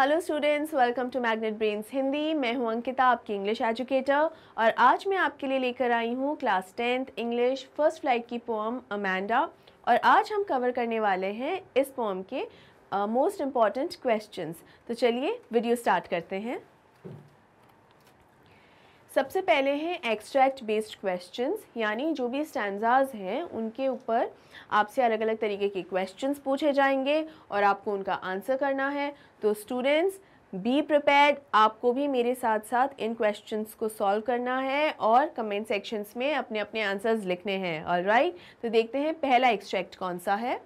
Hello students, welcome to magnet brains Hindi. मैं हूं अंकिता, आपकी इंग्लिश एजुकेटर, और आज मैं आपके लिए लेकर आई हूं class 10th English first flight की पोएम अमेंडा। और आज हम कवर करने वाले हैं इस पोएम के मोस्ट इम्पॉर्टेंट क्वेश्चंस। तो चलिए वीडियो स्टार्ट करते हैं। सबसे पहले हैं एक्सट्रैक्ट बेस्ड क्वेश्चंस, यानी जो भी स्टैंजाज हैं उनके ऊपर आपसे अलग अलग तरीके के क्वेश्चंस पूछे जाएंगे और आपको उनका आंसर करना है। तो स्टूडेंट्स बी प्रिपेयर्ड, आपको भी मेरे साथ साथ इन क्वेश्चंस को सॉल्व करना है और कमेंट सेक्शंस में अपने अपने आंसर्स लिखने हैं। ऑलराइट, तो देखते हैं पहला एक्सट्रैक्ट कौन सा है।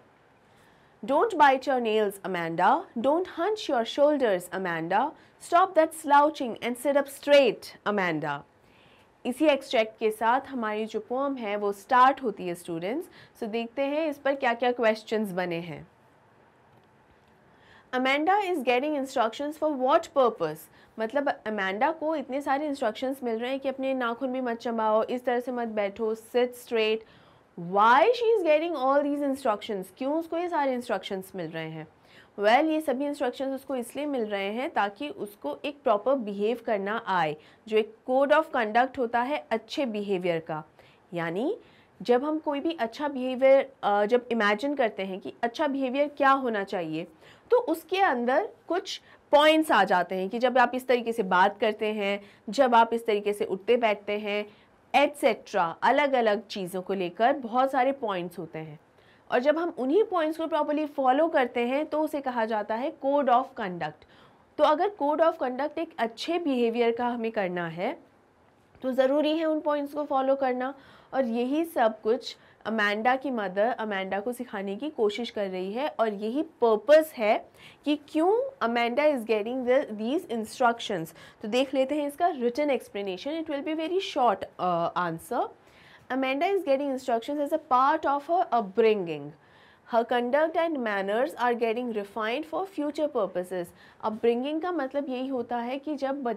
Don't bite your nails, Amanda. Don't hunch your shoulders, Amanda. Stop that slouching and sit up straight, Amanda. इसी एक्सट्रैक्ट के साथ हमारी जो पोएम है वो स्टार्ट होती है स्टूडेंट्स। सो देखते हैं इस पर क्या क्या क्वेश्चंस बने हैं। Amanda is getting instructions for what purpose, मतलब अमेंडा को इतने सारे इंस्ट्रक्शंस मिल रहे हैं कि अपने नाखून भी मत चबाओ, इस तरह से मत बैठो, seat straight. Why she is getting all these instructions? क्यों उसको ये सारे इंस्ट्रक्शंस मिल रहे हैं? Well, ये सभी इंस्ट्रक्शंस उसको इसलिए मिल रहे हैं ताकि उसको एक प्रॉपर बिहेव करना आए, जो एक कोड ऑफ कंडक्ट होता है अच्छे बिहेवियर का। यानी जब हम कोई भी अच्छा बिहेवियर जब इमेजिन करते हैं कि अच्छा बिहेवियर क्या होना चाहिए, तो उसके अंदर कुछ पॉइंट्स आ जाते हैं कि जब आप इस तरीके से बात करते हैं, जब आप इस तरीके से उठते बैठते हैं, एटसेट्रा, अलग अलग चीज़ों को लेकर बहुत सारे पॉइंट्स होते हैं। और जब हम उन्हीं पॉइंट्स को प्रॉपर्ली फॉलो करते हैं तो उसे कहा जाता है कोड ऑफ कंडक्ट। तो अगर कोड ऑफ कंडक्ट एक अच्छे बिहेवियर का हमें करना है तो ज़रूरी है उन पॉइंट्स को फॉलो करना। और यही सब कुछ अमेंडा की मदर अमेंडा को सिखाने की कोशिश कर रही है, और यही पर्पस है कि क्यों Amanda is getting these instructions. तो देख लेते हैं इसका written explanation. It will be very short answer. Amanda is getting instructions as a part of her upbringing. Her conduct and manners are getting refined for future purposes. Upbringing का मतलब यही होता है कि जब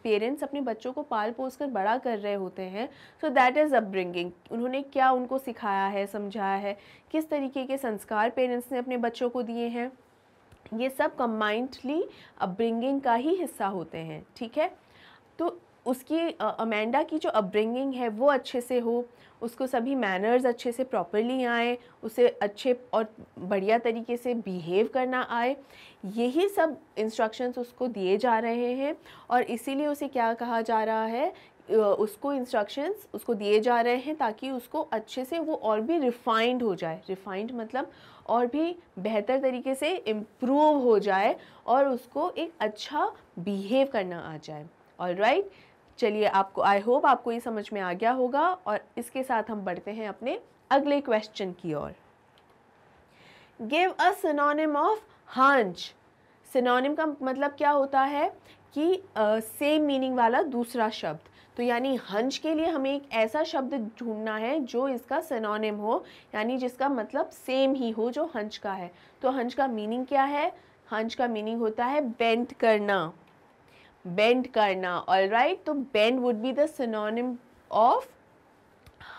पेरेंट्स अपने बच्चों को पाल पोस कर बड़ा कर रहे होते हैं, सो दैट इज़ अपब्रिंगिंग। उन्होंने क्या उनको सिखाया है, समझाया है, किस तरीके के संस्कार पेरेंट्स ने अपने बच्चों को दिए हैं, ये सब कंबाइंडली अपब्रिंगिंग का ही हिस्सा होते हैं। ठीक है, तो उसकी अमेंडा की जो अपब्रिंगिंग है वो अच्छे से हो, उसको सभी मैनर्स अच्छे से प्रॉपरली आए, उसे अच्छे और बढ़िया तरीके से बिहेव करना आए, यही सब इंस्ट्रक्शंस उसको दिए जा रहे हैं। और इसीलिए उसे क्या कहा जा रहा है, उसको इंस्ट्रक्शंस उसको दिए जा रहे हैं ताकि उसको अच्छे से वो और भी रिफाइंड हो जाए। रिफाइंड मतलब और भी बेहतर तरीके से इम्प्रूव हो जाए और उसको एक अच्छा बिहेव करना आ जाए। ऑलराइट, चलिए, आपको आई होप आपको ये समझ में आ गया होगा। और इसके साथ हम बढ़ते हैं अपने अगले क्वेश्चन की ओर। Give a synonym of hunch. Synonym का मतलब क्या होता है कि सेम मीनिंग वाला दूसरा शब्द। तो यानी हंच के लिए हमें एक ऐसा शब्द ढूंढना है जो इसका सिनोनिम हो, यानी जिसका मतलब सेम ही हो जो हंच का है। तो हंच का मीनिंग क्या है? हंच का मीनिंग होता है बेंड करना, बेंड करना। ऑलराइट, तो bend would be the synonym of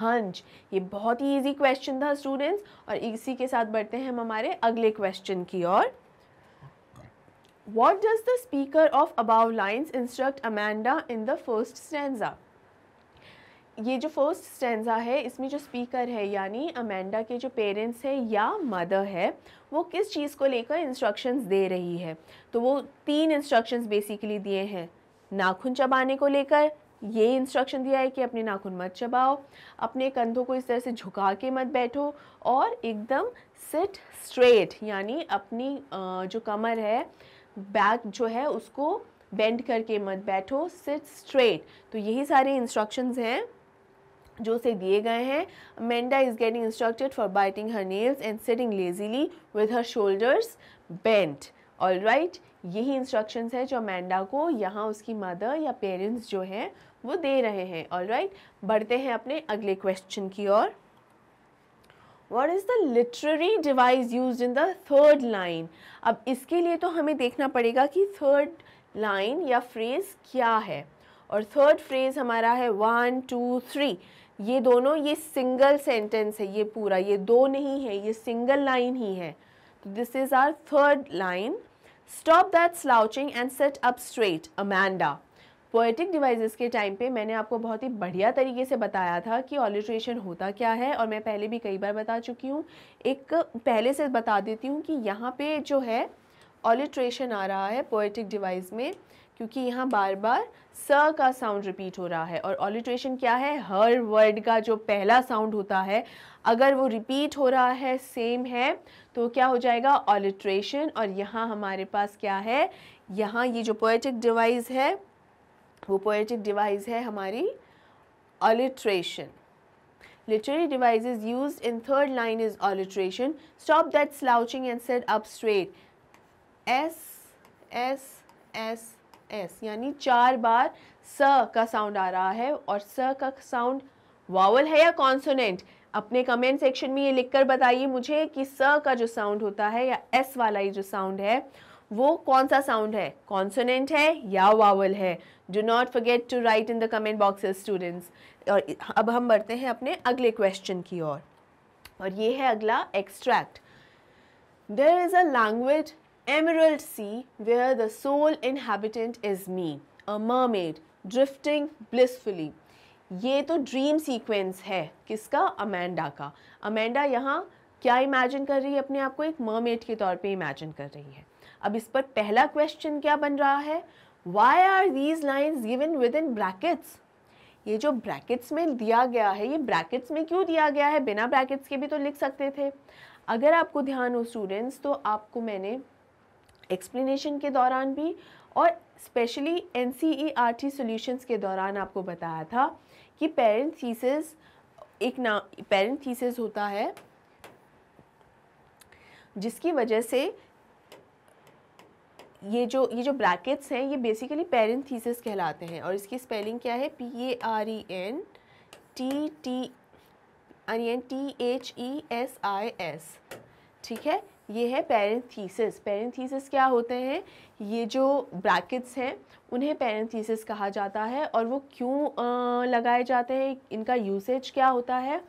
hunch. ये बहुत ही इजी क्वेश्चन था स्टूडेंट्स, और इसी के साथ बढ़ते हैं हम हमारे अगले क्वेश्चन की ओर। What does the speaker of above lines instruct Amanda in the first stanza? ये जो फर्स्ट स्टैंजा है, इसमें जो स्पीकर है यानी अमेंडा के जो पेरेंट्स है या मदर है, वो किस चीज़ को लेकर इंस्ट्रक्शंस दे रही है। तो वो 3 इंस्ट्रक्शंस बेसिकली दिए हैं। नाखून चबाने को लेकर ये इंस्ट्रक्शन दिया है कि अपने नाखून मत चबाओ, अपने कंधों को इस तरह से झुका के मत बैठो, और एकदम सिट स्ट्रेट, यानी अपनी जो कमर है, बैक जो है, उसको बेंड करके मत बैठो, सिट स्ट्रेट। तो यही सारे इंस्ट्रक्शंस हैं जो उसे दिए गए हैं। Amanda is getting instructed for biting her nails and sitting lazily with her shoulders bent. Alright, यही इंस्ट्रक्शंस है जो अमेंडा को यहाँ उसकी मदर या पेरेंट्स जो हैं वो दे रहे हैं। ऑलराइट, बढ़ते हैं अपने अगले क्वेश्चन की ओर। What is the literary device used in the third line? अब इसके लिए तो हमें देखना पड़ेगा कि थर्ड लाइन या फ्रेज क्या है। और थर्ड फ्रेज हमारा है 1 2 3। ये दोनों, ये सिंगल सेंटेंस है, ये पूरा, ये दो नहीं है, ये सिंगल लाइन ही है। तो this is our third line. Stop that slouching and sit up straight Amanda. Poetic devices के टाइम पे मैंने आपको बहुत ही बढ़िया तरीके से बताया था कि ऑलिट्रेशन होता क्या है, और मैं पहले भी कई बार बता चुकी हूँ। एक पहले से बता देती हूँ कि यहाँ पे जो है ऑलिट्रेशन आ रहा है पोएटिक डिवाइस में, क्योंकि यहाँ बार बार स का साउंड रिपीट हो रहा है। और ऑलिट्रेशन क्या है, हर वर्ड का जो पहला साउंड होता है अगर वो रिपीट हो रहा है, सेम है, तो क्या हो जाएगा, ऑलिट्रेशन। और यहाँ हमारे पास क्या है, यहाँ ये जो पोएटिक डिवाइस है वो पोएटिक डिवाइस है हमारी alliteration. Literary devices used in third line is alliteration. Stop that slouching and sit up straight. S S S S यानी 4 बार स का साउंड आ रहा है, और स का साउंड वावल है या कॉन्सोनेंट। अपने कमेंट सेक्शन में ये लिखकर बताइए मुझे कि स का जो साउंड होता है या एस वाला ये जो साउंड है वो कौन सा साउंड है, कॉन्सोनेंट है या वावल है। Do not forget to write in the comment boxes students. और अब हम बढ़ते हैं अपने अगले क्वेश्चन की ओर, और ये है अगला extract. There is a language emerald sea where the sole inhabitant is me, a mermaid drifting blissfully. ये तो ड्रीम सीक्वेंस है किसका, अमेंडा का। अमेंडा यहाँ क्या इमेजिन कर रही है, अपने आप को एक मरमेड के तौर पे इमेजिन कर रही है। अब इस पर पहला क्वेश्चन क्या बन रहा है, why are these lines given within brackets. ये जो ब्रैकेट्स में दिया गया है, ये ब्रैकेट्स में क्यों दिया गया है, बिना ब्रैकेट्स के भी तो लिख सकते थे। अगर आपको ध्यान हो स्टूडेंट्स, तो आपको मैंने एक्सप्लेनेशन के दौरान भी और स्पेशली NCERT सॉल्यूशंस के दौरान आपको बताया था कि पैरेंथेसिस पैरेंथेसिस होता है, जिसकी वजह से ये जो ब्रैकेट्स हैं ये बेसिकली पैरेंथेसिस कहलाते हैं। और इसकी स्पेलिंग क्या है, PARENTHESIS, ठीक है। ये है पैरेंथेसिस। पैरेंथेसिस क्या होते हैं, ये जो ब्रैकेट्स हैं उन्हें पैरेंथेसिस कहा जाता है। और वो क्यों लगाए जाते हैं, इनका यूसेज क्या होता है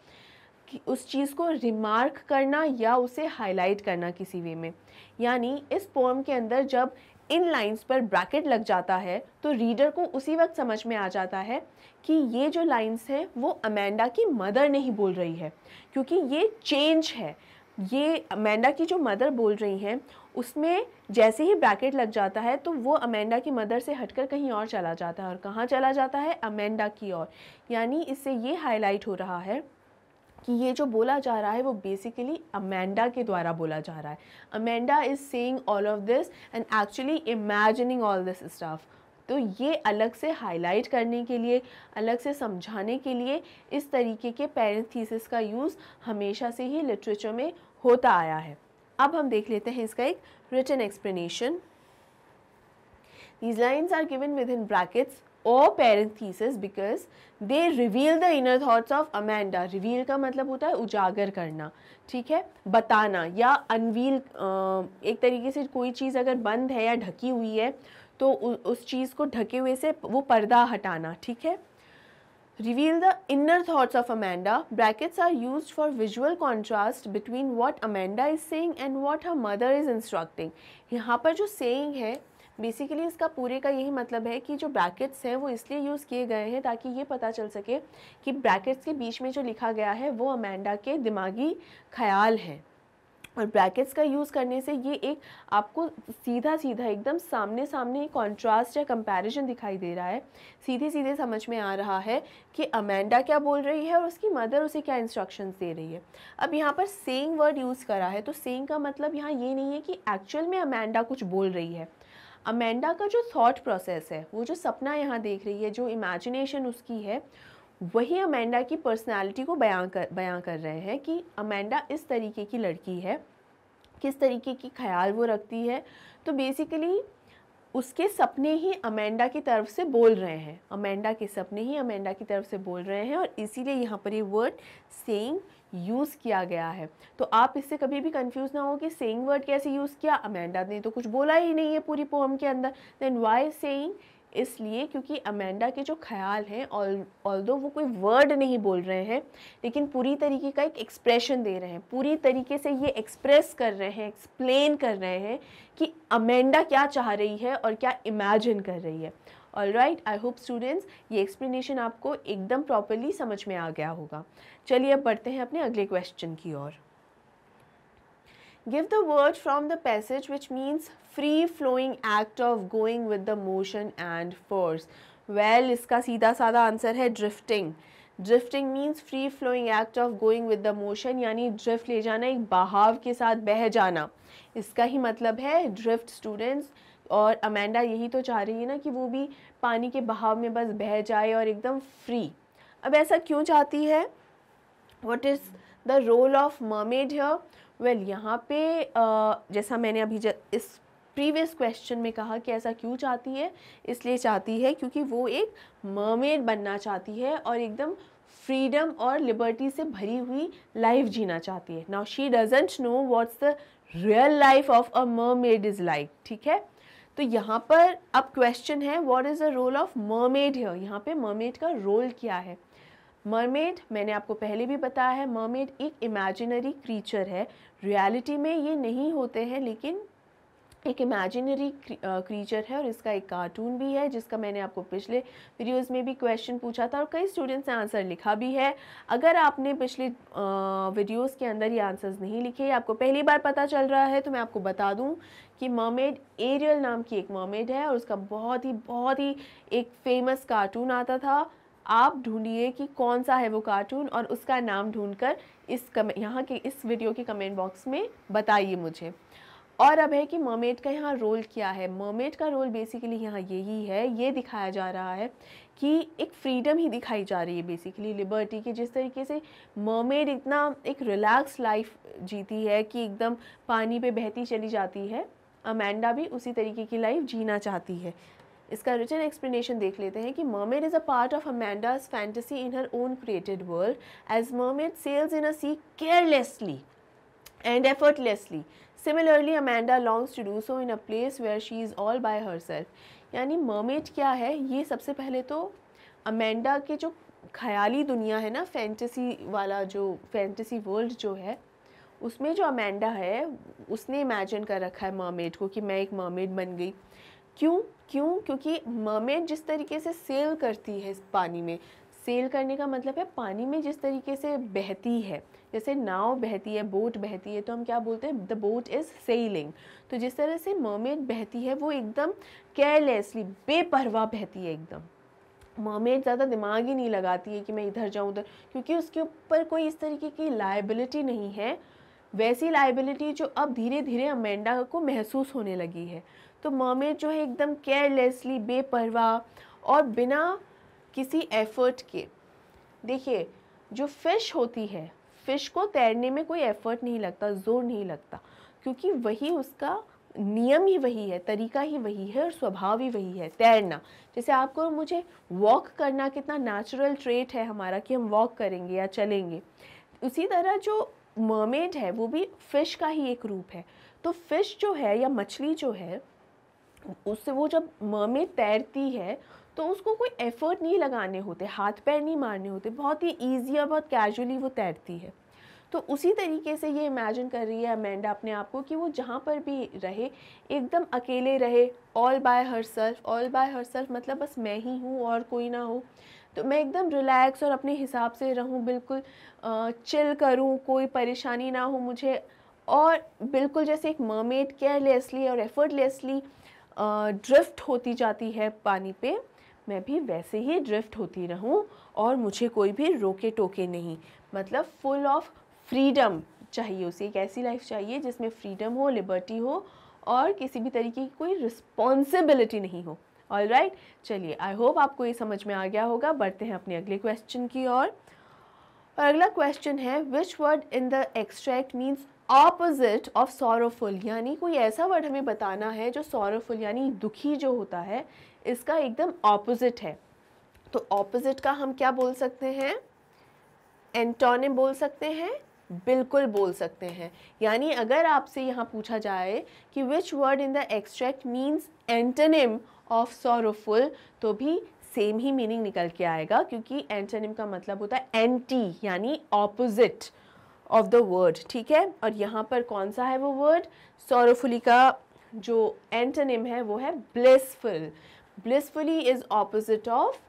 कि उस चीज़ को रिमार्क करना या उसे हाईलाइट करना किसी वे में। यानी इस पोएम के अंदर जब इन लाइंस पर ब्रैकेट लग जाता है तो रीडर को उसी वक्त समझ में आ जाता है कि ये जो लाइंस हैं वो अमेंडा की मदर नहीं बोल रही है, क्योंकि ये चेंज है। ये अमेंडा की जो मदर बोल रही हैं उसमें जैसे ही ब्रैकेट लग जाता है तो वो अमेंडा की मदर से हटकर कहीं और चला जाता है। और कहाँ चला जाता है, अमेंडा की ओर। यानी इससे ये हाईलाइट हो रहा है कि ये जो बोला जा रहा है वो बेसिकली अमेंडा के द्वारा बोला जा रहा है। Amanda is saying all of this and actually imagining all this stuff. तो ये अलग से हाईलाइट करने के लिए, अलग से समझाने के लिए इस तरीके के पैरेंथेसिस का यूज़ हमेशा से ही लिटरेचर में होता आया है। अब हम देख लेते हैं इसका एक written explanation. These lines are given within brackets or parentheses because they reveal the inner thoughts of Amanda. Reveal का मतलब होता है उजागर करना, ठीक है, बताना या अनवील। एक तरीके से कोई चीज़ अगर बंद है या ढकी हुई है तो उस चीज़ को ढके हुए से वो पर्दा हटाना, ठीक है। Reveal the inner thoughts of Amanda. Brackets are used for visual contrast between what Amanda is saying and what her mother is instructing. यहाँ पर जो saying है बेसिकली इसका पूरे का यही मतलब है कि जो ब्रैकेट्स हैं वो इसलिए यूज़ किए गए हैं ताकि ये पता चल सके कि ब्रैकेट्स के बीच में जो लिखा गया है वो अमेंडा के दिमागी ख्याल हैं। और ब्रैकेट्स का यूज़ करने से ये एक आपको सीधा सीधा एकदम सामने सामने कॉन्ट्रास्ट या कंपैरिजन दिखाई दे रहा है। सीधे सीधे समझ में आ रहा है कि अमेंडा क्या बोल रही है और उसकी मदर उसे क्या इंस्ट्रक्शंस दे रही है। अब यहाँ पर सेइंग वर्ड यूज़ करा है, तो सेइंग का मतलब यहाँ ये नहीं है कि एक्चुअल में अमेंडा कुछ बोल रही है। अमेंडा का जो थॉट प्रोसेस है, वो जो सपना यहाँ देख रही है, जो इमेजिनेशन उसकी है, वही अमेंडा की पर्सनालिटी को बयां कर रहे हैं कि अमेंडा इस तरीके की लड़की है, किस तरीके की ख्याल वो रखती है। तो बेसिकली उसके सपने ही अमेंडा की तरफ से बोल रहे हैं, अमेंडा के सपने ही अमेंडा की तरफ से बोल रहे हैं, और इसीलिए यहाँ पर ये वर्ड सेइंग यूज़ किया गया है। तो आप इससे कभी भी कंफ्यूज ना हो कि सेइंग वर्ड कैसे यूज़ किया, अमेंडा ने तो कुछ बोला ही नहीं है पूरी पोएम के अंदर, देन व्हाई सेइंग इसलिए क्योंकि अमेंडा के जो ख्याल हैं, ऑल्दो वो कोई वर्ड नहीं बोल रहे हैं, लेकिन पूरी तरीके का एक एक्सप्रेशन दे रहे हैं, पूरी तरीके से ये एक्सप्रेस कर रहे हैं, एक्सप्लेन कर रहे हैं कि अमेंडा क्या चाह रही है और क्या इमेजिन कर रही है। ऑलराइट, आई होप स्टूडेंट्स ये एक्सप्लेनेशन आपको एकदम प्रॉपरली समझ में आ गया होगा। चलिए अब बढ़ते हैं अपने अगले क्वेश्चन की ओर। Give the word from the passage which means free flowing act of going with the motion and force. Well, इसका सीधा साधा आंसर है drifting. Drifting means free flowing act of going with the motion, यानी drift ले जाना, एक बहाव के साथ बह जाना, इसका ही मतलब है ड्रिफ्ट स्टूडेंट्स। और अमेंडा यही तो चाह रही है ना कि वो भी पानी के बहाव में बस बह जाए और एकदम फ्री। अब ऐसा क्यों चाहती है? What is the role of mermaid here? Well यहाँ पे जैसा मैंने अभी इस प्रीवियस क्वेश्चन में कहा कि ऐसा क्यों चाहती है, इसलिए चाहती है क्योंकि वो एक मरमेड बनना चाहती है और एकदम फ्रीडम और लिबर्टी से भरी हुई लाइफ जीना चाहती है। Now she doesn't know what's the real life of a mermaid is like, ठीक है। तो यहाँ पर अब क्वेश्चन है what is the role of mermaid here, यहाँ पे मरमेड का रोल क्या है। मरमेड मैंने आपको पहले भी बताया है, मरमेड एक इमेजिनरी क्रीचर है, रियलिटी में ये नहीं होते हैं लेकिन एक इमेजिनरी क्रीचर है और इसका एक कार्टून भी है जिसका मैंने आपको पिछले वीडियोस में भी क्वेश्चन पूछा था और कई स्टूडेंट्स ने आंसर लिखा भी है। अगर आपने पिछले वीडियोस के अंदर ये आंसर्स नहीं लिखे, आपको पहली बार पता चल रहा है, तो मैं आपको बता दूं कि मरमेड एरियल नाम की एक मरमेड है और उसका बहुत ही एक फेमस कार्टून आता था। आप ढूंढिए कि कौन सा है वो कार्टून और उसका नाम ढूंढकर यहाँ के इस वीडियो के कमेंट बॉक्स में बताइए मुझे। और अब है कि मरमेड का यहाँ रोल क्या है। मरमेड का रोल बेसिकली यहाँ यही है, ये दिखाया जा रहा है कि एक फ्रीडम ही दिखाई जा रही है, बेसिकली लिबर्टी की। जिस तरीके से मरमेड इतना एक रिलैक्स लाइफ जीती है कि एकदम पानी पे बहती चली जाती है, अमेंडा भी उसी तरीके की लाइफ जीना चाहती है। इसका रिटन एक्सप्लेनेशन देख लेते हैं कि mermaid is a part of Amanda's fantasy in her own created world as mermaid sails in a sea carelessly and effortlessly. Similarly Amanda longs to do so in a place where she is all by herself. यानी mermaid क्या है, ये सबसे पहले तो Amanda के जो ख्याली दुनिया है ना, फैंटेसी वाला जो फैंटेसी वर्ल्ड जो है, उसमें जो अमेंडा है उसने इमेजिन कर रखा है मरमेड को कि मैं एक मरमेड बन गई। क्यों? क्योंकि मरमेड जिस तरीके से सेल करती है पानी में, सेल करने का मतलब है पानी में जिस तरीके से बहती है, जैसे नाव बहती है, बोट बहती है, तो हम क्या बोलते हैं, द बोट इज़ सेलिंग। तो जिस तरह से मरमेड बहती है वो एकदम केयरलेसली, बेपरवाह बहती है एकदम। मरमेड ज़्यादा दिमाग ही नहीं लगाती है कि मैं इधर जाऊँ उधर, क्योंकि उसके ऊपर कोई इस तरीके की लायबिलिटी नहीं है, वैसी लायबिलिटी जो अब धीरे धीरे अमेंडा को महसूस होने लगी है। तो मरमेड जो है एकदम केयरलेसली, बेपरवाह और बिना किसी एफर्ट के। देखिए जो फ़िश होती है, फ़िश को तैरने में कोई एफर्ट नहीं लगता, ज़ोर नहीं लगता, क्योंकि वही उसका नियम ही वही है, तरीका ही वही है और स्वभाव ही वही है, तैरना। जैसे आपको मुझे वॉक करना कितना नेचुरल ट्रेट है हमारा कि हम वॉक करेंगे या चलेंगे, उसी तरह जो मरमेड है वो भी फ़िश का ही एक रूप है। तो फ़िश जो है या मछली जो है, उससे वो जब मरमेड तैरती है तो उसको कोई एफर्ट नहीं लगाने होते, हाथ पैर नहीं मारने होते, बहुत ही ईजी और बहुत कैजुअली वो तैरती है। तो उसी तरीके से ये इमेजिन कर रही है अमेंडा अपने आप को कि वो जहाँ पर भी रहे एकदम अकेले रहे, all by herself. All by herself मतलब बस मैं ही हूँ और कोई ना हो, तो मैं एकदम रिलैक्स और अपने हिसाब से रहूँ, बिल्कुल चिल करूँ, कोई परेशानी ना हो मुझे, और बिल्कुल जैसे एक मरमेड केयरलेसली और एफर्टलेसली ड्रिफ्ट होती जाती है पानी पे, मैं भी वैसे ही ड्रिफ्ट होती रहूं और मुझे कोई भी रोके टोके नहीं। मतलब फुल ऑफ फ्रीडम चाहिए उसे, एक ऐसी लाइफ चाहिए जिसमें फ्रीडम हो, लिबर्टी हो और किसी भी तरीके की कोई रिस्पॉन्सिबिलिटी नहीं हो। ऑलराइट, चलिए आई होप आपको ये समझ में आ गया होगा। बढ़ते हैं अपने अगले क्वेश्चन की ओर। और अगला क्वेश्चन है which word in the extract means opposite of sorrowful. यानी कोई ऐसा वर्ड हमें बताना है जो सॉरोफुल यानी दुखी जो होता है इसका एकदम ऑपोजिट है। तो ऑपोजिट का हम क्या बोल सकते हैं, एंटोनिम बोल सकते हैं, बिल्कुल बोल सकते हैं। यानी अगर आपसे यहाँ पूछा जाए कि which word in the extract means antonym of sorrowful, तो भी सेम ही मीनिंग निकल के आएगा, क्योंकि एंटोनिम का मतलब होता है एंटी यानी ऑपोजिट ऑफ द वर्ड, ठीक है। और यहाँ पर कौन सा है वो वर्ड, सॉरोफुली का जो एंटोनिम है वो है blissful. Blissfully is opposite of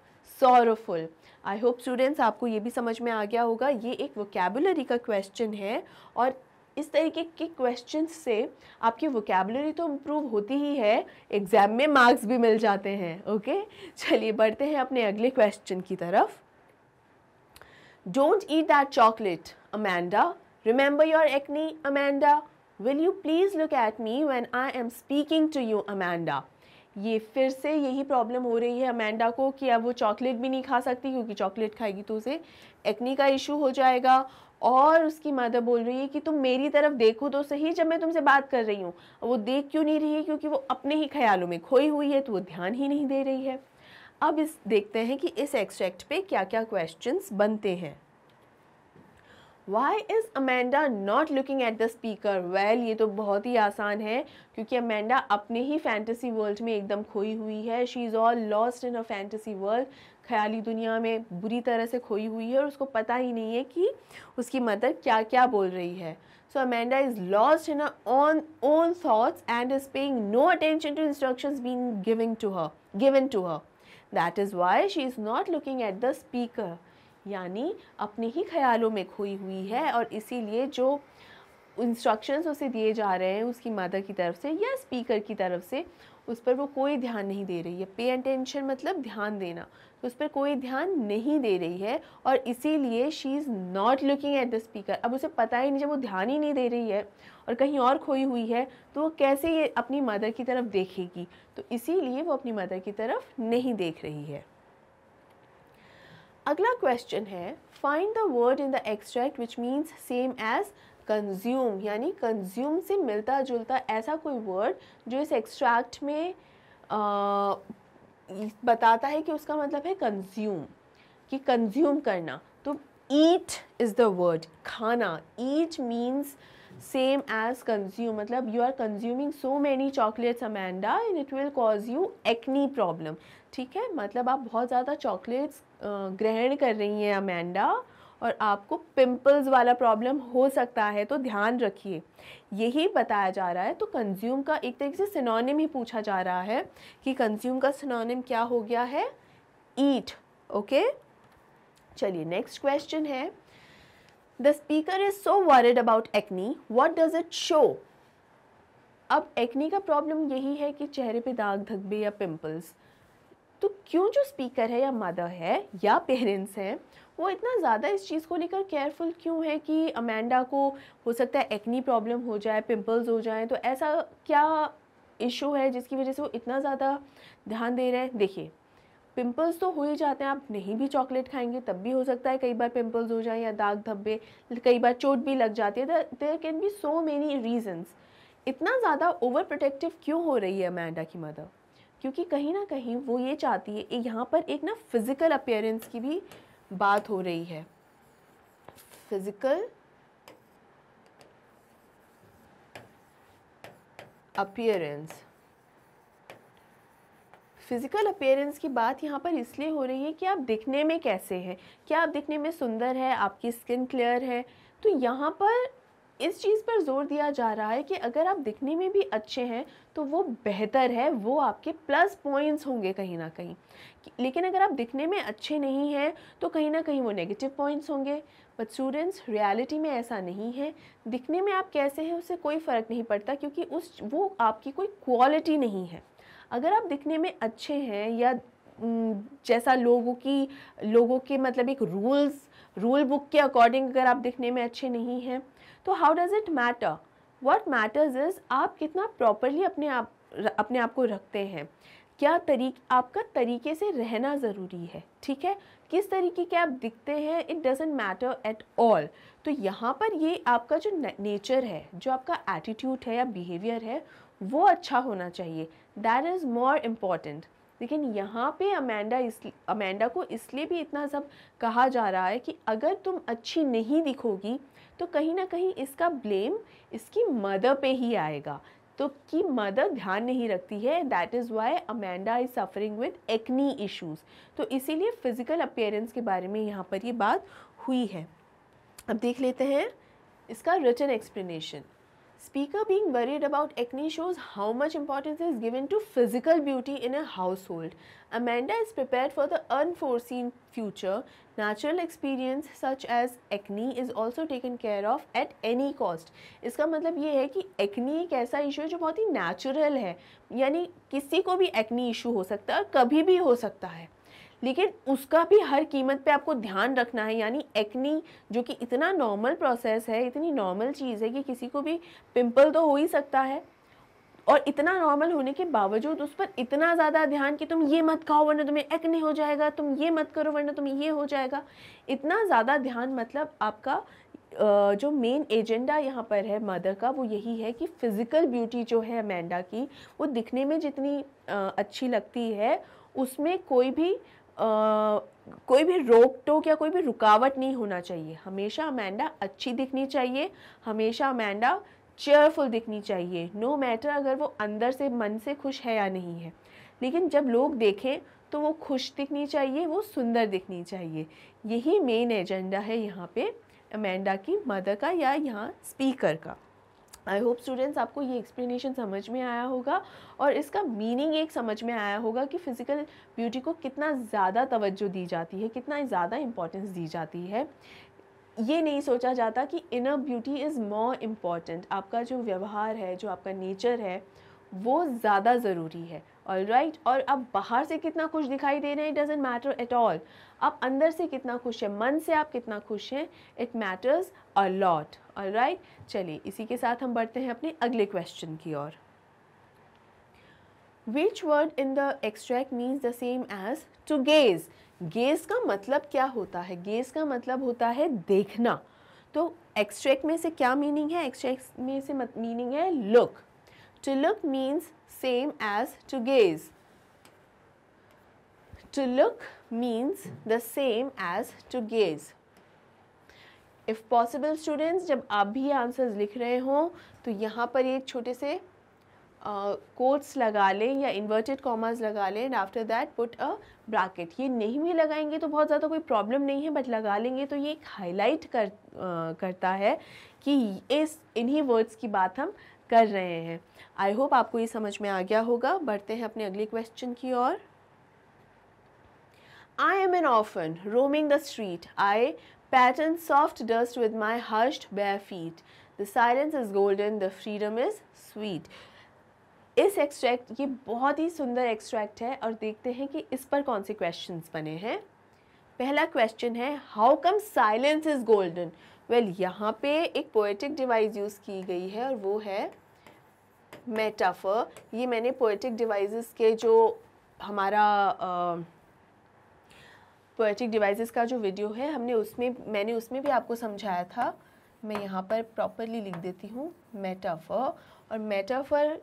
sorrowful. I hope students आपको ये भी समझ में आ गया होगा। ये एक वोकैबुलरी का क्वेश्चन है, और इस तरीके के क्वेश्चन से आपकी वोकैबुलरी तो इम्प्रूव होती ही है, एग्जाम में मार्क्स भी मिल जाते हैं। ओके, चलिए बढ़ते हैं अपने अगले क्वेश्चन की तरफ। Don't eat that chocolate Amanda, remember your acne Amanda, will you please look at me when I am speaking to you Amanda. ये फिर से यही प्रॉब्लम हो रही है अमेंडा को कि अब वो चॉकलेट भी नहीं खा सकती, क्योंकि चॉकलेट खाएगी तो उसे एक्नी का इशू हो जाएगा। और उसकी मदर बोल रही है कि तुम मेरी तरफ देखो तो सही जब मैं तुमसे बात कर रही हूँ। वो देख क्यों नहीं रही है, क्योंकि वो अपने ही ख्यालों में खोई हुई है, तो वो ध्यान ही नहीं दे रही है। अब इस देखते हैं कि इस एक्सट्रैक्ट पे क्या क्या क्वेश्चंस बनते हैं। Why is Amanda not looking at the speaker? Well, ये तो बहुत ही आसान है, क्योंकि अमेंडा अपने ही फैंटेसी वर्ल्ड में एकदम खोई हुई है। She is all lost in a fantasy world, ख्याली दुनिया में बुरी तरह से खोई हुई है, और उसको पता ही नहीं है कि उसकी मदर क्या क्या बोल रही है। So Amanda is lost in her own thoughts and is paying no attention to instructions being given to her. That is why she is not looking at the speaker. यानी अपने ही ख्यालों में खोई हुई है, और इसीलिए जो इंस्ट्रक्शंस उसे दिए जा रहे हैं उसकी मदर की तरफ से या स्पीकर की तरफ से, उस पर वो कोई ध्यान नहीं दे रही है। पे अटेंशन मतलब ध्यान देना, तो उस पर कोई ध्यान नहीं दे रही है, और इसीलिए she is not looking at the speaker. अब उसे पता ही नहीं, जब वो ध्यान ही नहीं दे रही है और कहीं और खोई हुई है, तो वो कैसे ये अपनी मदर की तरफ देखेगी, तो इसीलिए वो अपनी मदर की तरफ नहीं देख रही है। अगला क्वेश्चन है, find the word in the extract which means same as consume, यानी कंज्यूम से मिलता जुलता ऐसा कोई वर्ड जो इस एक्सट्रैक्ट में बताता है कि उसका मतलब है कंज्यूम, कि कंज्यूम करना। तो ईट इज़ द वर्ड, खाना। Eat means same as consume, मतलब you are consuming so many chocolates Amanda and it will cause you acne problem, ठीक है। मतलब आप बहुत ज़्यादा चॉकलेट्स ग्रहण कर रही हैं अमेंडा, और आपको पिंपल्स वाला प्रॉब्लम हो सकता है, तो ध्यान रखिए, यही बताया जा रहा है। तो कंज्यूम का एक तरीके से सिनोनिम ही पूछा जा रहा है कि कंज्यूम का सिनोनिम क्या हो गया है, ईट। ओके, चलिए नेक्स्ट क्वेश्चन है, the speaker is so worried about acne, what does it show. अब एक्नी का प्रॉब्लम यही है कि चेहरे पे दाग धब्बे या पिंपल्स, तो क्यों जो स्पीकर है या मदर है या पेरेंट्स हैं वो इतना ज़्यादा इस चीज़ को लेकर केयरफुल क्यों है कि अमेंडा को हो सकता है एक्नी प्रॉब्लम हो जाए, पिंपल्स हो जाएं, तो ऐसा क्या इशू है जिसकी वजह से वो इतना ज़्यादा ध्यान दे रहे हैं। देखिए, पिंपल्स तो हो ही जाते हैं, आप नहीं भी चॉकलेट खाएंगे तब भी हो सकता है कई बार पिंपल्स हो जाएं या दाग धब्बे, कई बार चोट भी लग जाती है। There can be so many reasons. इतना ज़्यादा ओवर प्रोटेक्टिव क्यों हो रही है अमेंडा की मदर, क्योंकि कहीं ना कहीं वो ये चाहती है, यहाँ पर एक ना फिज़िकल अपीयरेंस की भी बात हो रही है। फिज़िकल अपीयरेंस, फिज़िकल अपीयरेंस की बात यहाँ पर इसलिए हो रही है कि आप दिखने में कैसे हैं, क्या आप दिखने में सुंदर है, आपकी स्किन क्लियर है। तो यहाँ पर इस चीज़ पर जोर दिया जा रहा है कि अगर आप दिखने में भी अच्छे हैं तो वो बेहतर है, वो आपके प्लस पॉइंट्स होंगे कहीं ना कहीं। लेकिन अगर आप दिखने में अच्छे नहीं हैं तो कहीं ना कहीं वो नेगेटिव पॉइंट्स होंगे। बट स्टूडेंट्स, रियलिटी में ऐसा नहीं है। दिखने में आप कैसे हैं उससे कोई फ़र्क नहीं पड़ता, क्योंकि वो आपकी कोई क्वालिटी नहीं है। अगर आप दिखने में अच्छे हैं या जैसा लोगों के मतलब एक रूल बुक के अकॉर्डिंग अगर आप दिखने में अच्छे नहीं हैं, तो how does it matter. What matters is आप कितना प्रॉपरली अपने आप को रखते हैं, क्या आपका तरीके से रहना ज़रूरी है, ठीक है। किस तरीके के आप दिखते हैं, it doesn't matter at all. तो यहाँ पर ये आपका जो नेचर है, जो आपका एटीट्यूड है या बिहेवियर है, वो अच्छा होना चाहिए, दैट इज़ मोर इम्पॉर्टेंट। लेकिन यहाँ पे अमेंडा को इसलिए भी इतना सब कहा जा रहा है कि अगर तुम अच्छी नहीं दिखोगी तो कहीं ना कहीं इसका ब्लेम इसकी मदर पे ही आएगा। तो कि मदर ध्यान नहीं रखती है, that is why Amanda is suffering with acne issues. तो इसीलिए फिजिकल अपीयरेंस के बारे में यहाँ पर ये बात हुई है। अब देख लेते हैं इसका written explanation. Speaker being worried about acne shows how much importance is given to physical beauty in a household. Amanda is prepared for the unforeseen future. Natural experience such as acne is also taken care of at any cost. इसका मतलब ये है कि acne एक ऐसा issue है जो बहुत ही नेचुरल है, यानी किसी को भी acne इशू हो सकता है और कभी भी हो सकता है, लेकिन उसका भी हर कीमत पे आपको ध्यान रखना है। यानी एक्नी जो कि इतना नॉर्मल प्रोसेस है, इतनी नॉर्मल चीज़ है कि किसी को भी पिंपल तो हो ही सकता है, और इतना नॉर्मल होने के बावजूद उस पर इतना ज़्यादा ध्यान कि तुम ये मत खाओ वरना तुम्हें एक्ने हो जाएगा, तुम ये मत करो वरना तुम्हें ये हो जाएगा, इतना ज़्यादा ध्यान। मतलब आपका जो मेन एजेंडा यहाँ पर है मदर का वो यही है कि फ़िज़िकल ब्यूटी जो है अमेंडा की, वो दिखने में जितनी अच्छी लगती है उसमें कोई भी रोक टोक या कोई भी रुकावट नहीं होना चाहिए। हमेशा अमेंडा अच्छी दिखनी चाहिए, हमेशा अमेंडा चेयरफुल दिखनी चाहिए, नो मैटर अगर वो अंदर से मन से खुश है या नहीं है, लेकिन जब लोग देखें तो वो खुश दिखनी चाहिए, वो सुंदर दिखनी चाहिए। यही मेन एजेंडा है यहाँ पे अमेंडा की मदर का या यहाँ स्पीकर का। आई होप स्टूडेंट्स आपको ये एक्सप्लेनेशन समझ में आया होगा और इसका मीनिंग एक समझ में आया होगा कि फ़िज़िकल ब्यूटी को कितना ज़्यादा तवज्जो दी जाती है, कितना ज़्यादा इम्पोर्टेंस दी जाती है। ये नहीं सोचा जाता कि inner beauty is more important, आपका जो व्यवहार है, जो आपका नेचर है वो ज़्यादा ज़रूरी है। ऑलराइट, और आप बाहर से कितना खुश दिखाई दे रहे हैं, it doesn't matter at all. आप अंदर से कितना खुश हैं, मन से आप कितना खुश हैं, it matters a lot. Alright, चलिए इसी के साथ हम बढ़ते हैं अपने अगले क्वेश्चन की ओर। Which word in the extract means the same as to gaze? Gauge का मतलब क्या होता है? गेज का मतलब होता है देखना। तो एक्सट्रैक्ट में से क्या मीनिंग है? एक्सट्रैक्ट में से मीनिंग है look. To look means same as to gaze. To look means the same as to gaze. If possible students, जब आप भी आंसर्स लिख रहे हो तो यहाँ पर एक छोटे से कोट्स लगा लें या इन्वर्टेड कॉमास लगा लें and after that put a bracket. ये नहीं भी लगाएंगे तो बहुत ज़्यादा कोई प्रॉब्लम नहीं है, बट लगा लेंगे तो ये एक हाईलाइट करता है कि इन्हीं वर्ड्स की बात हम कर रहे हैं। आई होप आपको ये समझ में आ गया होगा। बढ़ते हैं अपने अगले क्वेश्चन की ओर। I am an orphan roaming the street. I pattern soft dust with my hushed bare feet. The silence is golden, the freedom is sweet. इस एक्सट्रैक्ट, ये बहुत ही सुंदर एक्सट्रैक्ट है और देखते हैं कि इस पर कौन से क्वेश्चंस बने हैं। पहला क्वेश्चन है how come silence is golden. Well, यहाँ पे एक पोएटिक डिवाइस यूज़ की गई है और वो है मेटाफर। ये मैंने पोएटिक डिवाइसेस के जो हमारा पोएटिक डिवाइसेस का जो वीडियो है मैंने उसमें भी आपको समझाया था। मैं यहाँ पर प्रॉपरली लिख देती हूँ मेटाफर। और मेटाफर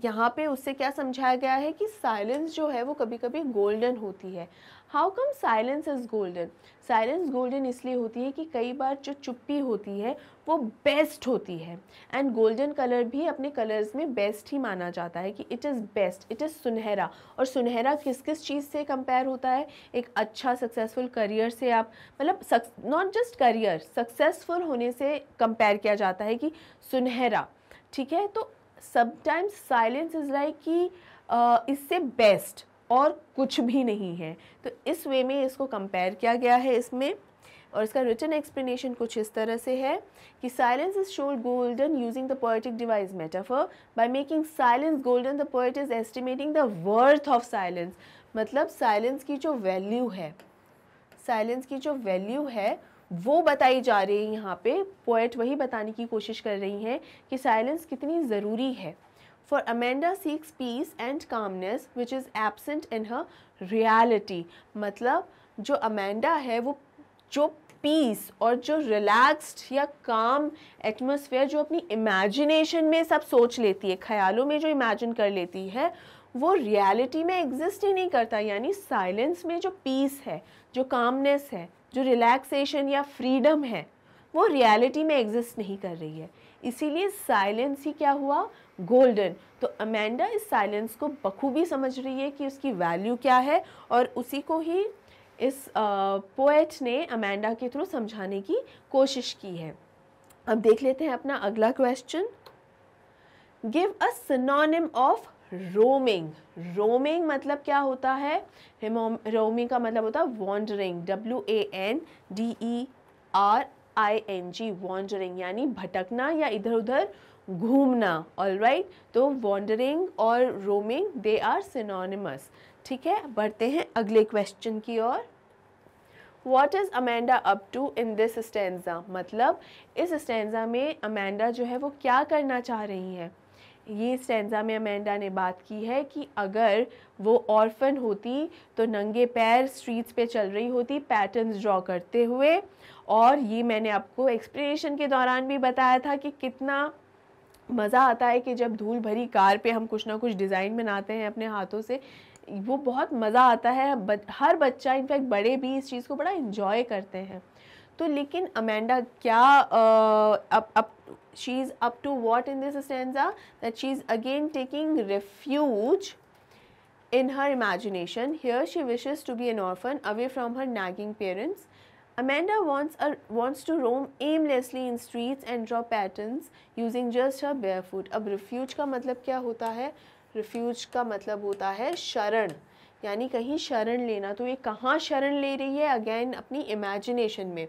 यहाँ पे उससे क्या समझाया गया है कि साइलेंस जो है वो कभी कभी गोल्डन होती है। How come silence is golden. Silence golden इसलिए होती है कि कई बार जो चुप्पी होती है वो बेस्ट होती है, एंड गोल्डन कलर भी अपने कलर्स में बेस्ट ही माना जाता है कि it is best, it is सुनहरा। और सुनहरा किस किस चीज़ से कंपेयर होता है? एक अच्छा सक्सेसफुल करियर से, आप मतलब नॉट जस्ट करियर, सक्सेसफुल होने से कंपेयर किया जाता है कि सुनहरा। ठीक है, तो समटाइम्स साइलेंस इज़ लाइक कि इससे बेस्ट और कुछ भी नहीं है। तो इस वे में इसको कंपेयर किया गया है इसमें। और इसका रिटन एक्सप्लेनेशन कुछ इस तरह से है कि silence is showed golden using the poetic device metaphor. By making silence golden the poet is estimating the worth of silence. मतलब साइलेंस की जो वैल्यू है, साइलेंस की जो वैल्यू है वो बताई जा रही है। यहाँ पे पोएट वही बताने की कोशिश कर रही हैं कि साइलेंस कितनी ज़रूरी है। For Amanda seeks peace and calmness which is absent in her reality. मतलब जो अमेंडा है वो जो पीस और जो रिलैक्स्ड या काम एटमॉस्फेयर जो अपनी इमेजिनेशन में सब सोच लेती है, ख्यालों में जो इमेजिन कर लेती है, वो रियलिटी में एग्जिस्ट ही नहीं करता। यानी साइलेंस में जो पीस है, जो कामनेस है, जो रिलैक्सेशन या फ्रीडम है, वो रियलिटी में एग्जिस्ट नहीं कर रही है। इसीलिए साइलेंस ही क्या हुआ, गोल्डन। तो अमेंडा इस साइलेंस को बखूबी समझ रही है कि उसकी वैल्यू क्या है, और उसी को ही इस पोएट ने अमेंडा के थ्रू समझाने की कोशिश की है। अब देख लेते हैं अपना अगला question. Give a synonym of roaming. Roaming मतलब क्या होता है, रोमिंग का मतलब होता है वॉन्डरिंग, WANDERING, वॉन्डरिंग यानी भटकना या इधर उधर घूमना। ऑलराइट, तो वॉन्डरिंग और रोमिंग दे आर सिनोनिमस। ठीक है, बढ़ते हैं अगले क्वेश्चन की ओर। What is Amanda up to in this stanza? मतलब इस स्टेंजा में अमेंडा जो है वो क्या करना चाह रही है। ये स्टेंजा में अमेंडा ने बात की है कि अगर वो ऑर्फन होती तो नंगे पैर स्ट्रीट्स पे चल रही होती पैटर्न्स ड्रॉ करते हुए, और ये मैंने आपको एक्सप्लेनेशन के दौरान भी बताया था कि कितना मज़ा आता है कि जब धूल भरी कार पे हम कुछ ना कुछ डिज़ाइन बनाते हैं अपने हाथों से, वो बहुत मज़ा आता है। हर बच्चा, इनफैक्ट बड़े भी इस चीज़ को बड़ा इन्जॉय करते हैं। तो लेकिन अमेंडा क्या अब she is up to what in this stanza, that she is again taking refuge in her imagination. Here she wishes to be an orphan away from her nagging parents. Amanda wants to roam aimlessly in streets and draw patterns using just her bare foot. अब refuge का मतलब क्या होता है, refuge का मतलब होता है शरण, यानी कहीं शरण लेना। तो ये कहाँ शरण ले रही है, अगेन अपनी इमेजिनेशन में।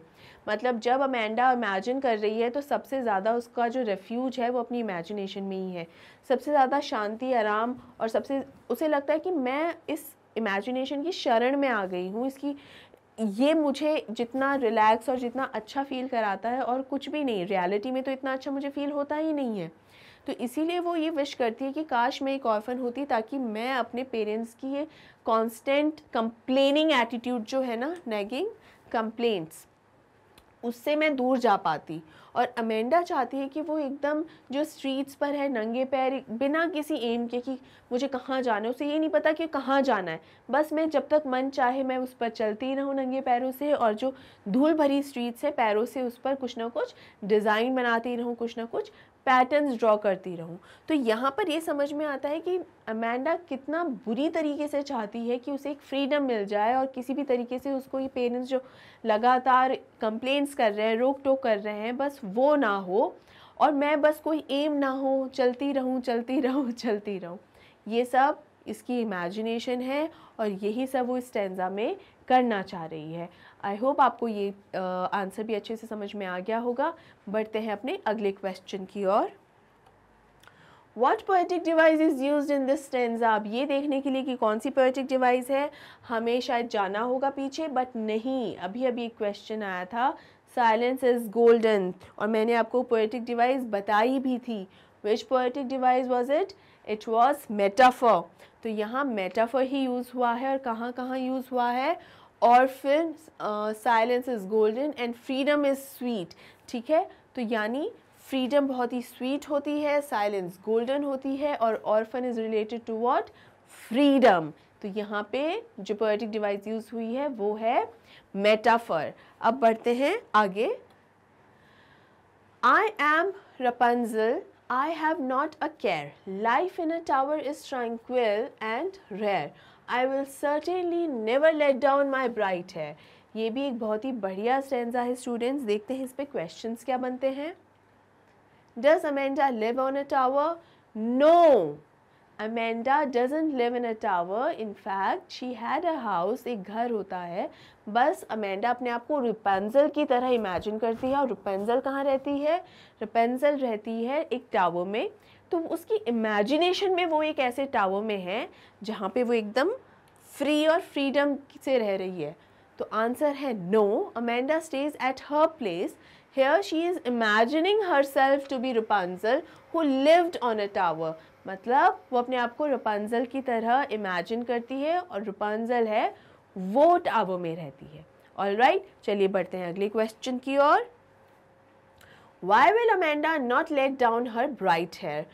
मतलब जब अमेंडा इमेजिन कर रही है तो सबसे ज़्यादा उसका जो रेफ्यूज है वो अपनी इमेजिनेशन में ही है। सबसे ज़्यादा शांति, आराम, और सबसे उसे लगता है कि मैं इस इमेजिनेशन की शरण में आ गई हूँ, इसकी ये मुझे जितना रिलैक्स और जितना अच्छा फील कराता है और कुछ भी नहीं, रियलिटी में तो इतना अच्छा मुझे फील होता ही नहीं है। तो इसीलिए वो ये विश करती है कि काश मैं एक ऑर्फन होती, ताकि मैं अपने पेरेंट्स की ये कांस्टेंट कंप्लेनिंग एटीट्यूड जो है ना, नैगिंग कंप्लेंट्स, उससे मैं दूर जा पाती। और अमेंडा चाहती है कि वो एकदम जो स्ट्रीट्स पर है नंगे पैर, बिना किसी एम के कि मुझे कहाँ जाना है, उसे ये नहीं पता कि कहाँ जाना है, बस मैं जब तक मन चाहे मैं उस पर चलती रहूँ नंगे पैरों से, और जो धूल भरी स्ट्रीट्स है पैरों से उस पर कुछ ना कुछ डिज़ाइन बनाती रहूँ, कुछ ना कुछ पैटर्न्स ड्रॉ करती रहूँ। तो यहाँ पर ये समझ में आता है कि अमेंडा कितना बुरी तरीके से चाहती है कि उसे एक फ्रीडम मिल जाए, और किसी भी तरीके से उसको ये पेरेंट्स जो लगातार कंप्लेंट्स कर रहे हैं, रोक टोक कर रहे हैं, बस वो ना हो, और मैं बस कोई एम ना हो, चलती रहूँ चलती रहूँ चलती रहूँ। ये सब इसकी इमेजिनेशन है, और यही सब वो इस स्टेंजा में करना चाह रही है। आई होप आपको ये आंसर भी अच्छे से समझ में आ गया होगा। बढ़ते हैं अपने अगले क्वेश्चन की ओर। What poetic device is used in this stanza? अब ये देखने के लिए कि कौन सी poetic device है, हमें शायद जाना होगा पीछे, बट नहीं, अभी अभी एक क्वेश्चन आया था, साइलेंस इज गोल्डन, और मैंने आपको poetic device बताई भी थी। Which poetic device was it? It was metaphor. तो यहाँ metaphor ही यूज़ हुआ है, और कहाँ कहाँ यूज़ हुआ है, और फिर silence is golden and freedom is sweet. ठीक है, तो यानी फ्रीडम बहुत ही स्वीट होती है, साइलेंस गोल्डन होती है, और orphan is related to what, freedom. तो यहाँ पे जो पोएटिक डिवाइस यूज हुई है वो है मेटाफर। अब बढ़ते हैं आगे। I am Rapunzel, I have not a care. Life in a tower is tranquil and rare. I will certainly never let down my bright hair. ये भी एक बहुत ही बढ़िया स्टेंजा है स्टूडेंट्स। देखते हैं इस पे क्वेश्चंस क्या बनते हैं। Does Amanda live on a tower? No. Amanda doesn't live in a tower. In fact, she had a house. एक घर होता है। बस अमेंडा अपने आप को रपंजल की तरह इमेजिन करती है, और रपंजल कहाँ रहती है, रपंजल रहती है एक टावर में। तो उसकी इमेजिनेशन में वो एक ऐसे टावर में है जहाँ पे वो एकदम फ्री और फ्रीडम से रह रही है। तो आंसर है no, Amanda stays at her place. Here she is imagining herself to be Rapunzel who lived on a tower. मतलब वो अपने आप को रपंजल की तरह इमेजिन करती है, और रपंजल है वो टावर में रहती है। ऑलराइट, चलिए बढ़ते हैं अगले क्वेश्चन की ओर। Why will Amanda not let down her bright hair?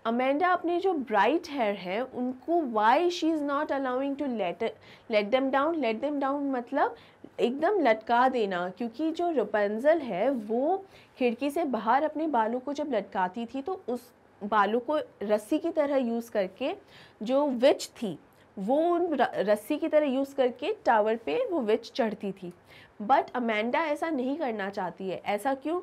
Amanda अपने जो ब्राइट हेयर है उनको why she is not allowing to let them down मतलब एकदम लटका देना, क्योंकि जो रपुंज़ल है वो खिड़की से बाहर अपने बालों को जब लटकाती थी तो उस बालों को रस्सी की तरह यूज़ करके जो विच थी वो उन रस्सी की तरह यूज़ करके टावर पे वो विच चढ़ती थी। बट अमेंडा ऐसा नहीं करना चाहती है। ऐसा क्यों?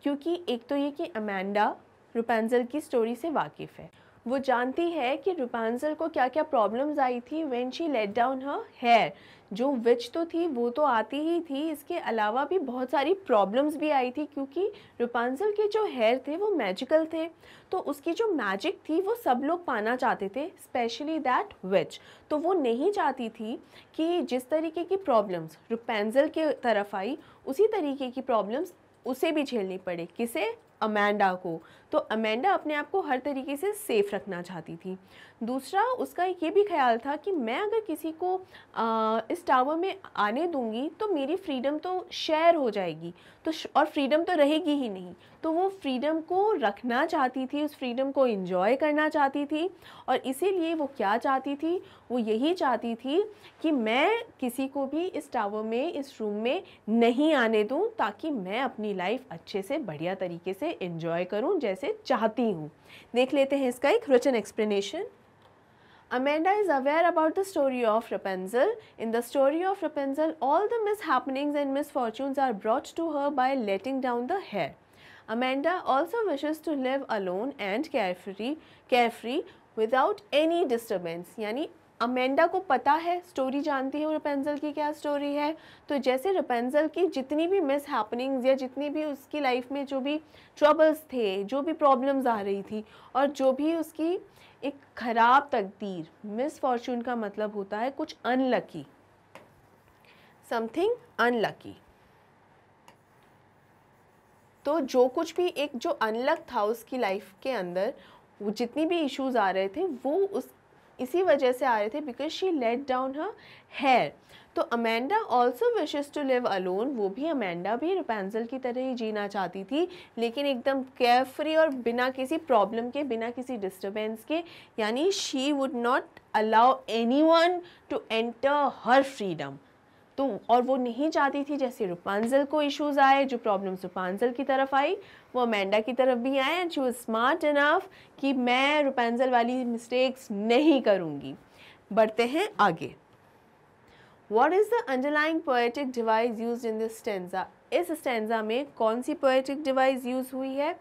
क्योंकि एक तो ये कि अमेंडा रपुंज़ल की स्टोरी से वाकिफ़ है, वो जानती है कि रपुंज़ल को क्या क्या प्रॉब्लम्स आई थी when she let down her hair. जो विच तो थी वो तो आती ही थी, इसके अलावा भी बहुत सारी प्रॉब्लम्स भी आई थी, क्योंकि रपुंज़ल के जो हेयर थे वो मैजिकल थे, तो उसकी जो मैजिक थी वो सब लोग पाना चाहते थे, स्पेशली दैट विच। तो वो नहीं चाहती थी कि जिस तरीके की प्रॉब्लम्स रपुंज़ल के तरफ आई उसी तरीके की प्रॉब्लम्स उसे भी झेलनी पड़े। किसे? अमेंडा को। तो अमेंडा अपने आप को हर तरीके से सेफ रखना चाहती थी। दूसरा उसका ये भी ख्याल था कि मैं अगर किसी को इस टावर में आने दूंगी तो मेरी फ्रीडम तो शेयर हो जाएगी, तो और फ्रीडम तो रहेगी ही नहीं। तो वो फ्रीडम को रखना चाहती थी, उस फ्रीडम को एंजॉय करना चाहती थी, और इसीलिए वो क्या चाहती थी? वो यही चाहती थी कि मैं किसी को भी इस टावर में, इस रूम में नहीं आने दूं, ताकि मैं अपनी लाइफ अच्छे से बढ़िया तरीके से एंजॉय करूं जैसे चाहती हूं। देख लेते हैं इसका एक written explanation. Amanda is aware about the story of Rapunzel. In the story of Rapunzel, all the mishappenings and misfortunes are brought to her by letting down the hair. Amanda also wishes to live alone and carefree without any disturbance. यानी Amanda को पता है, story जानती है वो रपुंज़ल की क्या story है। तो जैसे रपुंज़ल की जितनी भी मिस हैपनिंग्स या जितनी भी उसकी लाइफ में जो भी ट्रबल्स थे, जो भी प्रॉब्लम्स आ रही थी, और जो भी उसकी एक ख़राब तकदीर, मिस फॉर्चून का मतलब होता है कुछ अनलकी, समथिंग अनलकी। तो जो कुछ भी एक जो अनलक था उसकी लाइफ के अंदर, वो जितनी भी इश्यूज आ रहे थे वो इसी वजह से आ रहे थे, because she let down her hair. तो Amanda also wishes to live alone, वो भी अमेंडा भी रपुंज़ल की तरह ही जीना चाहती थी, लेकिन एकदम केयरफ्री और बिना किसी प्रॉब्लम के, बिना किसी डिस्टर्बेंस के। यानी she would not allow anyone to enter her freedom. तो और वो नहीं चाहती थी जैसे रपुंज़ल को इश्यूज आए, जो प्रॉब्लम्स रपुंज़ल की तरफ आई वो अमेंडा की तरफ भी आए, and she was smart enough कि मैं रपुंज़ल वाली मिस्टेक्स नहीं करूँगी। बढ़ते हैं आगे। What is the underlying poetic device used in this stanza? इस स्टेंजा में कौन सी पोएटिक डिवाइस यूज़ हुई है?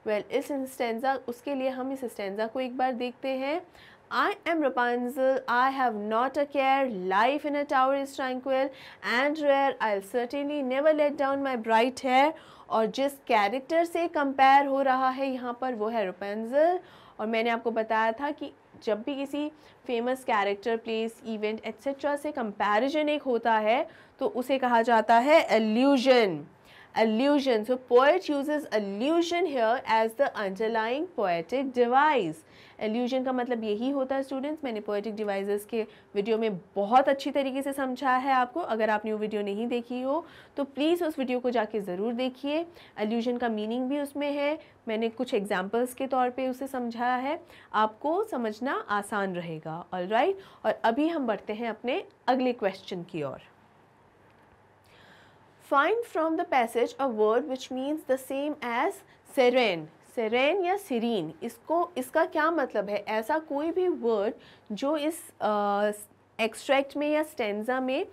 इस स्टेंजा, उसके लिए हम इस स्टेंजा को एक बार देखते हैं। I am Rapunzel, I have not a care, life in a tower is tranquil and rare, I'll certainly never let down my bright hair। और जिस कैरेक्टर से कंपेयर हो रहा है यहाँ पर वो है रपुंज़ल। और मैंने आपको बताया था कि जब भी किसी famous character, place, event etcetera से कंपैरिजन एक होता है तो उसे कहा जाता है एल्यूजन। Allusion. So poet uses allusion here as the underlying poetic device. Allusion का मतलब यही होता है स्टूडेंट्स। मैंने poetic devices के वीडियो में बहुत अच्छी तरीके से समझाया है आपको। अगर आपने वो वीडियो नहीं देखी हो तो प्लीज़ उस वीडियो को जाके ज़रूर देखिए। allusion का मीनिंग भी उसमें है, मैंने कुछ एग्जाम्पल्स के तौर पे उसे समझाया है, आपको समझना आसान रहेगा। ऑलराइट, और अभी हम बढ़ते हैं अपने अगले क्वेश्चन की ओर। Find from the passage a word which means the same as serene. serene या serene, इसका क्या मतलब है? ऐसा कोई भी वर्ड जो इस एक्सट्रैक्ट में या स्टेंजा में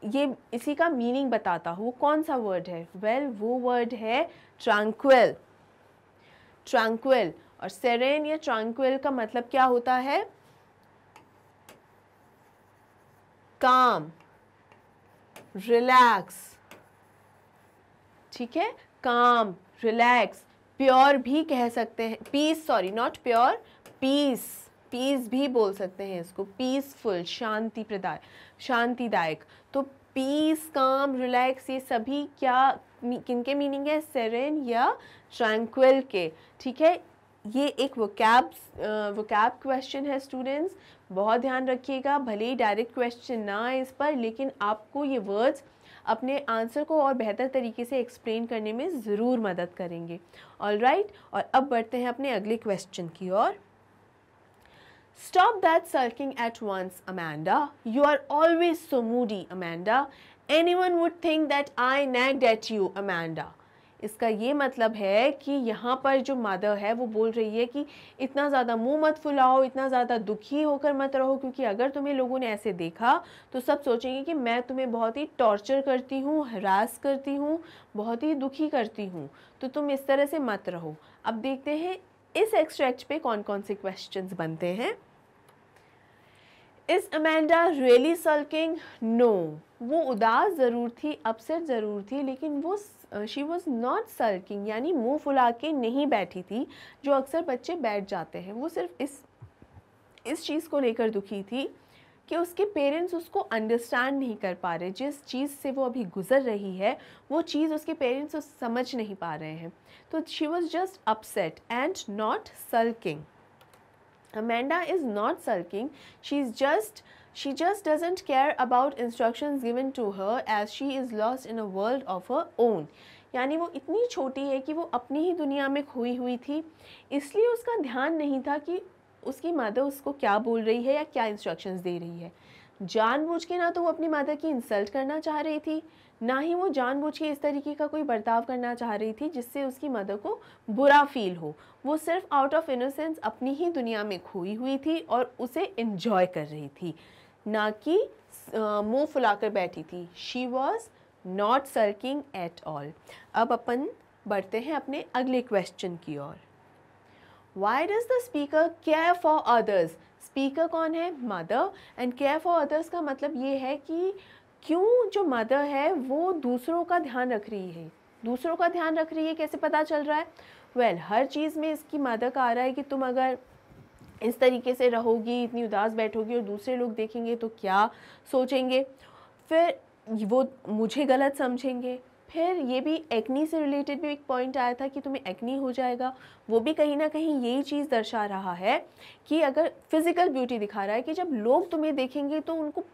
ये इसी का मीनिंग बताता हो, वो कौन सा वर्ड है? वो वर्ड है ट्रैंक्विल। ट्रैंक्विल और serene या ट्रैंक्विल का मतलब क्या होता है? काम, रिलैक्स। ठीक है, काम, रिलैक्स, प्योर भी कह सकते हैं, peace, sorry not pure, peace, peace भी बोल सकते हैं इसको, पीसफुल, शांति प्रदाय, शांतिदायक। तो पीस, काम, रिलैक्स, ये सभी क्या किनके मीनिंग है? सेरेन या ट्रैंक्विल के। ठीक है, ये एक वोकैब क्वेश्चन है स्टूडेंट्स, बहुत ध्यान रखिएगा। भले ही डायरेक्ट क्वेश्चन ना आए इस पर, लेकिन आपको ये वर्ड्स अपने आंसर को और बेहतर तरीके से एक्सप्लेन करने में ज़रूर मदद करेंगे। ऑलराइट, और अब बढ़ते हैं अपने अगले क्वेश्चन की ओर। Stop that sulking at once, Amanda. You are always so moody, Amanda. Anyone would think that I nagged at you, Amanda. इसका ये मतलब है कि यहाँ पर जो मदर है वो बोल रही है कि इतना ज़्यादा मुंह मत फुलाओ, इतना ज़्यादा दुखी होकर मत रहो, क्योंकि अगर तुम्हें लोगों ने ऐसे देखा तो सब सोचेंगे कि मैं तुम्हें बहुत ही टॉर्चर करती हूँ, हरास करती हूँ, बहुत ही दुखी करती हूँ, तो तुम इस तरह से मत रहो। अब देखते हैं इस एक्सट्रैक्ट पे कौन कौन से क्वेश्चंस बनते हैं। Is Amanda really sulking? No, वो उदास ज़रूर थी, अपसेट ज़रूर थी, लेकिन वो शी वॉज नॉट सल्किंग, यानी मुंह फुला के नहीं बैठी थी जो अक्सर बच्चे बैठ जाते हैं। वो सिर्फ इस चीज़ को लेकर दुखी थी कि उसके पेरेंट्स उसको अंडरस्टैंड नहीं कर पा रहे, जिस चीज़ से वो अभी गुजर रही है वो चीज़ उसके पेरेंट्स उस समझ नहीं पा रहे हैं। तो she was just upset and not sulking. Amanda is not sulking, she just doesn't care about instructions given to her as she is lost in a world of her own. यानी वो इतनी छोटी है कि वो अपनी ही दुनिया में खोई हुई थी, इसलिए उसका ध्यान नहीं था कि उसकी मदर उसको क्या बोल रही है या क्या इंस्ट्रक्शंस दे रही है। जानबूझ के ना तो वो अपनी मदर की इंसल्ट करना चाह रही थी, ना ही वो जानबूझ के इस तरीके का कोई बर्ताव करना चाह रही थी जिससे उसकी मदर को बुरा फील हो। वो सिर्फ आउट ऑफ इनोसेंस अपनी ही दुनिया में खोई हुई थी और उसे एंजॉय कर रही थी, ना कि मुंह फुलाकर बैठी थी। She was not sulking at all. अब अपन बढ़ते हैं अपने अगले क्वेश्चन की ओर। Why does the speaker care for others? Speaker कौन है? Mother. And care for others का मतलब ये है कि क्यों जो मदर है वो दूसरों का ध्यान रख रही है। दूसरों का ध्यान रख रही है कैसे पता चल रहा है? वेल, हर चीज़ में इसकी मदर का आ रहा है कि तुम अगर इस तरीके से रहोगी, इतनी उदास बैठोगी और दूसरे लोग देखेंगे तो क्या सोचेंगे, फिर वो मुझे गलत समझेंगे। फिर ये भी एक्नी से रिलेटेड भी एक पॉइंट आया था कि तुम्हें एक्नी हो जाएगा, वो भी कहीं ना कहीं यही चीज़ दर्शा रहा है कि अगर फिज़िकल ब्यूटी दिखा रहा है कि जब लोग तुम्हें देखेंगे तो उनको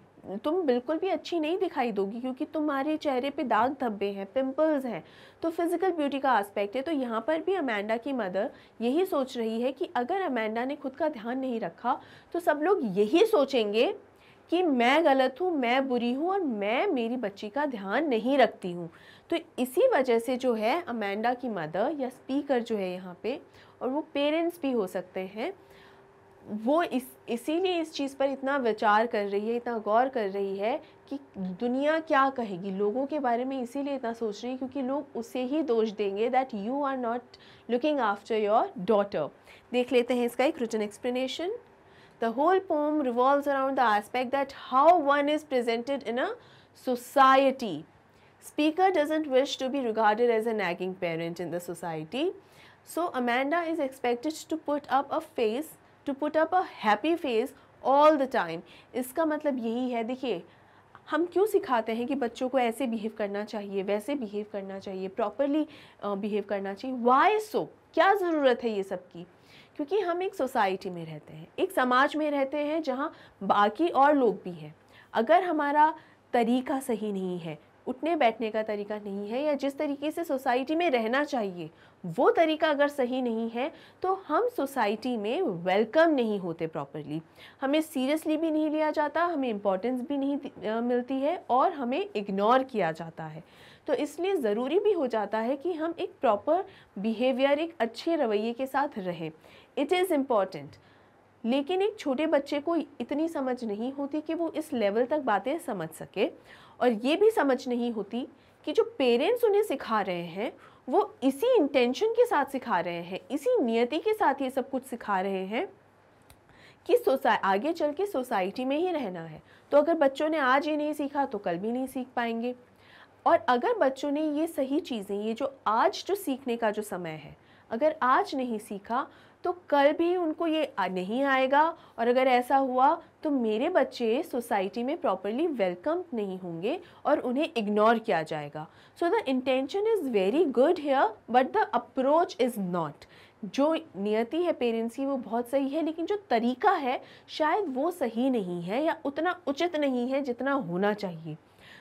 तुम बिल्कुल भी अच्छी नहीं दिखाई दोगी, क्योंकि तुम्हारे चेहरे पे दाग धब्बे हैं, पिंपल्स हैं, तो फिज़िकल ब्यूटी का एस्पेक्ट है। तो यहाँ पर भी अमेंडा की मदर यही सोच रही है कि अगर अमेंडा ने खुद का ध्यान नहीं रखा तो सब लोग यही सोचेंगे कि मैं गलत हूँ, मैं बुरी हूँ और मैं मेरी बच्ची का ध्यान नहीं रखती हूँ। तो इसी वजह से जो है अमेंडा की मदर या स्पीकर जो है यहाँ पे, और वो पेरेंट्स भी हो सकते हैं, वो इसीलिए इस चीज़ पर इतना विचार कर रही है, इतना गौर कर रही है कि दुनिया क्या कहेगी, लोगों के बारे में इसीलिए इतना सोच रही है क्योंकि लोग उसे ही दोष देंगे that you are not looking after your daughter. देख लेते हैं इसका एक written explanation. The whole poem revolves around the aspect that how one is presented in a society. Speaker doesn't wish to be regarded as a nagging parent in the society. So Amanda is expected to put up a happy face all the time. इसका मतलब यही है, देखिए हम क्यों सिखाते हैं कि बच्चों को ऐसे बिहेव करना चाहिए, वैसे बिहेव करना चाहिए, प्रॉपरली बिहेव करना चाहिए। वाई सो, क्या ज़रूरत है ये सब की? क्योंकि हम एक सोसाइटी में रहते हैं, एक समाज में रहते हैं जहाँ बाकी और लोग भी हैं। अगर हमारा तरीका सही नहीं है, उठने बैठने का तरीका नहीं है, या जिस तरीके से सोसाइटी में रहना चाहिए वो तरीका अगर सही नहीं है, तो हम सोसाइटी में वेलकम नहीं होते प्रॉपरली, हमें सीरियसली भी नहीं लिया जाता, हमें इम्पोर्टेंस भी नहीं मिलती है और हमें इग्नोर किया जाता है। तो इसलिए ज़रूरी भी हो जाता है कि हम एक प्रॉपर बिहेवियर, एक अच्छे रवैये के साथ रहें। It is important. लेकिन एक छोटे बच्चे को इतनी समझ नहीं होती कि वो इस लेवल तक बातें समझ सके, और ये भी समझ नहीं होती कि जो पेरेंट्स उन्हें सिखा रहे हैं वो इसी इंटेंशन के साथ सिखा रहे हैं, इसी नियति के साथ ये सब कुछ सिखा रहे हैं कि आगे चल के सोसाइटी में ही रहना है। तो अगर बच्चों ने आज ये नहीं सीखा तो कल भी नहीं सीख पाएंगे। और अगर बच्चों ने ये सही चीज़ें, ये जो आज जो सीखने का जो समय है, अगर आज नहीं सीखा तो कल भी उनको ये नहीं आएगा, और अगर ऐसा हुआ तो मेरे बच्चे सोसाइटी में प्रॉपरली वेलकम नहीं होंगे और उन्हें इग्नोर किया जाएगा। So the intention is very good here but the approach is not. जो नियति है पेरेंट्स की वो बहुत सही है, लेकिन जो तरीका है शायद वो सही नहीं है या उतना उचित नहीं है जितना होना चाहिए।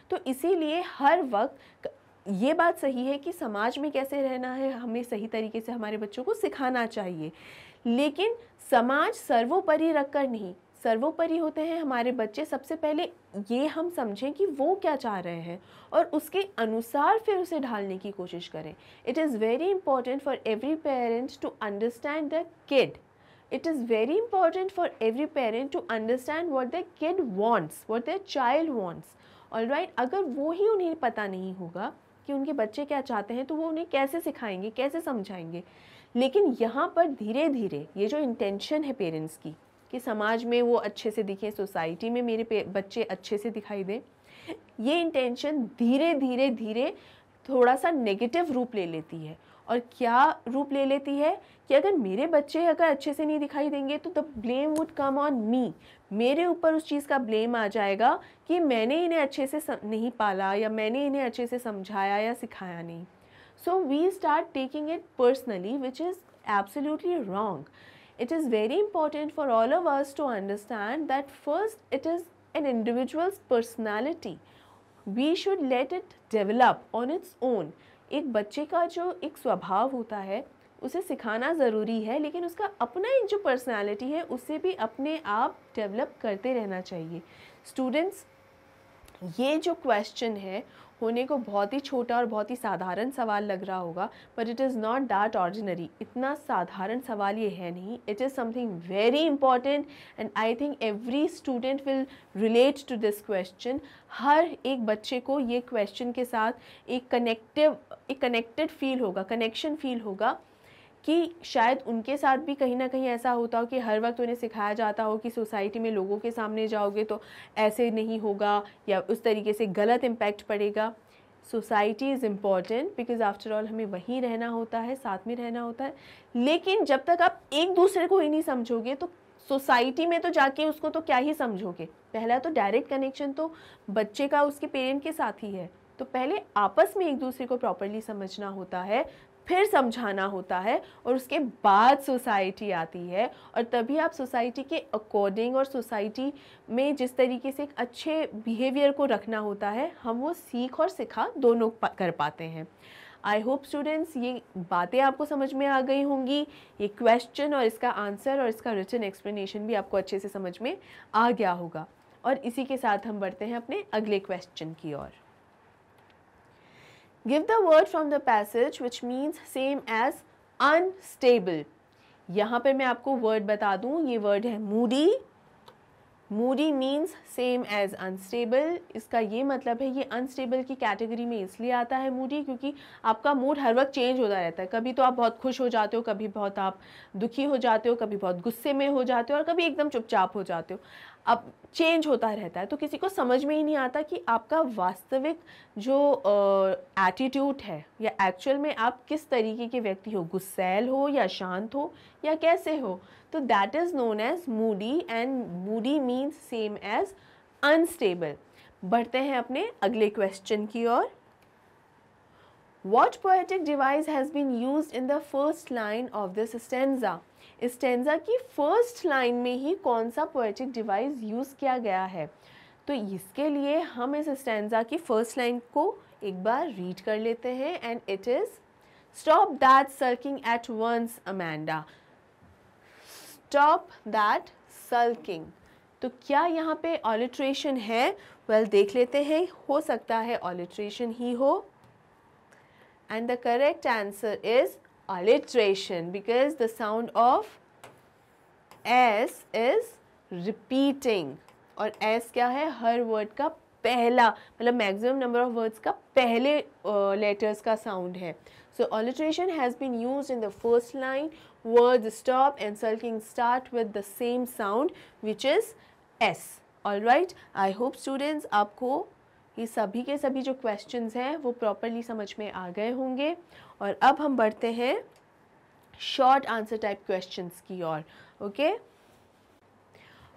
तो इसीलिए हर वक्त ये बात सही है कि समाज में कैसे रहना है हमें सही तरीके से हमारे बच्चों को सिखाना चाहिए, लेकिन समाज सर्वोपरि रखकर नहीं, सर्वोपरि होते हैं हमारे बच्चे। सबसे पहले ये हम समझें कि वो क्या चाह रहे हैं और उसके अनुसार फिर उसे ढालने की कोशिश करें। It is very important for every parent to understand the kid. It is very important for every parent to understand what their kid wants, what their child wants. Alright, अगर वो ही उन्हें पता नहीं होगा कि उनके बच्चे क्या चाहते हैं तो वो उन्हें कैसे सिखाएंगे, कैसे समझाएंगे। लेकिन यहाँ पर धीरे धीरे ये जो इंटेंशन है पेरेंट्स की कि समाज में वो अच्छे से दिखें, सोसाइटी में मेरे बच्चे अच्छे से दिखाई दें, ये इंटेंशन धीरे धीरे धीरे थोड़ा सा नेगेटिव रूप ले लेती है। और क्या रूप ले लेती है कि अगर मेरे बच्चे अगर अच्छे से नहीं दिखाई देंगे तो the blame would come on me, मेरे ऊपर उस चीज़ का ब्लेम आ जाएगा कि मैंने इन्हें अच्छे से नहीं पाला या मैंने इन्हें अच्छे से समझाया या सिखाया नहीं। So we start taking it personally, which is absolutely wrong. It is very important for all of us to understand that first it is an individual's personality. We should let it develop on its own. एक बच्चे का जो एक स्वभाव होता है उसे सिखाना ज़रूरी है, लेकिन उसका अपना एक जो पर्सनालिटी है उसे भी अपने आप डेवलप करते रहना चाहिए. स्टूडेंट्स, ये जो क्वेश्चन है होने को बहुत ही छोटा और बहुत ही साधारण सवाल लग रहा होगा, but it is not that ordinary. इतना साधारण सवाल ये है नहीं. It is something very important and I think every student will relate to this question. हर एक बच्चे को ये क्वेश्चन के साथ एक कनेक्टेड फील होगा, कनेक्शन फील होगा कि शायद उनके साथ भी कहीं ना कहीं ऐसा होता हो कि हर वक्त उन्हें सिखाया जाता हो कि सोसाइटी में लोगों के सामने जाओगे तो ऐसे नहीं होगा या उस तरीके से गलत इम्पैक्ट पड़ेगा. Society is important because after all हमें वहीं रहना होता है, साथ में रहना होता है. लेकिन जब तक आप एक दूसरे को ही नहीं समझोगे तो सोसाइटी में तो जाके उसको तो क्या ही समझोगे. पहला तो डायरेक्ट कनेक्शन तो बच्चे का उसके पेरेंट के साथ ही है. तो पहले आपस में एक दूसरे को प्रॉपरली समझना होता है, फिर समझाना होता है, और उसके बाद सोसाइटी आती है. और तभी आप सोसाइटी के अकॉर्डिंग और सोसाइटी में जिस तरीके से एक अच्छे बिहेवियर को रखना होता है, हम वो सीख और सिखा दोनों कर पाते हैं. आई होप स्टूडेंट्स ये बातें आपको समझ में आ गई होंगी. ये क्वेश्चन और इसका आंसर और इसका रिटन एक्सप्लेनेशन भी आपको अच्छे से समझ में आ गया होगा. और इसी के साथ हम बढ़ते हैं अपने अगले क्वेश्चन की ओर. Give the word from the passage which means same as unstable. यहाँ पर मैं आपको वर्ड बता दूँ, ये वर्ड है moody. Moody means same as unstable. इसका ये मतलब है ये unstable की कैटेगरी में इसलिए आता है moody क्योंकि आपका मूड हर वक्त चेंज होता रहता है. कभी तो आप बहुत खुश हो जाते हो, कभी बहुत आप दुखी हो जाते हो, कभी बहुत गुस्से में हो जाते हो और कभी एकदम चुपचाप हो जाते हो. अब चेंज होता रहता है तो किसी को समझ में ही नहीं आता कि आपका वास्तविक जो एटीट्यूड है या एक्चुअल में आप किस तरीके के व्यक्ति हो, गुस्सैल हो या शांत हो या कैसे हो. तो that is known as moody and moody means same as unstable. बढ़ते हैं अपने अगले क्वेश्चन की ओर. What poetic device has been used in the first line of this stanza? इस स्टेंजा की फर्स्ट लाइन में ही कौन सा पोएटिक डिवाइस यूज़ किया गया है. तो इसके लिए हम इस स्टेंजा की फर्स्ट लाइन को एक बार रीड कर लेते हैं. And it is stop that sulking at once Amanda. Stop that sulking. तो क्या यहाँ पे ऑलिट्रेशन है? वेल देख लेते हैं. हो सकता है ऑलिट्रेशन ही हो. And the correct answer is alliteration because the sound of S is repeating. और S क्या है? हर वर्ड का पहला, मतलब मैक्सिमम नंबर ऑफ वर्ड्स का पहले लेटर्स का साउंड है. So alliteration has been used in the first line. Words stop and sulking start with the same sound which is S. All right. I hope students आपको ये सभी के सभी जो क्वेश्चंस हैं वो प्रॉपरली समझ में आ गए होंगे. और अब हम बढ़ते हैं शॉर्ट आंसर टाइप क्वेश्चंस की ओर. ओके.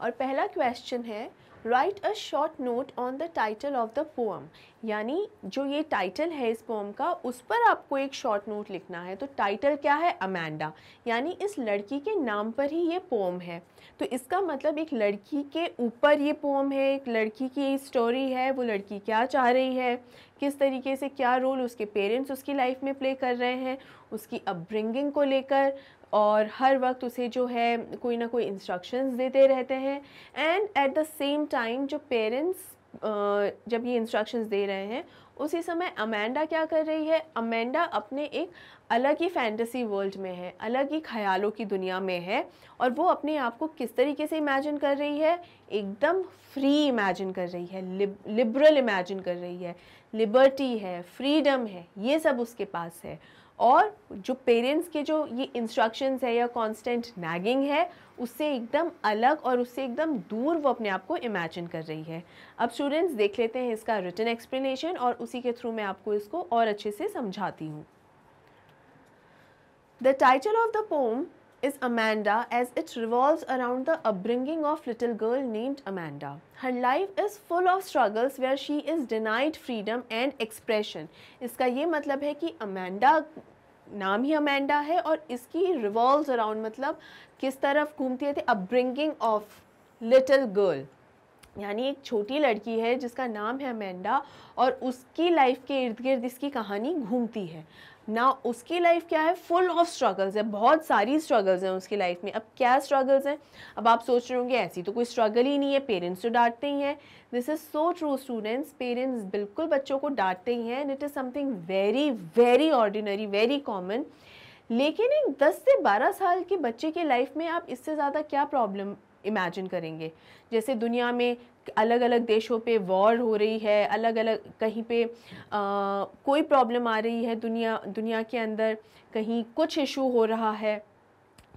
और पहला क्वेश्चन है right a short note on the title of the poem. यानी जो ये टाइटल है इस पोएम का उस पर आपको एक शॉर्ट नोट लिखना है. तो टाइटल क्या है? अमेंडा. यानी इस लड़की के नाम पर ही ये पोएम है. तो इसका मतलब एक लड़की के ऊपर ये पोएम है, एक लड़की की स्टोरी है. वो लड़की क्या चाह रही है, किस तरीके से क्या रोल उसके पेरेंट्स उसकी लाइफ में प्ले कर रहे हैं, उसकी अपब्रिंगिंग को लेकर और हर वक्त उसे जो है कोई ना कोई इंस्ट्रक्शंस देते रहते हैं। And at the same time जो पेरेंट्स जब ये इंस्ट्रक्शंस दे रहे हैं उसी समय अमेंडा क्या कर रही है, अमेंडा अपने एक अलग ही फैंटेसी वर्ल्ड में है, अलग ही ख्यालों की दुनिया में है। और वो अपने आप को किस तरीके से इमेजिन कर रही है, एकदम फ्री इमेजिन कर रही है, लिबरल इमेजिन कर रही है, लिबर्टी है, फ्रीडम है, ये सब उसके पास है। और जो पेरेंट्स के जो ये इंस्ट्रक्शंस है या कांस्टेंट नैगिंग है उससे एकदम अलग और उससे एकदम दूर वो अपने आप को इमेजिन कर रही है। अब स्टूडेंट्स देख लेते हैं इसका रिटन एक्सप्लेनेशन और उसी के थ्रू मैं आपको इसको और अच्छे से समझाती हूँ। The title of the poem is Amanda as it revolves around the upbringing of little girl named Amanda. Her life is full of struggles where she is denied freedom and expression. इसका ये मतलब है कि Amanda, नाम ही Amanda है और इसकी revolves around मतलब किस तरफ घूमती है, upbringing of little girl, यानी एक छोटी लड़की है जिसका नाम है अमेंडा और उसकी लाइफ के इर्द गिर्द इसकी कहानी घूमती है ना। उसकी लाइफ क्या है, फुल ऑफ स्ट्रगल्स है, बहुत सारी स्ट्रगल्स हैं उसकी लाइफ में। अब क्या स्ट्रगल्स हैं, अब आप सोच रहे होंगे ऐसी तो कोई स्ट्रगल ही नहीं है, पेरेंट्स तो डांटते ही हैं। This is so true students, parents बिल्कुल बच्चों को डांटते ही हैं and it is something very very ordinary, very common. लेकिन एक 10 से 12 साल के बच्चे की लाइफ में आप इससे ज़्यादा क्या प्रॉब्लम इमेजिन करेंगे। जैसे दुनिया में अलग अलग देशों पे वॉर हो रही है, अलग अलग कहीं पे कोई प्रॉब्लम आ रही है दुनिया के अंदर, कहीं कुछ इशू हो रहा है,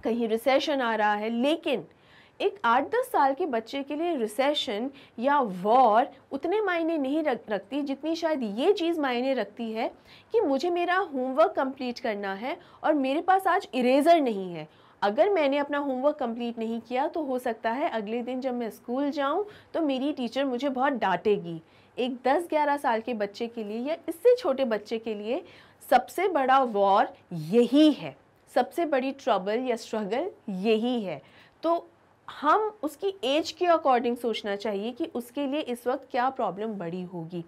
कहीं रिसेशन आ रहा है। लेकिन एक 8-10 साल के बच्चे के लिए रिसेशन या वॉर उतने मायने नहीं रखती जितनी शायद ये चीज़ मायने रखती है कि मुझे मेरा होमवर्क कंप्लीट करना है और मेरे पास आज इरेज़र नहीं है। अगर मैंने अपना होमवर्क कंप्लीट नहीं किया तो हो सकता है अगले दिन जब मैं स्कूल जाऊं तो मेरी टीचर मुझे बहुत डांटेगी। एक 10-11 साल के बच्चे के लिए या इससे छोटे बच्चे के लिए सबसे बड़ा वॉर यही है, सबसे बड़ी ट्रबल या स्ट्रगल यही है। तो हम उसकी एज के अकॉर्डिंग सोचना चाहिए कि उसके लिए इस वक्त क्या प्रॉब्लम बड़ी होगी।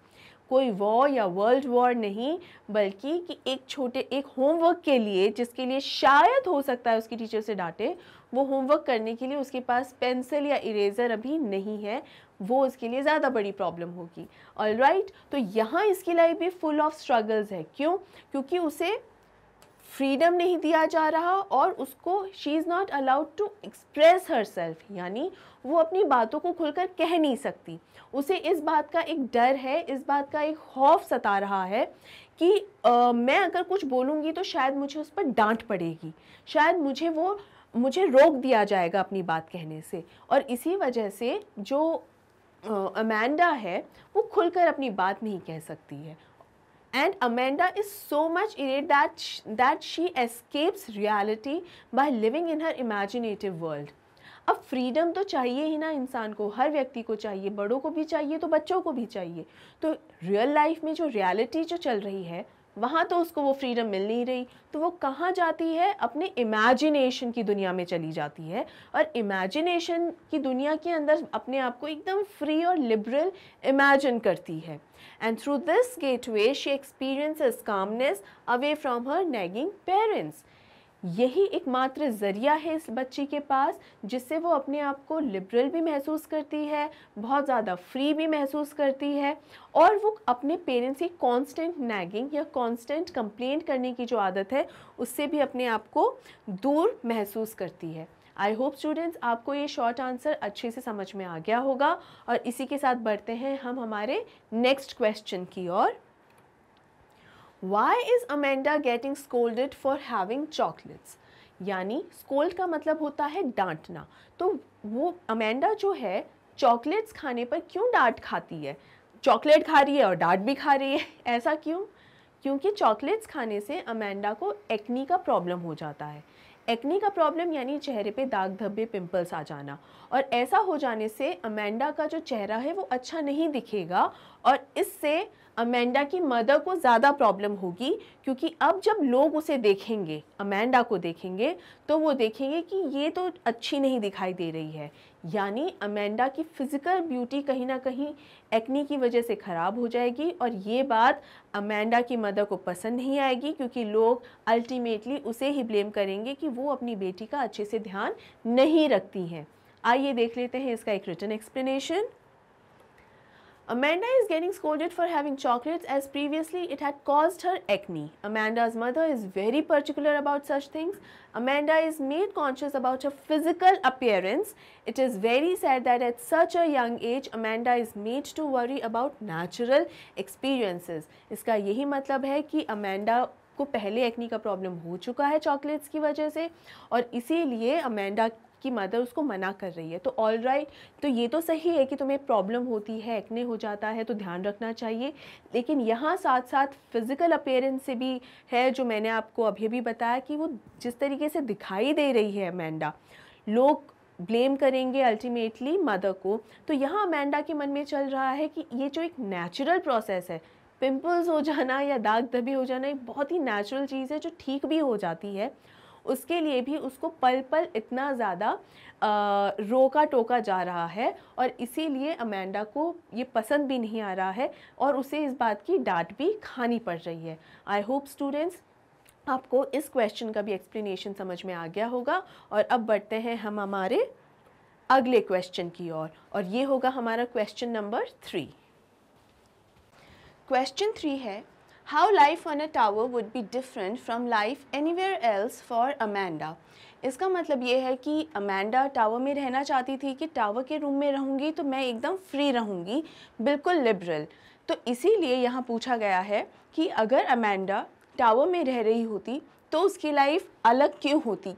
कोई वॉर या वर्ल्ड वॉर नहीं, बल्कि कि एक होमवर्क के लिए जिसके लिए शायद हो सकता है उसकी टीचर से डांटे, वो होमवर्क करने के लिए उसके पास पेंसिल या इरेज़र अभी नहीं है, वो उसके लिए ज़्यादा बड़ी प्रॉब्लम होगी। ऑलराइट, तो यहाँ इसकी लाइफ भी फुल ऑफ स्ट्रगल्स है। क्यों? क्योंकि उसे फ्रीडम नहीं दिया जा रहा और उसको she is not allowed to express herself, यानी वो अपनी बातों को खुलकर कह नहीं सकती। उसे इस बात का एक डर है, इस बात का एक खौफ सता रहा है कि मैं अगर कुछ बोलूँगी तो शायद मुझे उस पर डांट पड़ेगी, शायद मुझे रोक दिया जाएगा अपनी बात कहने से। और इसी वजह से जो अमेंडा है वो खुलकर अपनी बात नहीं कह सकती है। And Amanda is so much irate that she escapes reality by living in her imaginative world. अब फ्रीडम तो चाहिए ही ना इंसान को, हर व्यक्ति को चाहिए, बड़ों को भी चाहिए तो बच्चों को भी चाहिए। तो रियल लाइफ में जो रियलिटी जो चल रही है वहाँ तो उसको वो फ्रीडम मिल नहीं रही, तो वो कहाँ जाती है, अपने इमेजिनेशन की दुनिया में चली जाती है और इमेजिनेशन की दुनिया के अंदर अपने आप को एकदम फ्री और लिबरल इमेजिन करती है। And through this gateway she experiences calmness away from her nagging parents. यही एकमात्र ज़रिया है इस बच्ची के पास जिससे वो अपने आप को लिबरल भी महसूस करती है, बहुत ज़्यादा फ्री भी महसूस करती है और वो अपने पेरेंट्स की कांस्टेंट नैगिंग या कांस्टेंट कंप्लेंट करने की जो आदत है उससे भी अपने आप को दूर महसूस करती है। आई होप स्टूडेंट्स आपको ये शॉर्ट आंसर अच्छे से समझ में आ गया होगा और इसी के साथ बढ़ते हैं हम हमारे नेक्स्ट क्वेश्चन की ओर। Why is Amanda getting scolded for having chocolates? यानी स्कोल्ड का मतलब होता है डांटना। तो वो अमेंडा जो है चॉकलेट्स खाने पर क्यों डांट खाती है? चॉकलेट खा रही है और डांट भी खा रही है, ऐसा क्यों? क्योंकि चॉकलेट्स खाने से अमेंडा को एक्नी का प्रॉब्लम हो जाता है। एक्नी का प्रॉब्लम यानी चेहरे पे दाग धब्बे पिंपल्स आ जाना, और ऐसा हो जाने से अमेंडा का जो चेहरा है वो अच्छा नहीं दिखेगा और इससे अमेंडा की मदर को ज़्यादा प्रॉब्लम होगी, क्योंकि अब जब लोग उसे देखेंगे, अमेंडा को देखेंगे, तो वो देखेंगे कि ये तो अच्छी नहीं दिखाई दे रही है, यानी अमेंडा की फिज़िकल ब्यूटी कहीं ना कहीं एक्ने की वजह से ख़राब हो जाएगी और ये बात अमेंडा की मदर को पसंद नहीं आएगी, क्योंकि लोग अल्टीमेटली उसे ही ब्लेम करेंगे कि वो अपनी बेटी का अच्छे से ध्यान नहीं रखती हैं। आइए देख लेते हैं इसका एक written explanation. Amanda is getting scolded for having chocolates as previously it had caused her acne. Amanda's mother is very particular about such things. Amanda is made conscious about her physical appearance. It is very sad that at such a young age Amanda is made to worry about natural experiences. इसका यही मतलब है कि Amanda को पहले acne का problem हो चुका है चॉकलेट्स की वजह से और इसीलिए अमेंडा की मदर उसको मना कर रही है। तो ऑल राइट, तो ये तो सही है कि तुम्हें प्रॉब्लम होती है, एक्ने हो जाता है तो ध्यान रखना चाहिए, लेकिन यहाँ साथ साथ फिज़िकल अपीयरेंस से भी है, जो मैंने आपको अभी भी बताया कि वो जिस तरीके से दिखाई दे रही है अमेंडा, लोग ब्लेम करेंगे अल्टीमेटली मदर को। तो यहाँ अमेंडा के मन में चल रहा है कि ये जो एक नेचुरल प्रोसेस है, पिंपल्स हो जाना या दाग धब्बे हो जाना एक बहुत ही नेचुरल चीज़ है जो ठीक भी हो जाती है, उसके लिए भी उसको पल पल इतना ज़्यादा रोका टोका जा रहा है और इसीलिए अमेंडा को ये पसंद भी नहीं आ रहा है और उसे इस बात की डांट भी खानी पड़ रही है। आई होप स्टूडेंट्स आपको इस क्वेश्चन का भी एक्सप्लेनेशन समझ में आ गया होगा। और अब बढ़ते हैं हम हमारे अगले क्वेश्चन की ओर और ये होगा हमारा क्वेश्चन नंबर 3। क्वेश्चन 3 है, How life on a tower would be different from life anywhere else for Amanda? इसका मतलब ये है कि अमेंडा टावर में रहना चाहती थी कि टावर के रूम में रहूँगी तो मैं एकदम फ्री रहूँगी, बिल्कुल लिबरल। तो इसीलिए यहाँ पूछा गया है कि अगर अमेंडा टावर में रह रही होती तो उसकी लाइफ अलग क्यों होती,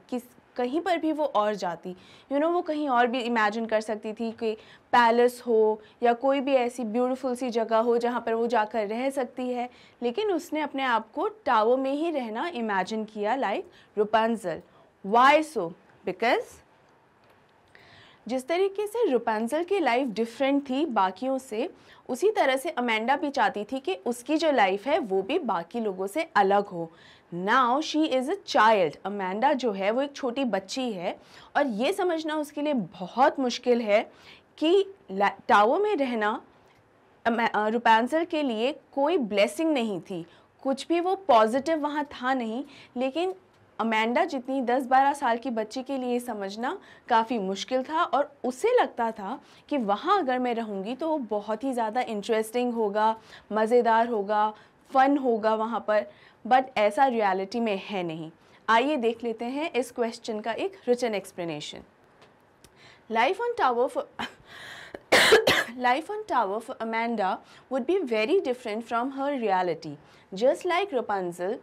कहीं पर भी वो और जाती, वो कहीं और भी इमेजिन कर सकती थी कि पैलेस हो या कोई भी ऐसी ब्यूटीफुल सी जगह हो जहाँ पर वो जाकर रह सकती है, लेकिन उसने अपने आप को टावर में ही रहना इमेजिन किया, like Rapunzel. Why so? Because जिस तरीके से रुपेंजल की लाइफ डिफरेंट थी बाकियों से, उसी तरह से अमेंडा भी चाहती थी कि उसकी जो लाइफ है वो भी बाकी लोगों से अलग हो। Now she is a child, Amanda जो है वो एक छोटी बच्ची है और ये समझना उसके लिए बहुत मुश्किल है कि टावर में रहना रुपेंजल के लिए कोई ब्लेसिंग नहीं थी, कुछ भी वो पॉजिटिव वहाँ था नहीं, लेकिन अमेंडा जितनी 10-12 साल की बच्ची के लिए समझना काफ़ी मुश्किल था और उसे लगता था कि वहाँ अगर मैं रहूँगी तो वो बहुत ही ज़्यादा इंटरेस्टिंग होगा, मज़ेदार होगा, फ़न होगा वहाँ पर, बट ऐसा रियलिटी में है नहीं। आइए देख लेते हैं इस क्वेश्चन का एक written explanation. Life on tower for Amanda would be very different from her reality. Just like Rapunzel,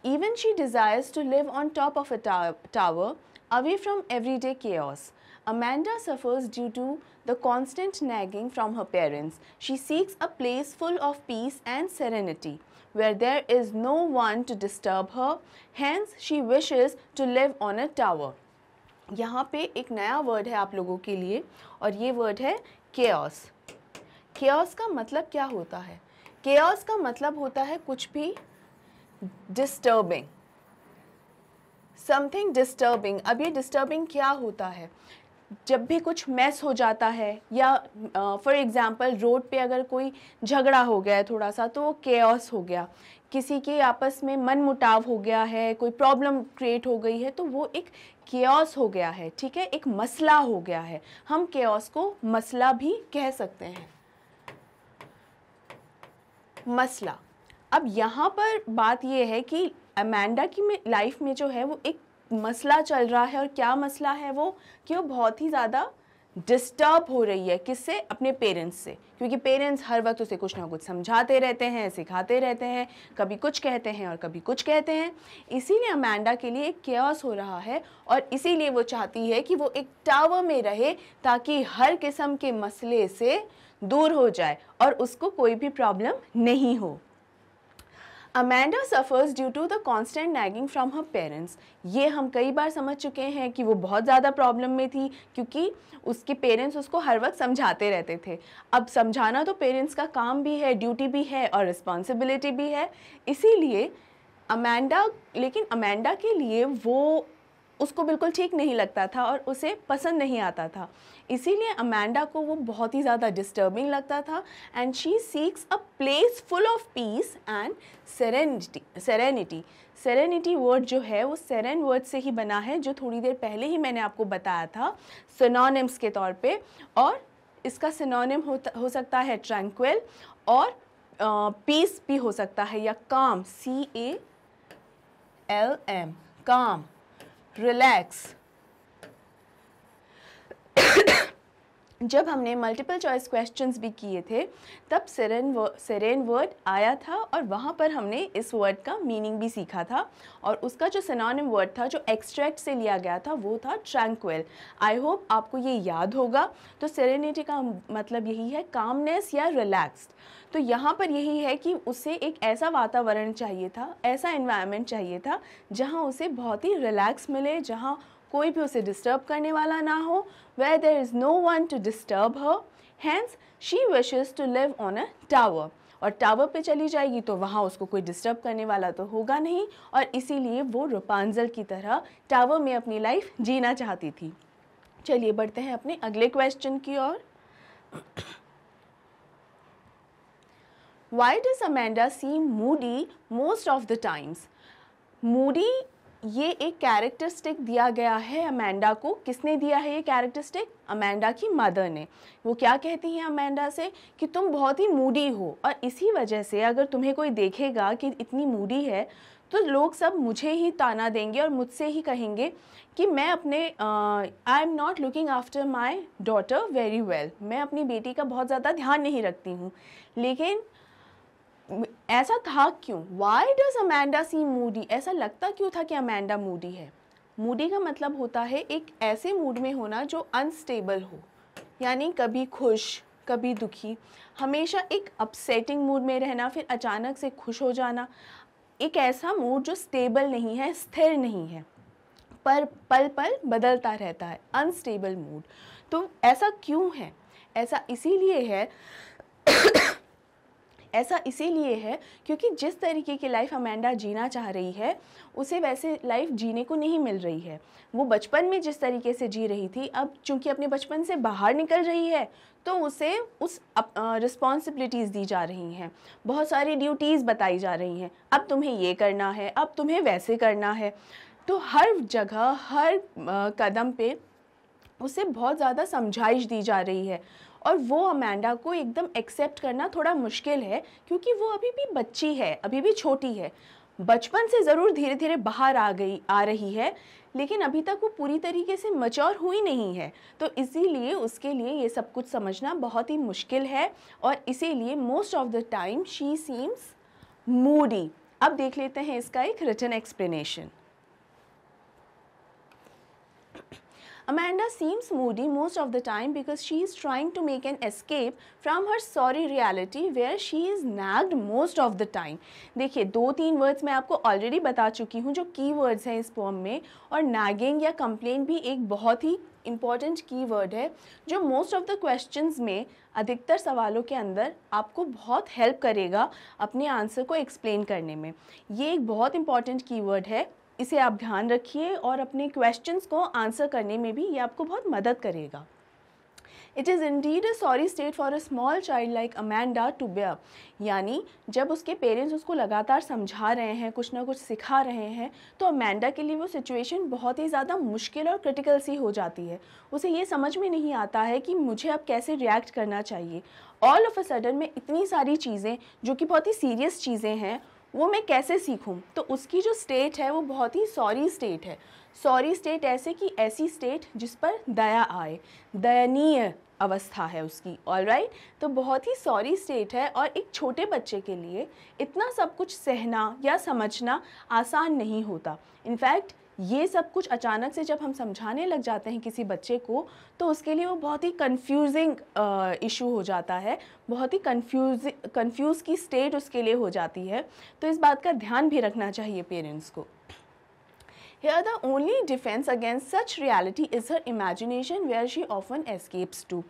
even she desires to live on top of a tower, away from everyday chaos. Amanda suffers due to the constant nagging from her parents. She seeks a place full of peace and serenity, where there is no one to disturb her. Hence, she wishes to live on a tower. यहाँ पे एक नया word है आप लोगों के लिए और ये वर्ड है chaos. chaos का मतलब क्या होता है? chaos का मतलब होता है कुछ भी disturbing, something disturbing. अब ये disturbing क्या होता है? जब भी कुछ मैस हो जाता है या फॉर एग्ज़ाम्पल रोड पे अगर कोई झगड़ा हो गया है थोड़ा सा तो वो केओस हो गया, किसी के आपस में मन मुटाव हो गया है, कोई प्रॉब्लम क्रिएट हो गई है तो वो एक केओस हो गया है, ठीक है, एक मसला हो गया है। हम केओस को मसला भी कह सकते हैं, मसला। अब यहाँ पर बात ये है कि अमेंडा की लाइफ में जो है वो एक मसला चल रहा है और क्या मसला है वो कि वो बहुत ही ज़्यादा डिस्टर्ब हो रही है, किससे? अपने पेरेंट्स से, क्योंकि पेरेंट्स हर वक्त उसे कुछ ना कुछ समझाते रहते हैं, सिखाते रहते हैं, कभी कुछ कहते हैं और कभी कुछ कहते हैं। इसीलिए अमेंडा के लिए एक केओस हो रहा है और इसीलिए वो चाहती है कि वो एक टावर में रहे ताकि हर किस्म के मसले से दूर हो जाए और उसको कोई भी प्रॉब्लम नहीं हो। Amanda suffers due to the constant nagging from her parents. ये हम कई बार समझ चुके हैं कि वो बहुत ज़्यादा प्रॉब्लम में थी क्योंकि उसके पेरेंट्स उसको हर वक्त समझाते रहते थे। अब समझाना तो पेरेंट्स का काम भी है, ड्यूटी भी है और रिस्पॉन्सिबिलिटी भी है। इसीलिए अमेंडा के लिए वो उसको बिल्कुल ठीक नहीं लगता था और उसे पसंद नहीं आता था। इसीलिए अमेंडा को वो बहुत ही ज़्यादा डिस्टर्बिंग लगता था and she seeks a place full of peace and serenity. Serenity word जो है वो सेरेन वर्ड से ही बना है, जो थोड़ी देर पहले ही मैंने आपको बताया था सिनोनिम्स के तौर पे। और इसका सिनोनिम हो सकता है ट्रैंक्विल और पीस भी हो सकता है, या काम, CALM, काम, रिलैक्स। जब हमने मल्टीपल चॉइस क्वेश्चंस भी किए थे तब सेरेन वर्ड आया था और वहाँ पर हमने इस वर्ड का मीनिंग भी सीखा था, और उसका जो सिनोनिम वर्ड था जो एक्सट्रैक्ट से लिया गया था वो था ट्रैंक्विल। आई होप आपको ये याद होगा। तो सेरेनिटी का मतलब यही है कामनेस या रिलैक्स्ड। तो यहाँ पर यही है कि उसे एक ऐसा वातावरण चाहिए था, ऐसा एनवायरनमेंट चाहिए था जहाँ उसे बहुत ही रिलैक्स मिले, जहाँ कोई भी उसे डिस्टर्ब करने वाला ना हो, where there is no one to disturb her, hence she wishes to live on a tower। और टावर पे चली जाएगी तो वहाँ उसको कोई डिस्टर्ब करने वाला तो होगा नहीं, और इसीलिए वो रपुंज़ल की तरह टावर में अपनी लाइफ जीना चाहती थी। चलिए बढ़ते हैं अपने अगले क्वेश्चन की ओर। Why does Amanda seem moody most of the times? Moody ये एक कैरेक्टरिस्टिक दिया गया है अमेंडा को। किसने दिया है ये कैरेक्टरिस्टिक? अमेंडा की मदर ने। वो क्या कहती हैं अमेंडा से कि तुम बहुत ही मूडी हो, और इसी वजह से अगर तुम्हें कोई देखेगा कि इतनी मूडी है तो लोग सब मुझे ही ताना देंगे और मुझसे ही कहेंगे कि मैं अपने I am not looking after my daughter very well, मैं अपनी बेटी का बहुत ज़्यादा ध्यान नहीं रखती हूँ। लेकिन ऐसा था क्यों? Why does Amanda see moody? ऐसा लगता क्यों था कि अमेंडा मूडी है? मूडी का मतलब होता है एक ऐसे मूड में होना जो अनस्टेबल हो, यानी कभी खुश कभी दुखी, हमेशा एक अपसेटिंग मूड में रहना, फिर अचानक से खुश हो जाना। एक ऐसा मूड जो स्टेबल नहीं है, स्थिर नहीं है, पर पल पल बदलता रहता है, अनस्टेबल मूड। तो ऐसा क्यों है? ऐसा इसीलिए है क्योंकि जिस तरीके की लाइफ अमेंडा जीना चाह रही है उसे वैसे लाइफ जीने को नहीं मिल रही है। वो बचपन में जिस तरीके से जी रही थी, अब चूंकि अपने बचपन से बाहर निकल रही है तो उसे उस रिस्पॉन्सिबिलिटीज़ दी जा रही हैं, बहुत सारी ड्यूटीज़ बताई जा रही हैं, अब तुम्हें ये करना है, अब तुम्हें वैसे करना है। तो हर जगह हर कदम पे उसे बहुत ज़्यादा समझाइश दी जा रही है, और वो अमेंडा को एकदम एक्सेप्ट करना थोड़ा मुश्किल है क्योंकि वो अभी भी बच्ची है, अभी भी छोटी है। बचपन से ज़रूर धीरे धीरे बाहर आ रही है, लेकिन अभी तक वो पूरी तरीके से मैच्योर हुई नहीं है। तो इसीलिए उसके लिए ये सब कुछ समझना बहुत ही मुश्किल है, और इसीलिए most of the time she seems moody. अब देख लेते हैं इसका एक written explanation. Amanda seems moody most of the time because she is trying to make an escape from her sorry reality where she is nagged most of the time। देखिए 2-3 words मैं आपको already बता चुकी हूँ जो की words हैं इस पोम में, और nagging या complain भी एक बहुत ही इम्पॉर्टेंट की वर्ड है जो मोस्ट ऑफ द क्वेश्चंस में, अधिकतर सवालों के अंदर आपको बहुत हेल्प करेगा अपने आंसर को एक्सप्लेन करने में। ये एक बहुत इंपॉर्टेंट की वर्ड है, इसे आप ध्यान रखिए और अपने क्वेश्चंस को आंसर करने में भी ये आपको बहुत मदद करेगा। It is indeed a sorry state for a small child like Amanda to bear. यानी जब उसके पेरेंट्स उसको लगातार समझा रहे हैं, कुछ ना कुछ सिखा रहे हैं, तो अमेंडा के लिए वो सिचुएशन बहुत ही ज़्यादा मुश्किल और क्रिटिकल सी हो जाती है। उसे ये समझ में नहीं आता है कि मुझे अब कैसे रिएक्ट करना चाहिए। ऑल ऑफ अ सडन में इतनी सारी चीज़ें जो कि बहुत ही सीरियस चीज़ें हैं वो मैं कैसे सीखूं? तो उसकी जो स्टेट है वो बहुत ही सॉरी स्टेट है। सॉरी स्टेट ऐसे कि ऐसी स्टेट जिस पर दया आए, दयनीय अवस्था है उसकी। ऑलराइट, तो बहुत ही सॉरी स्टेट है, और एक छोटे बच्चे के लिए इतना सब कुछ सहना या समझना आसान नहीं होता। इनफैक्ट ये सब कुछ अचानक से जब हम समझाने लग जाते हैं किसी बच्चे को तो उसके लिए वो बहुत ही कंफ्यूजिंग इशू हो जाता है, बहुत ही कंफ्यूज की स्टेट उसके लिए हो जाती है। तो इस बात का ध्यान भी रखना चाहिए पेरेंट्स को। Here the only defense against such reality is her imagination where she often escapes to।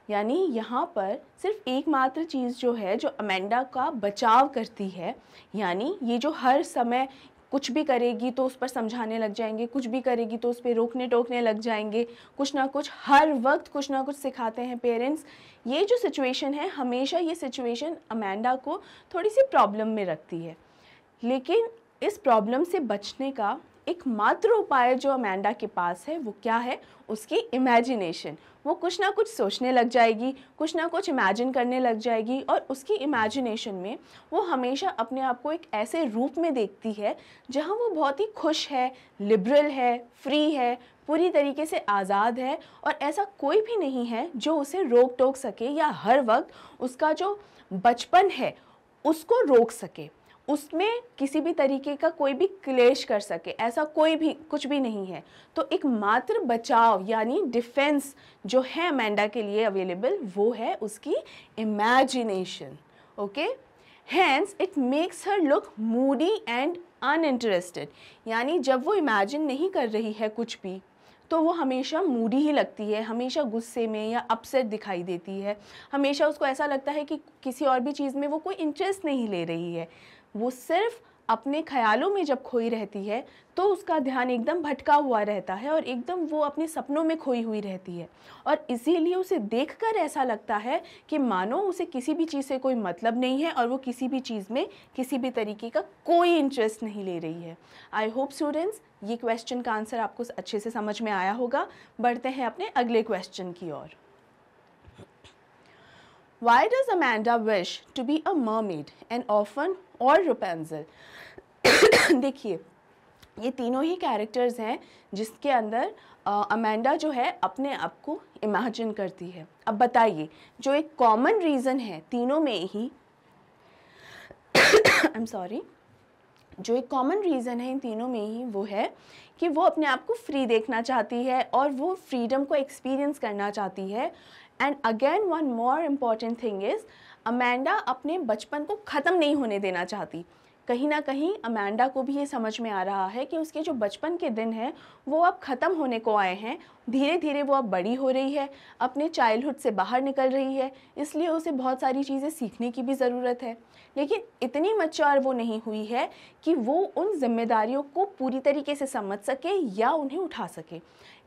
यानी यहाँ पर सिर्फ एकमात्र चीज़ जो है जो अमेंडा का बचाव करती है, यानी ये जो हर समय कुछ भी करेगी तो उस पर समझाने लग जाएंगे, कुछ भी करेगी तो उस पर रोकने टोकने लग जाएंगे, कुछ ना कुछ हर वक्त कुछ ना कुछ सिखाते हैं पेरेंट्स। ये जो सिचुएशन है, हमेशा ये सिचुएशन अमेंडा को थोड़ी सी प्रॉब्लम में रखती है। लेकिन इस प्रॉब्लम से बचने का एकमात्र उपाय जो अमेंडा के पास है वो क्या है? उसकी इमेजिनेशन। वो कुछ ना कुछ सोचने लग जाएगी, कुछ ना कुछ इमेजिन करने लग जाएगी, और उसकी इमेजिनेशन में वो हमेशा अपने आप को एक ऐसे रूप में देखती है जहाँ वो बहुत ही खुश है, लिबरल है, फ्री है, पूरी तरीके से आज़ाद है, और ऐसा कोई भी नहीं है जो उसे रोक टोक सके या हर वक्त उसका जो बचपन है उसको रोक सके, उसमें किसी भी तरीके का कोई भी क्लेश कर सके, ऐसा कोई भी कुछ भी नहीं है। तो एक मात्र बचाव यानी डिफेंस जो है अमेंडा के लिए अवेलेबल, वो है उसकी imagination. Okay, hence it makes her look Moody and uninterested. यानी जब वो इमेजिन नहीं कर रही है कुछ भी तो वो हमेशा मूडी ही लगती है, हमेशा गुस्से में या अपसेट दिखाई देती है, हमेशा उसको ऐसा लगता है कि किसी और भी चीज़ में वो कोई इंटरेस्ट नहीं ले रही है। वो सिर्फ अपने ख्यालों में जब खोई रहती है तो उसका ध्यान एकदम भटका हुआ रहता है और एकदम वो अपने सपनों में खोई हुई रहती है, और इसीलिए उसे देखकर ऐसा लगता है कि मानो उसे किसी भी चीज़ से कोई मतलब नहीं है और वो किसी भी चीज़ में किसी भी तरीके का कोई इंटरेस्ट नहीं ले रही है। आई होप स्टूडेंट्स ये क्वेश्चन का आंसर आपको अच्छे से समझ में आया होगा। बढ़ते हैं अपने अगले क्वेश्चन की ओर। Why does Amanda wish to be a mermaid, an orphan or Rapunzel? देखिए, ये तीनों ही कैरेक्टर्स हैं जिसके अंदर अमेंडा जो है अपने आप को इमेजिन करती है। अब बताइए, जो एक कॉमन रीज़न है तीनों में ही जो एक कॉमन रीज़न है इन तीनों में ही वो है कि वो अपने आप को फ्री देखना चाहती है और वो फ्रीडम को एक्सपीरियंस करना चाहती है। And again one more important thing is, Amanda अपने बचपन को ख़त्म नहीं होने देना चाहती। कहीं ना कहीं अमेंडा को भी ये समझ में आ रहा है कि उसके जो बचपन के दिन हैं वो अब ख़त्म होने को आए हैं। धीरे धीरे वो अब बड़ी हो रही है, अपने चाइल्डहुड से बाहर निकल रही है, इसलिए उसे बहुत सारी चीज़ें सीखने की भी ज़रूरत है। लेकिन इतनी मैच्योर वो नहीं हुई है कि वो उन जिम्मेदारियों को पूरी तरीके से समझ सके या उन्हें उठा सके।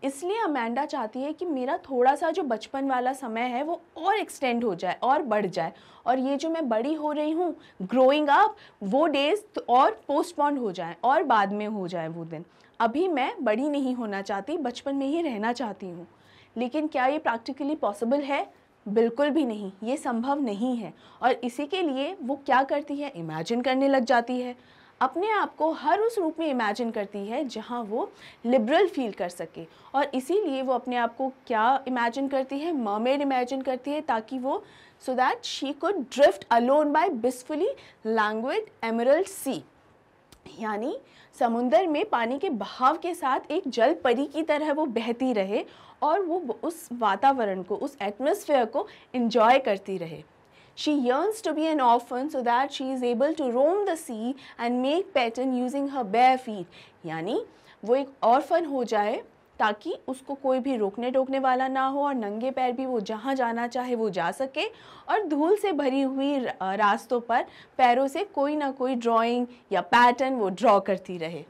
इसलिए अमेंडा चाहती है कि मेरा थोड़ा सा जो बचपन वाला समय है वो और एक्सटेंड हो जाए और बढ़ जाए, और ये जो मैं बड़ी हो रही हूँ, ग्रोइंग अप, वो डेज तो और पोस्टपोन हो जाए और बाद में हो जाए वो दिन। अभी मैं बड़ी नहीं होना चाहती, बचपन में ही रहना चाहती हूँ। लेकिन क्या ये प्रैक्टिकली पॉसिबल है? बिल्कुल भी नहीं, ये संभव नहीं है। और इसी के लिए वो क्या करती है? इमेजिन करने लग जाती है, अपने आप को हर उस रूप में इमेजिन करती है जहाँ वो लिबरल फील कर सके। और इसीलिए वो अपने आप को क्या इमेजिन करती है? मरमेड इमेजिन करती है, ताकि वो so that she could drift alone by blissfully languid emerald sea। यानी समुंदर में पानी के बहाव के साथ एक जल परी की तरह वो बहती रहे और वो उस वातावरण को, उस एटमॉस्फेयर को एंजॉय करती रहे। She yearns to be an orphan so that she is able to roam the sea and make pattern using her bare feet। यानी वो एक ऑर्फन हो जाए ताकि उसको कोई भी रोकने टोकने वाला ना हो और नंगे पैर भी वो जहाँ जाना चाहे वो जा सके, और धूल से भरी हुई रास्तों पर पैरों से कोई ना कोई ड्राइंग या पैटर्न वो ड्रॉ करती रहे।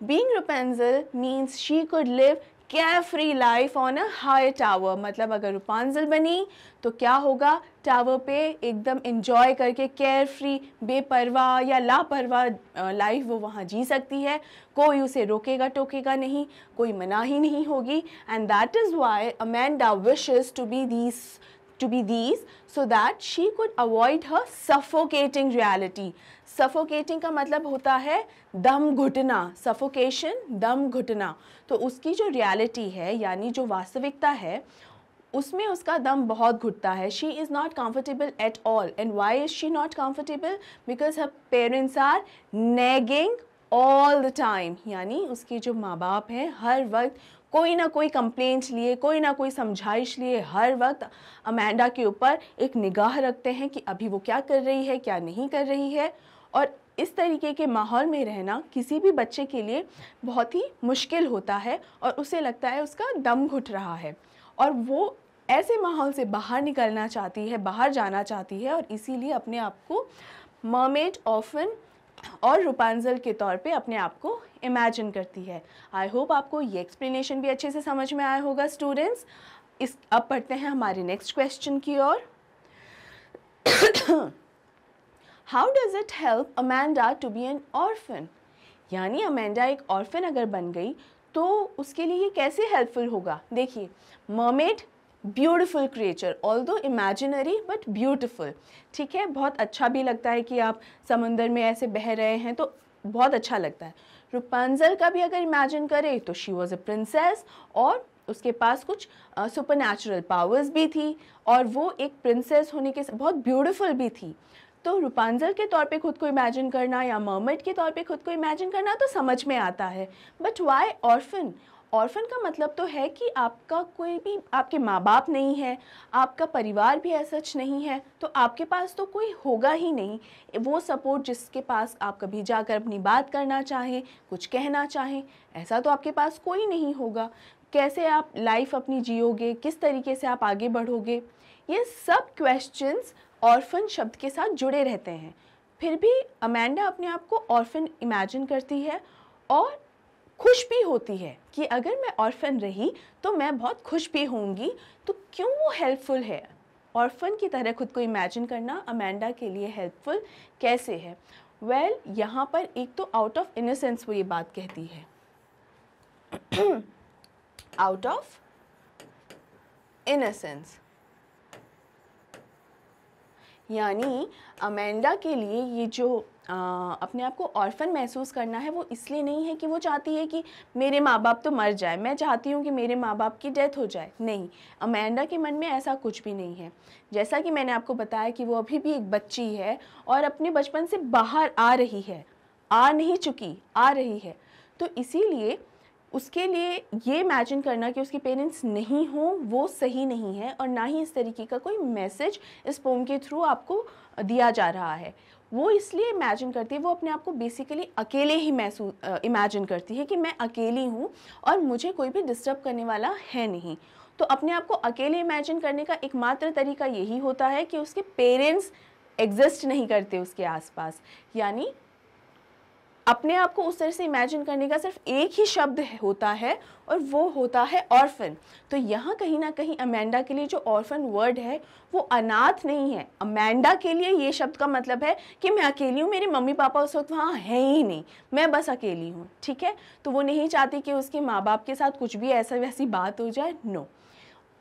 Being Rapunzel means she could live carefree life on a high tower। मतलब अगर रुपांजल बनी तो क्या होगा? टावर पे एकदम एंजॉय करके केयर फ्री, बेपरवाह या लापरवाह लाइफ वो वहाँ जी सकती है। कोई उसे रोकेगा टोकेगा नहीं, कोई मनाही नहीं होगी। And that is why Amanda wishes to be these so that she could avoid her suffocating reality। Suffocating का मतलब होता है दम घुटना, सफोकेशन, दम घुटना। तो उसकी जो रियलिटी है यानी जो वास्तविकता है उसमें उसका दम बहुत घुटता है। She is not comfortable at all. And why is she not comfortable? Because her parents are nagging all the time. यानी उसके जो माँ बाप हैं हर वक्त कोई ना कोई कंप्लेंट्स लिए, कोई ना कोई समझाइश लिए हर वक्त अमेंडा के ऊपर एक निगाह रखते हैं कि अभी वो क्या कर रही है, क्या नहीं कर रही है। और इस तरीके के माहौल में रहना किसी भी बच्चे के लिए बहुत ही मुश्किल होता है और उसे लगता है उसका दम घुट रहा है, और वो ऐसे माहौल से बाहर निकलना चाहती है, बाहर जाना चाहती है, और इसीलिए अपने आप को मरमेड ऑर्फन और रूपांजल के तौर पे अपने आप को इमेजिन करती है। आई होप आपको ये एक्सप्लेनेशन भी अच्छे से समझ में आया होगा स्टूडेंट्स। अब पढ़ते हैं हमारे नेक्स्ट क्वेश्चन की ओर। How does it help Amanda to be an orphan? यानी अमेंडा एक ऑर्फन अगर बन गई तो उसके लिए ये कैसे हेल्पफुल होगा? देखिए, mermaid beautiful creature, although imaginary but beautiful, ठीक है, बहुत अच्छा भी लगता है कि आप समुंदर में ऐसे बह रहे हैं तो बहुत अच्छा लगता है। रूपांजल का भी अगर इमेजिन करें तो शी वॉज अ प्रिंसेस और उसके पास कुछ सुपरनैचुरल पावर्स भी थी और वो एक प्रिंसेस होने के बहुत ब्यूटीफुल भी थी। तो रूपांजल के तौर पे खुद को इमेजिन करना या मरमेड के तौर पे खुद को इमेजिन करना तो समझ में आता है, बट वाई ऑर्फन? ऑर्फन का मतलब तो है कि आपका कोई भी, आपके माँ बाप नहीं है, आपका परिवार भी ऐसा सच नहीं है, तो आपके पास तो कोई होगा ही नहीं वो सपोर्ट जिसके पास आप कभी जाकर अपनी बात करना चाहें, कुछ कहना चाहें, ऐसा तो आपके पास कोई नहीं होगा। कैसे आप लाइफ अपनी जियोगे, किस तरीके से आप आगे बढ़ोगे, ये सब क्वेश्चंस ऑर्फन शब्द के साथ जुड़े रहते हैं। फिर भी अमेंडा अपने आप को ऑर्फन इमेजिन करती है और खुश भी होती है कि अगर मैं ऑर्फन रही तो मैं बहुत खुश भी होंगी। तो क्यों वो हेल्पफुल है? ऑर्फन की तरह खुद को इमेजिन करना अमेंडा के लिए हेल्पफुल कैसे है? वेल, यहाँ पर एक तो आउट ऑफ इनोसेंस वो ये बात कहती है। आउट ऑफ इनोसेंस यानी अमेंडा के लिए ये जो अपने आप को ऑर्फन महसूस करना है वो इसलिए नहीं है कि वो चाहती है कि मेरे माँ बाप तो मर जाए, मैं चाहती हूँ कि मेरे माँ बाप की डेथ हो जाए। नहीं, अमेंडा के मन में ऐसा कुछ भी नहीं है। जैसा कि मैंने आपको बताया कि वो अभी भी एक बच्ची है और अपने बचपन से बाहर आ रही है, आ नहीं चुकी, आ रही है। तो इसीलिए उसके लिए ये इमेजिन करना कि उसके पेरेंट्स नहीं हों वो सही नहीं है और ना ही इस तरीके का कोई मैसेज इस पोम के थ्रू आपको दिया जा रहा है। वो इसलिए इमेजिन करती है, वो अपने आप को बेसिकली अकेले ही महसूस इमेजिन करती है कि मैं अकेली हूँ और मुझे कोई भी डिस्टर्ब करने वाला है नहीं। तो अपने आप को अकेले इमेजिन करने का एकमात्र तरीका यही होता है कि उसके पेरेंट्स एग्जिस्ट नहीं करते उसके आसपास। यानी अपने आप को उस तरह से इमेजिन करने का सिर्फ एक ही शब्द होता है और वो होता है ऑर्फन। तो यहाँ कहीं ना कहीं अमेंडा के लिए जो ऑर्फन वर्ड है वो अनाथ नहीं है। अमेंडा के लिए ये शब्द का मतलब है कि मैं अकेली हूँ, मेरे मम्मी पापा उस वक्त वहाँ हैं ही नहीं, मैं बस अकेली हूँ, ठीक है। तो वो नहीं चाहती कि उसके माँ बाप के साथ कुछ भी ऐसा वैसी बात हो जाए, नो।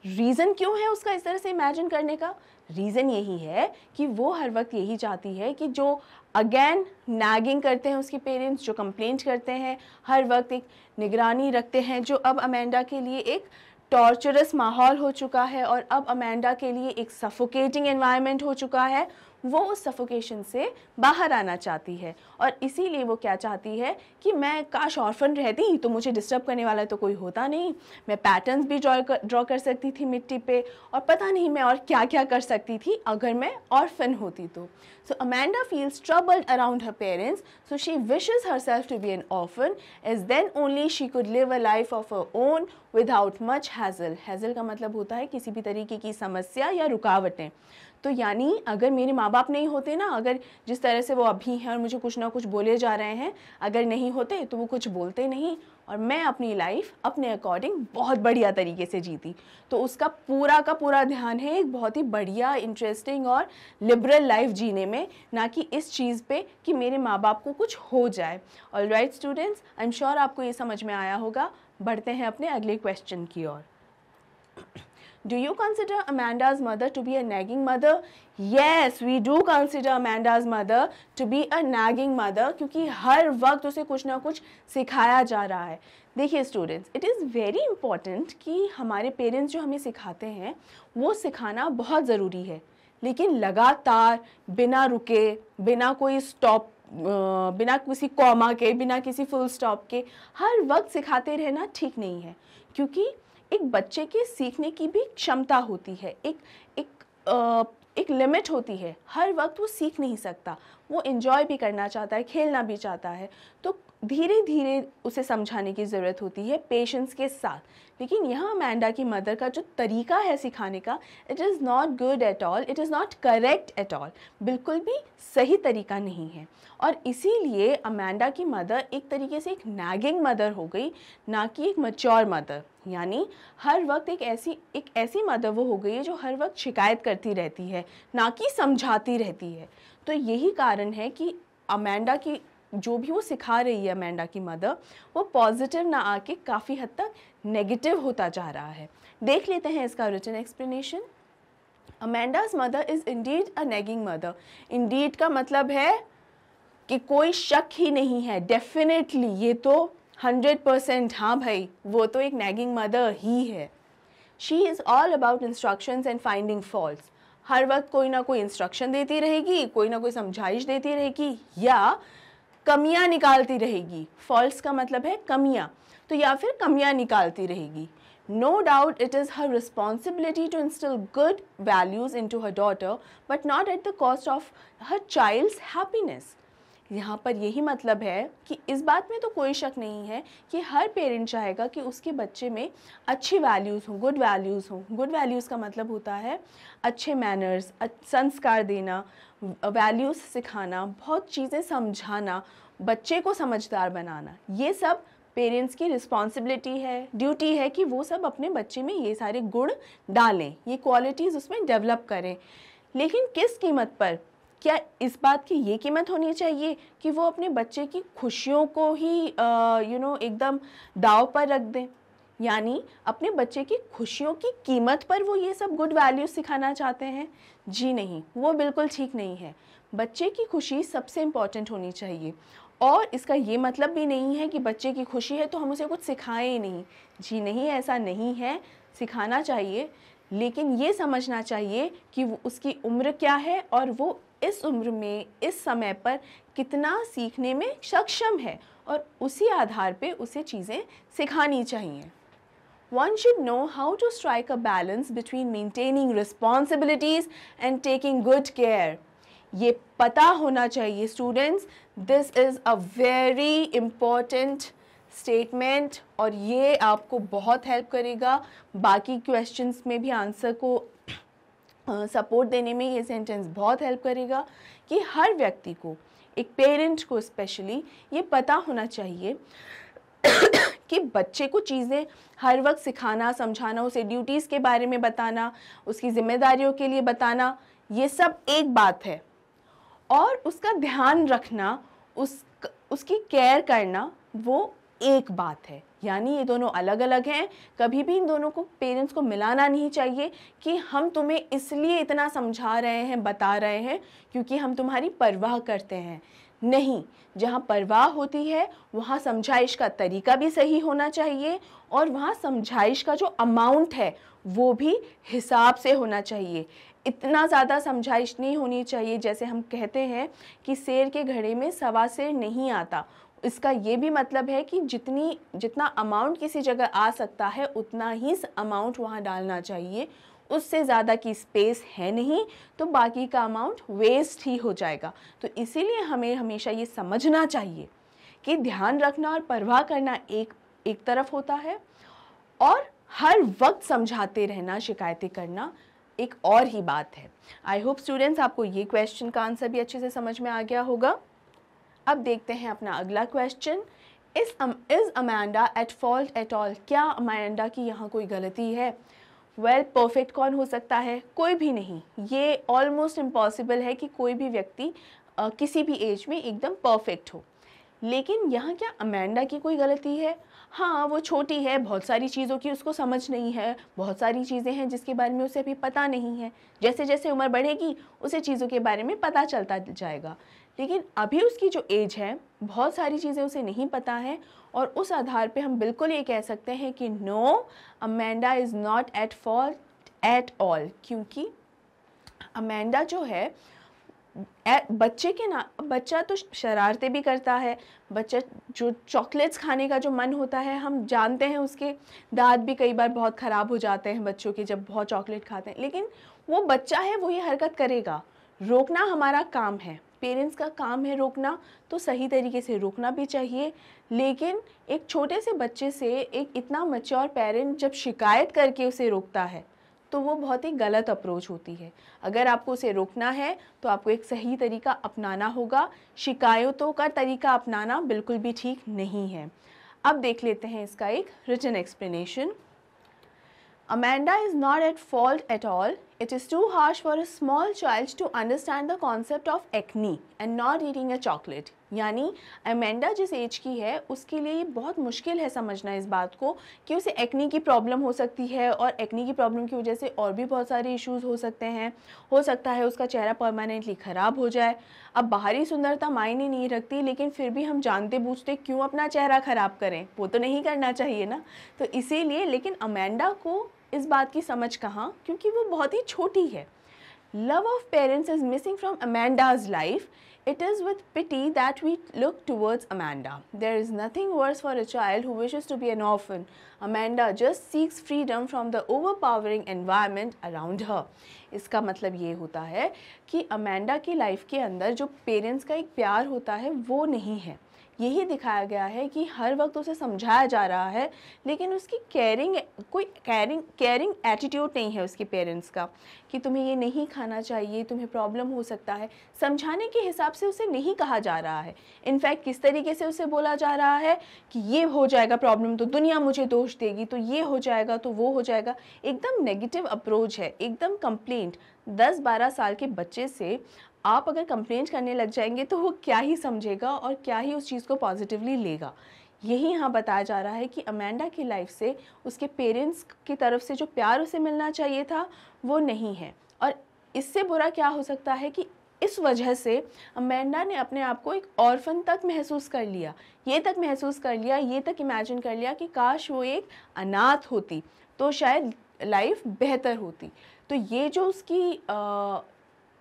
रीज़न क्यों है उसका इस तरह से इमेजिन करने का? रीज़न यही है कि वो हर वक्त यही चाहती है कि जो अगेन नैगिंग करते हैं उसके पेरेंट्स, जो कंप्लेंट करते हैं, हर वक्त एक निगरानी रखते हैं, जो अब अमेंडा के लिए एक टॉर्चरस माहौल हो चुका है और अब अमेंडा के लिए एक सफोकेटिंग एनवायरनमेंट हो चुका है, वो उस सफोकेशन से बाहर आना चाहती है। और इसीलिए वो क्या चाहती है कि मैं काश ऑर्फन रहती तो मुझे डिस्टर्ब करने वाला तो कोई होता नहीं, मैं पैटर्न्स भी ड्रॉ कर सकती थी मिट्टी पे और पता नहीं मैं और क्या क्या कर सकती थी अगर मैं ऑर्फन होती तो। So Amanda feels troubled around her parents, so she wishes herself to be an orphan, as then only she could live a life of her own without much hassle. Hassle का मतलब होता है किसी भी तरीके की समस्या या रुकावटें। तो यानी अगर मेरे माँ बाप नहीं होते ना, अगर जिस तरह से वो अभी हैं और मुझे कुछ ना कुछ बोले जा रहे हैं, अगर नहीं होते तो वो कुछ बोलते नहीं और मैं अपनी लाइफ अपने अकॉर्डिंग बहुत बढ़िया तरीके से जीती। तो उसका पूरा का पूरा ध्यान है एक बहुत ही बढ़िया, इंटरेस्टिंग और लिबरल लाइफ जीने में, ना कि इस चीज़ पे कि मेरे माँ बाप को कुछ हो जाए। Alright students, I am sure आपको ये समझ में आया होगा। बढ़ते हैं अपने अगले क्वेश्चन की ओर। Do you consider Amanda's mother to be a nagging mother? Yes, we do consider Amanda's mother to be a nagging mother, क्योंकि हर वक्त उसे कुछ ना कुछ सिखाया जा रहा है। देखिए students, it is very important कि हमारे पेरेंट्स जो हमें सिखाते हैं वो सिखाना बहुत ज़रूरी है, लेकिन लगातार बिना रुके, बिना कोई स्टॉप, बिना किसी कॉमा के, बिना किसी फुल स्टॉप के हर वक्त सिखाते रहना ठीक नहीं है। क्योंकि एक बच्चे के सीखने की भी क्षमता होती है, एक एक लिमिट होती है, हर वक्त वो सीख नहीं सकता, वो एंजॉय भी करना चाहता है, खेलना भी चाहता है, तो धीरे धीरे उसे समझाने की ज़रूरत होती है पेशेंस के साथ। लेकिन यहाँ अमेंडा की मदर का जो तरीका है सिखाने का, it is not good at all, it is not correct at all, बिल्कुल भी सही तरीका नहीं है। और इसीलिए अमेंडा की मदर एक तरीके से एक नैगिंग मदर हो गई, ना कि एक मैच्योर मदर। यानी हर वक्त एक ऐसी मदर वो हो गई है जो हर वक्त शिकायत करती रहती है, ना कि समझाती रहती है। तो यही कारण है कि अमेंडा की जो भी वो सिखा रही है अमेंडा की मदर, वो पॉजिटिव ना आके काफ़ी हद तक नेगेटिव होता जा रहा है। देख लेते हैं इसका written explanation. Amanda's mother is indeed a nagging mother. Indeed का मतलब है कि कोई शक ही नहीं है, डेफिनेटली ये तो 100%, हाँ भाई वो तो एक नेगिंग मदर ही है। She is all about instructions and finding faults. हर वक्त कोई ना कोई इंस्ट्रक्शन देती रहेगी, कोई ना कोई समझाइश देती रहेगी, या कमियां निकालती रहेगी। फॉल्ट्स का मतलब है कमियां, तो या फिर कमियां निकालती रहेगी। No doubt it is her responsibility to instill good values into her daughter, but not at the cost of her child's happiness. यहाँ पर यही मतलब है कि इस बात में तो कोई शक नहीं है कि हर पेरेंट चाहेगा कि उसके बच्चे में अच्छी वैल्यूज़ हों, गुड वैल्यूज़ हों। गुड वैल्यूज़ का मतलब होता है अच्छे मैनर्स, संस्कार देना, वैल्यूज़ सिखाना, बहुत चीज़ें समझाना, बच्चे को समझदार बनाना। ये सब पेरेंट्स की रिस्पॉन्सिबिलिटी है, ड्यूटी है कि वो सब अपने बच्चे में ये सारे गुण डालें, ये क्वालिटीज़ उसमें डेवलप करें। लेकिन किस कीमत पर? क्या इस बात की ये कीमत होनी चाहिए कि वो अपने बच्चे की खुशियों को ही एकदम दाव पर रख दें? यानी अपने बच्चे की खुशियों की कीमत पर वो ये सब गुड वैल्यूज सिखाना चाहते हैं? जी नहीं, वो बिल्कुल ठीक नहीं है। बच्चे की खुशी सबसे इम्पॉर्टेंट होनी चाहिए। और इसका ये मतलब भी नहीं है कि बच्चे की खुशी है तो हम उसे कुछ सिखाएं ही नहीं। जी नहीं, ऐसा नहीं है, सिखाना चाहिए, लेकिन ये समझना चाहिए कि वो उसकी उम्र क्या है और वो इस उम्र में इस समय पर कितना सीखने में सक्षम है, और उसी आधार पे उसे चीज़ें सिखानी चाहिए। One should know how to strike a balance between maintaining responsibilities and taking good care. ये पता होना चाहिए students, this is a very important statement, और ये आपको बहुत हेल्प करेगा बाकी क्वेश्चंस में भी आंसर को सपोर्ट देने में। ये सेंटेंस बहुत हेल्प करेगा कि हर व्यक्ति को, एक पेरेंट को स्पेशली, ये पता होना चाहिए कि बच्चे को चीज़ें हर वक्त सिखाना, समझाना, उसे ड्यूटीज़ के बारे में बताना, उसकी जिम्मेदारियों के लिए बताना, ये सब एक बात है, और उसका ध्यान रखना, उसकी केयर करना, वो एक बात है। यानी ये दोनों अलग अलग हैं। कभी भी इन दोनों को पेरेंट्स को मिलाना नहीं चाहिए कि हम तुम्हें इसलिए इतना समझा रहे हैं, बता रहे हैं क्योंकि हम तुम्हारी परवाह करते हैं। नहीं, जहाँ परवाह होती है वहाँ समझाइश का तरीका भी सही होना चाहिए, और वहाँ समझाइश का जो अमाउंट है वो भी हिसाब से होना चाहिए। इतना ज़्यादा समझाइश नहीं होनी चाहिए, जैसे हम कहते हैं कि शेर के घड़े में सवा शेर नहीं आता। इसका ये भी मतलब है कि जितना अमाउंट किसी जगह आ सकता है उतना ही अमाउंट वहाँ डालना चाहिए। उससे ज़्यादा की स्पेस है नहीं तो बाकी का अमाउंट वेस्ट ही हो जाएगा। तो इसीलिए हमें हमेशा ये समझना चाहिए कि ध्यान रखना और परवाह करना एक तरफ होता है, और हर वक्त समझाते रहना, शिकायतें करना एक और ही बात है। आई होप स्टूडेंट्स आपको ये क्वेश्चन का आंसर भी अच्छे से समझ में आ गया होगा। अब देखते हैं अपना अगला question. Is Amanda eight fault at all? क्या अमेंडा की यहाँ कोई गलती है? वेल, परफेक्ट कौन हो सकता है? कोई भी नहीं। ये ऑलमोस्ट इम्पॉसिबल है कि कोई भी व्यक्ति किसी भी एज में एकदम परफेक्ट हो। लेकिन यहाँ क्या अमेंडा की कोई गलती है? हाँ, वो छोटी है, बहुत सारी चीज़ों की उसको समझ नहीं है, बहुत सारी चीज़ें हैं जिसके बारे में उसे अभी पता नहीं है। जैसे जैसे उम्र बढ़ेगी उसे चीज़ों के बारे में पता चलता जाएगा। लेकिन अभी उसकी जो एज है, बहुत सारी चीज़ें उसे नहीं पता है, और उस आधार पे हम बिल्कुल ये कह सकते हैं कि no, Amanda is not at fault at all. क्योंकि अमेंडा जो है बच्चा तो शरारतें भी करता है। बच्चा जो चॉकलेट्स खाने का जो मन होता है, हम जानते हैं उसके दांत भी कई बार बहुत ख़राब हो जाते हैं बच्चों के जब बहुत चॉकलेट खाते हैं, लेकिन वो बच्चा है, वो ये हरकत करेगा, रोकना हमारा काम है, पेरेंट्स का काम है रोकना, तो सही तरीके से रोकना भी चाहिए। लेकिन एक छोटे से बच्चे से एक इतना मैच्योर पेरेंट जब शिकायत करके उसे रोकता है तो वो बहुत ही गलत अप्रोच होती है। अगर आपको उसे रोकना है तो आपको एक सही तरीका अपनाना होगा, शिकायतों का तरीका अपनाना बिल्कुल भी ठीक नहीं है। अब देख लेते हैं इसका एक written explanation. Amanda is not at fault at all. It is too harsh for a small child to understand the concept of acne and not eating a chocolate. यानी अमेंडा जिस एज की है उसके लिए ये बहुत मुश्किल है समझना इस बात को कि उसे एक्नी की प्रॉब्लम हो सकती है और एक्नी की प्रॉब्लम की वजह से और भी बहुत सारे इश्यूज़ हो सकते हैं। हो सकता है उसका चेहरा परमानेंटली ख़राब हो जाए। अब बाहरी सुंदरता मायने नहीं रखती, लेकिन फिर भी हम जानते बूझते क्यों अपना चेहरा ख़राब करें, वो तो नहीं करना चाहिए ना। तो इसीलिए लेकिन अमेंडा को इस बात की समझ कहाँ, क्योंकि वो बहुत ही छोटी है। Love of parents is missing from Amanda's life. It is with pity that we look towards Amanda. There is nothing worse for a child who wishes to be an orphan. Amanda just seeks freedom from the overpowering environment around her. इसका मतलब ये होता है कि Amanda की life के अंदर जो पेरेंट्स का एक प्यार होता है वो नहीं है। यही दिखाया गया है कि हर वक्त उसे समझाया जा रहा है, लेकिन उसकी केयरिंग एटीट्यूड नहीं है उसके पेरेंट्स का कि तुम्हें ये नहीं खाना चाहिए, तुम्हें प्रॉब्लम हो सकता है। समझाने के हिसाब से उसे नहीं कहा जा रहा है। इनफैक्ट किस तरीके से उसे बोला जा रहा है कि ये हो जाएगा प्रॉब्लम तो दुनिया मुझे दोष देगी, तो ये हो जाएगा तो वो हो जाएगा। एकदम नेगेटिव अप्रोच है, एकदम कंप्लेंट। 10-12 साल के बच्चे से आप अगर कंप्लेंट करने लग जाएंगे तो वो क्या ही समझेगा और क्या ही उस चीज़ को पॉजिटिवली लेगा। यही यहाँ बताया जा रहा है कि अमेंडा की लाइफ से उसके पेरेंट्स की तरफ से जो प्यार उसे मिलना चाहिए था वो नहीं है। और इससे बुरा क्या हो सकता है कि इस वजह से अमेंडा ने अपने आप को एक ऑर्फन तक महसूस कर लिया, ये तक इमेजिन कर लिया कि काश वो एक अनाथ होती तो शायद लाइफ बेहतर होती। तो ये जो उसकी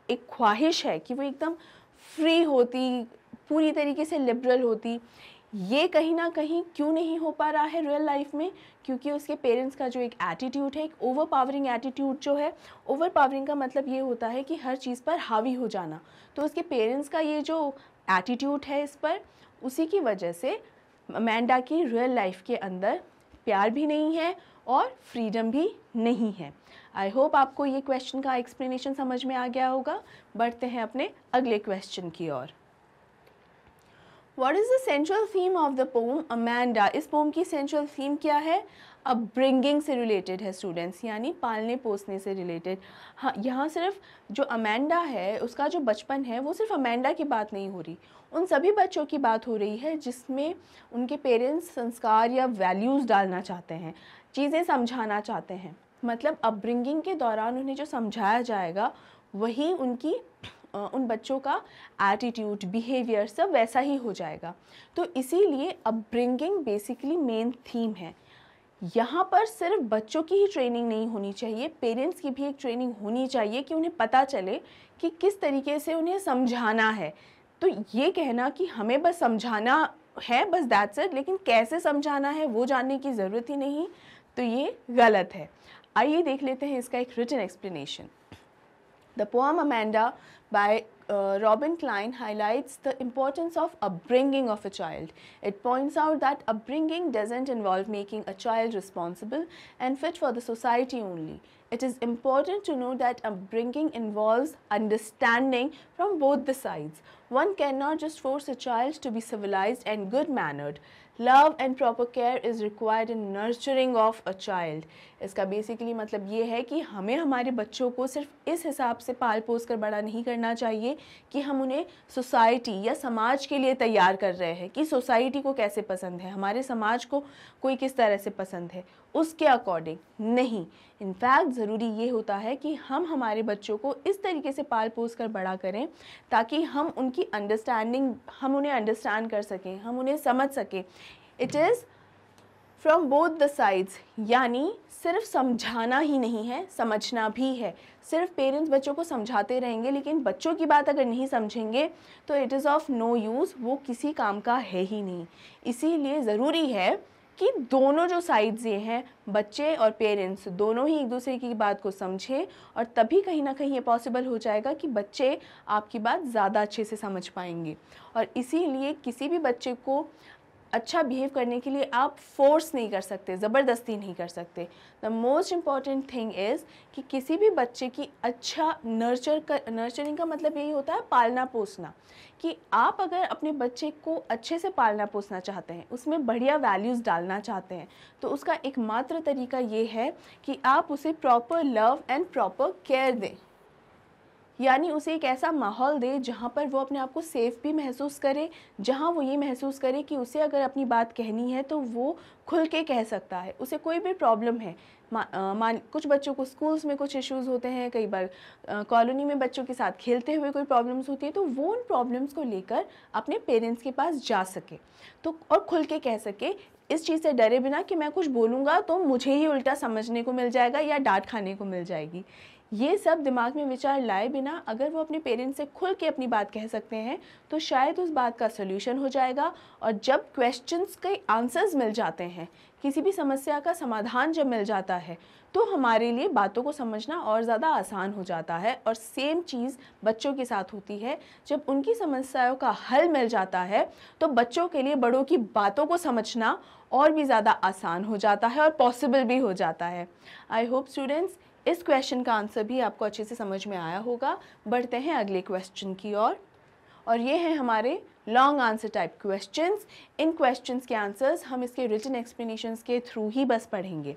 एक ख्वाहिश है कि वो एकदम फ्री होती, पूरी तरीके से लिबरल होती, ये कहीं ना कहीं क्यों नहीं हो पा रहा है रियल लाइफ में, क्योंकि उसके पेरेंट्स का जो एक एटीट्यूड है, एक ओवरपावरिंग एटीट्यूड जो है, ओवरपावरिंग का मतलब ये होता है कि हर चीज़ पर हावी हो जाना। तो उसके पेरेंट्स का ये जो एटीट्यूड है इस पर, उसी की वजह से अमेंडा की रियल लाइफ के अंदर प्यार भी नहीं है और फ्रीडम भी नहीं है। आई होप आपको ये क्वेश्चन का एक्सप्लेनेशन समझ में आ गया होगा। बढ़ते हैं अपने अगले क्वेश्चन की ओर। What is the central theme of the poem Amanda? इस पोम की सेंट्रल थीम क्या है? अपब्रिंगिंग से रिलेटेड है स्टूडेंट्स, यानी पालने पोसने से रिलेटेड। हाँ, यहाँ सिर्फ जो अमेंडा है उसका जो बचपन है वो सिर्फ अमेंडा की बात नहीं हो रही, उन सभी बच्चों की बात हो रही है जिसमें उनके पेरेंट्स संस्कार या वैल्यूज़ डालना चाहते हैं, चीज़ें समझाना चाहते हैं। मतलब अपब्रिंगिंग के दौरान उन्हें जो समझाया जाएगा वही उन बच्चों का एटीट्यूड, बिहेवियर सब वैसा ही हो जाएगा। तो इसीलिए अपब्रिंगिंग बेसिकली मेन थीम है। यहाँ पर सिर्फ बच्चों की ही ट्रेनिंग नहीं होनी चाहिए, पेरेंट्स की भी एक ट्रेनिंग होनी चाहिए कि उन्हें पता चले कि किस तरीके से उन्हें समझाना है। तो ये कहना कि हमें बस समझाना है, बस दैट्स इट, लेकिन कैसे समझाना है वो जानने की ज़रूरत ही नहीं, तो ये गलत है। आइए देख लेते हैं इसका एक written explanation. The poem Amanda by Robin Klein highlights the importance of upbringing of a child. It points out that upbringing doesn't involve making a child responsible and fit for the society only. It is important to know that upbringing involves understanding from both the sides. One cannot just force a child to be civilized and good-mannered. Love and proper care is required in nurturing of a child. इसका basically मतलब ये है कि हमें हमारे बच्चों को सिर्फ इस हिसाब से पाल पोस कर बड़ा नहीं करना चाहिए कि हम उन्हें सोसाइटी या समाज के लिए तैयार कर रहे हैं कि सोसाइटी को कैसे पसंद है, हमारे समाज को कोई किस तरह से पसंद है, उसके अकॉर्डिंग नहीं। इनफैक्ट ज़रूरी ये होता है कि हम हमारे बच्चों को इस तरीके से पाल पोस कर बड़ा करें ताकि हम उनकी अंडरस्टैंडिंग, हम उन्हें अंडरस्टैंड कर सकें, हम उन्हें समझ सकें। It is from both the sides, यानी सिर्फ समझाना ही नहीं है, समझना भी है। सिर्फ पेरेंट्स बच्चों को समझाते रहेंगे लेकिन बच्चों की बात अगर नहीं समझेंगे तो it is of no use, वो किसी काम का है ही नहीं। इसीलिए ज़रूरी है कि दोनों जो साइड्स ये हैं, बच्चे और पेरेंट्स दोनों ही एक दूसरे की बात को समझें, और तभी कहीं ना कहीं ये पॉसिबल हो जाएगा कि बच्चे आपकी बात ज़्यादा अच्छे से समझ पाएंगे। और इसीलिए किसी भी बच्चे को अच्छा बिहेव करने के लिए आप फोर्स नहीं कर सकते, ज़बरदस्ती नहीं कर सकते। The most important thing is कि किसी भी बच्चे की अच्छा नर्चरिंग का मतलब यही होता है पालना पोसना, कि आप अगर अपने बच्चे को अच्छे से पालना पोसना चाहते हैं, उसमें बढ़िया वैल्यूज़ डालना चाहते हैं, तो उसका एकमात्र तरीका ये है कि आप उसे proper love and proper care दें। यानी उसे एक ऐसा माहौल दे जहाँ पर वो अपने आप को सेफ़ भी महसूस करे, जहाँ वो ये महसूस करे कि उसे अगर अपनी बात कहनी है तो वो खुल के कह सकता है। उसे कोई भी प्रॉब्लम है, कुछ बच्चों को स्कूल्स में कुछ इश्यूज़ होते हैं, कई बार कॉलोनी में बच्चों के साथ खेलते हुए कोई प्रॉब्लम्स होती है, तो वो उन प्रॉब्लम्स को लेकर अपने पेरेंट्स के पास जा सके तो और खुल के कह सके, इस चीज़ से डरे बिना कि मैं कुछ बोलूँगा तो मुझे ही उल्टा समझने को मिल जाएगा या डांट खाने को मिल जाएगी। ये सब दिमाग में विचार लाए बिना अगर वो अपने पेरेंट्स से खुल के अपनी बात कह सकते हैं तो शायद उस बात का सल्यूशन हो जाएगा। और जब क्वेश्चंस के आंसर्स मिल जाते हैं, किसी भी समस्या का समाधान जब मिल जाता है, तो हमारे लिए बातों को समझना और ज़्यादा आसान हो जाता है। और सेम चीज़ बच्चों के साथ होती है, जब उनकी समस्याओं का हल मिल जाता है तो बच्चों के लिए बड़ों की बातों को समझना और भी ज़्यादा आसान हो जाता है और पॉसिबल भी हो जाता है। आई होप स्टूडेंट्स इस क्वेश्चन का आंसर भी आपको अच्छे से समझ में आया होगा। बढ़ते हैं अगले क्वेश्चन की ओर, और ये हैं हमारे लॉन्ग आंसर टाइप क्वेश्चंस। इन क्वेश्चंस के आंसर्स हम इसके रिटन एक्सप्लेनेशंस के थ्रू ही बस पढ़ेंगे।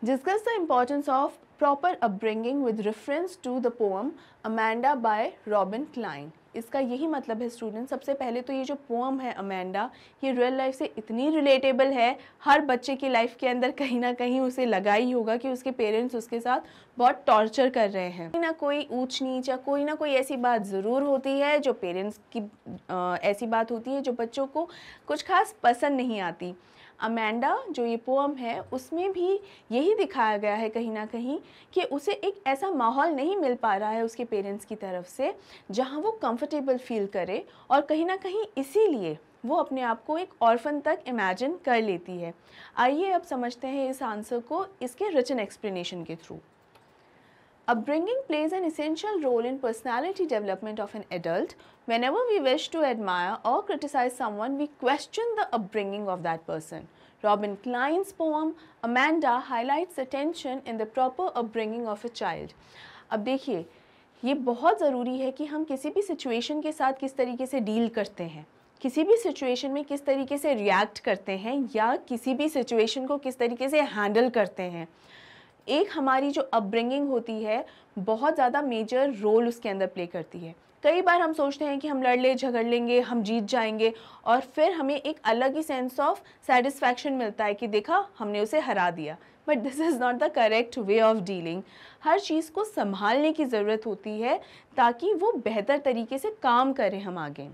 Discuss the importance of proper upbringing with reference to the poem Amanda by Robin Klein. इसका यही मतलब है स्टूडेंट, सबसे पहले तो ये जो पोएम है अमेंडा, ये रियल लाइफ से इतनी रिलेटेबल है, हर बच्चे की लाइफ के अंदर कहीं ना कहीं उसे लगा ही होगा कि उसके पेरेंट्स उसके साथ बहुत टॉर्चर कर रहे हैं। कोई ना कोई ऊंच नीच या कोई ना कोई ऐसी बात ज़रूर होती है जो पेरेंट्स की ऐसी बात होती है जो बच्चों को कुछ खास पसंद नहीं आती। अमेंडा जो ये पोएम है उसमें भी यही दिखाया गया है कहीं ना कहीं कि उसे एक ऐसा माहौल नहीं मिल पा रहा है उसके पेरेंट्स की तरफ से जहां वो कंफर्टेबल फील करे, और कहीं ना कहीं इसीलिए वो अपने आप को एक ऑर्फन तक इमेजिन कर लेती है। आइए अब समझते हैं इस आंसर को इसके रिटन एक्सप्लेनेशन के through. Upbringing plays an essential role in personality development of an adult. Whenever we wish to admire or criticize someone, we question the upbringing of that person. Robin Klein's poem Amanda highlights the tension in the proper upbringing of a child. अब देखिए, ये बहुत ज़रूरी है कि हम किसी भी सिचुएशन के साथ किस तरीके से डील करते हैं, किसी भी सिचुएशन में किस तरीके से रिएक्ट करते हैं, या किसी भी सिचुएशन को किस तरीके से हैंडल करते हैं। एक हमारी जो अपब्रिंगिंग होती है बहुत ज़्यादा मेजर रोल उसके अंदर प्ले करती है। कई बार हम सोचते हैं कि हम लड़ ले झगड़ लेंगे, हम जीत जाएंगे, और फिर हमें एक अलग ही सेंस ऑफ सेटिस्फैक्शन मिलता है कि देखा हमने उसे हरा दिया। But this is not the correct way of dealing. हर चीज़ को संभालने की ज़रूरत होती है ताकि वो बेहतर तरीके से काम करें हम आगे।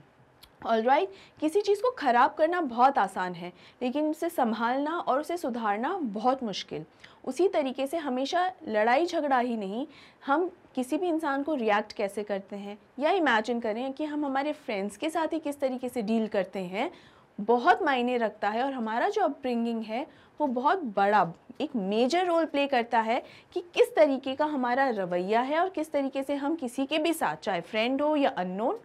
ऑलराइट, किसी चीज़ को ख़राब करना बहुत आसान है, लेकिन उसे संभालना और उसे सुधारना बहुत मुश्किल। उसी तरीके से हमेशा लड़ाई झगड़ा ही नहीं, हम किसी भी इंसान को रिएक्ट कैसे करते हैं, या इमेजिन करें कि हम हमारे फ्रेंड्स के साथ ही किस तरीके से डील करते हैं, बहुत मायने रखता है। और हमारा जो अपब्रिंगिंग है वो बहुत बड़ा एक मेजर रोल प्ले करता है कि किस तरीके का हमारा रवैया है और किस तरीके से हम किसी के भी साथ, चाहे फ्रेंड हो या अननोन,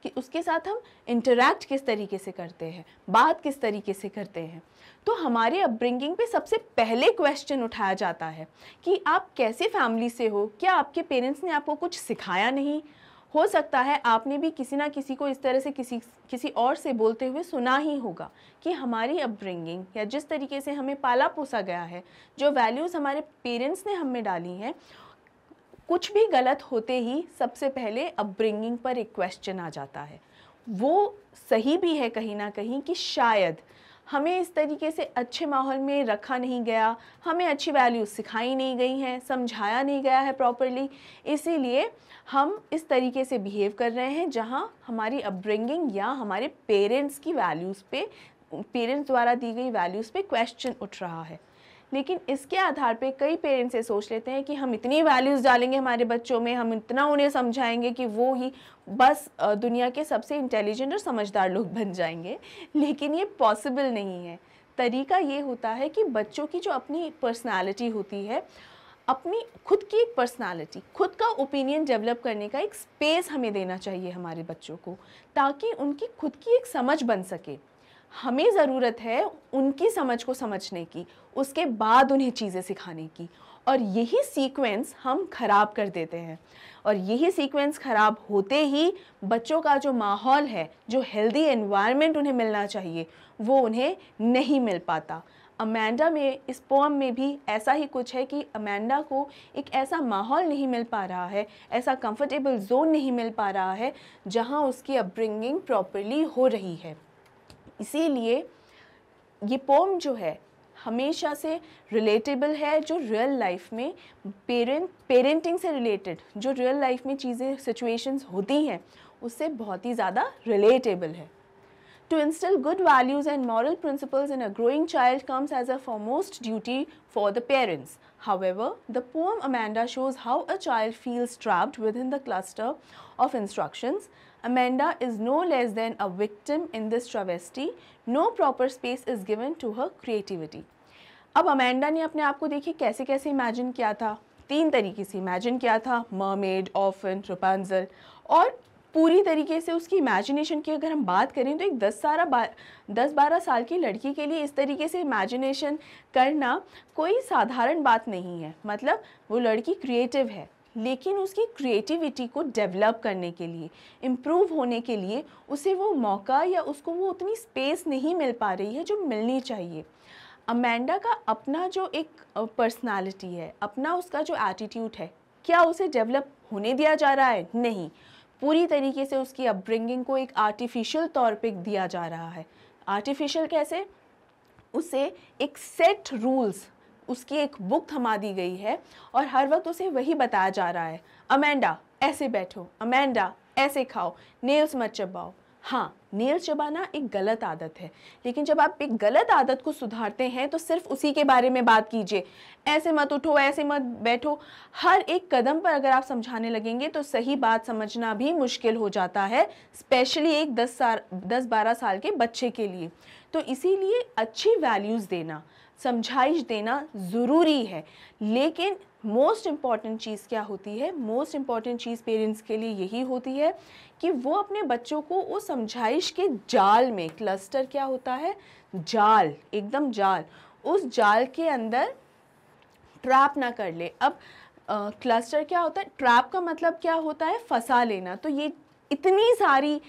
कि उसके साथ हम इंटरैक्ट किस तरीके से करते हैं, बात किस तरीके से करते हैं। तो हमारे अपब्रिंगिंग पे सबसे पहले क्वेश्चन उठाया जाता है कि आप कैसे फैमिली से हो, क्या आपके पेरेंट्स ने आपको कुछ सिखाया नहीं? हो सकता है आपने भी किसी ना किसी को इस तरह से किसी और से बोलते हुए सुना ही होगा कि हमारी अपब्रिंगिंग या जिस तरीके से हमें पाला पोसा गया है, जो वैल्यूज़ हमारे पेरेंट्स ने हम में डाली हैं, कुछ भी गलत होते ही सबसे पहले अपब्रिंगिंग पर एक क्वेश्चन आ जाता है। वो सही भी है कहीं ना कहीं कि शायद हमें इस तरीके से अच्छे माहौल में रखा नहीं गया, हमें अच्छी वैल्यूज सिखाई नहीं गई हैं, समझाया नहीं गया है प्रॉपरली, इसीलिए हम इस तरीके से बिहेव कर रहे हैं जहां हमारी अपब्रिंगिंग या हमारे पेरेंट्स की वैल्यूज़ पे, पेरेंट्स द्वारा दी गई वैल्यूज़ पे क्वेश्चन उठ रहा है। लेकिन इसके आधार पे कई पेरेंट्स ये सोच लेते हैं कि हम इतनी वैल्यूज़ डालेंगे हमारे बच्चों में, हम इतना उन्हें समझाएंगे कि वो ही बस दुनिया के सबसे इंटेलिजेंट और समझदार लोग बन जाएंगे। लेकिन ये पॉसिबल नहीं है। तरीका ये होता है कि बच्चों की जो अपनी पर्सनालिटी होती है, अपनी खुद की एक पर्सनालिटी, खुद का ओपिनियन डेवलप करने का एक स्पेस हमें देना चाहिए हमारे बच्चों को, ताकि उनकी खुद की एक समझ बन सके। हमें ज़रूरत है उनकी समझ को समझने की, उसके बाद उन्हें चीज़ें सिखाने की, और यही सीक्वेंस हम ख़राब कर देते हैं। और यही सीक्वेंस ख़राब होते ही बच्चों का जो माहौल है, जो हेल्दी एनवायरनमेंट उन्हें मिलना चाहिए, वो उन्हें नहीं मिल पाता। अमेंडा में, इस पोएम में भी ऐसा ही कुछ है कि अमेंडा को एक ऐसा माहौल नहीं मिल पा रहा है, ऐसा कंफर्टेबल जोन नहीं मिल पा रहा है जहां उसकी अपब्रिंगिंग प्रॉपरली हो रही है। इसीलिए ये पोम जो है हमेशा से रिलेटेबल है, जो रियल लाइफ में पेरेंटिंग से रिलेटेड, जो रियल लाइफ में चीज़ें, सिचुएशंस होती हैं, उससे बहुत ही ज़्यादा रिलेटेबल है। To instill good values and moral principles in a growing child comes as a foremost duty for the parents. However, the poem Amanda shows how a child feels trapped within the cluster of instructions. Amanda is no less than a victim in this travesty. No proper space is given to her creativity. अब Amanda ने अपने आप को देखिए कैसे कैसे imagine किया था, 3 तरीके से इमेजिन किया था, मरमेड, ऑर्फन, रपुंज़ल, और पूरी तरीके से उसकी इमेजिनेशन की अगर हम बात करें तो एक 10-12 साल की लड़की के लिए इस तरीके से इमेजिनेशन करना कोई साधारण बात नहीं है। मतलब वो लड़की क्रिएटिव है, लेकिन उसकी क्रिएटिविटी को डेवलप करने के लिए, इम्प्रूव होने के लिए उसे वो मौका या उसको वो उतनी स्पेस नहीं मिल पा रही है जो मिलनी चाहिए। अमेंडा का अपना जो एक पर्सनालिटी है, अपना उसका जो एटीट्यूड है, क्या उसे डेवलप होने दिया जा रहा है? नहीं, पूरी तरीके से उसकी अपब्रिंगिंग को एक आर्टिफिशियल तौर पे दिया जा रहा है। आर्टिफिशियल कैसे? उसे एक सेट रूल्स, उसकी एक बुक थमा दी गई है और हर वक्त उसे वही बताया जा रहा है, अमेंडा ऐसे बैठो, अमेंडा ऐसे खाओ, नेल्स मत चबाओ। हाँ, नेल्स चबाना एक गलत आदत है, लेकिन जब आप एक गलत आदत को सुधारते हैं तो सिर्फ उसी के बारे में बात कीजिए, ऐसे मत उठो, ऐसे मत बैठो। हर एक कदम पर अगर आप समझाने लगेंगे तो सही बात समझना भी मुश्किल हो जाता है, स्पेशली एक 10-12 साल के बच्चे के लिए। तो इसीलिए अच्छी वैल्यूज़ देना, समझाइश देना ज़रूरी है। लेकिन मोस्ट इम्पॉर्टेंट चीज़ क्या होती है? मोस्ट इम्पॉर्टेंट चीज़ पेरेंट्स के लिए यही होती है कि वो अपने बच्चों को उस समझाइश के जाल में, क्लस्टर क्या होता है? जाल, एकदम जाल, उस जाल के अंदर ट्रैप ना कर ले। अब क्लस्टर क्या होता है? ट्रैप का मतलब क्या होता है? फंसा लेना। तो ये इतनी सारी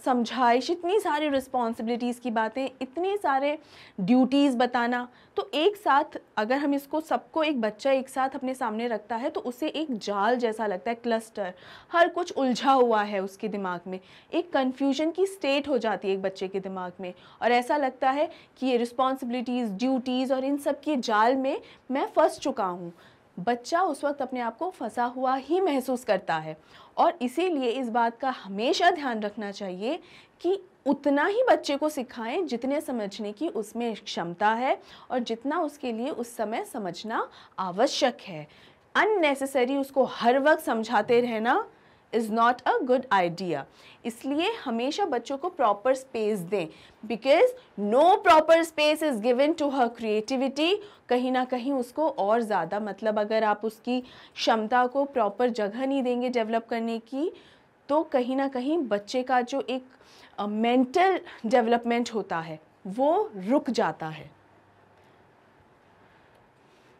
समझाइश, इतनी सारी रिस्पॉन्सिबिलिटीज़ की बातें, इतने सारे ड्यूटीज़ बताना, तो एक साथ अगर हम इसको सबको, एक बच्चा एक साथ अपने सामने रखता है तो उसे एक जाल जैसा लगता है, क्लस्टर, हर कुछ उलझा हुआ है उसके दिमाग में, एक कन्फ्यूजन की स्टेट हो जाती है एक बच्चे के दिमाग में, और ऐसा लगता है कि ये रिस्पॉन्सिबिलिटीज़, ड्यूटीज़ और इन सब के जाल में मैं फंस चुका हूँ। बच्चा उस वक्त अपने आप को फंसा हुआ ही महसूस करता है, और इसीलिए इस बात का हमेशा ध्यान रखना चाहिए कि उतना ही बच्चे को सिखाएं जितने समझने की उसमें क्षमता है और जितना उसके लिए उस समय समझना आवश्यक है। अननेसेसरी उसको हर वक्त समझाते रहना is not a good idea. इसलिए हमेशा बच्चों को प्रॉपर स्पेस दें, because no proper space is given to her creativity. कहीं ना कहीं उसको और ज़्यादा, मतलब अगर आप उसकी क्षमता को प्रॉपर जगह नहीं देंगे डेवलप करने की, तो कहीं ना कहीं बच्चे का जो एक मेंटल डेवलपमेंट होता है वो रुक जाता है।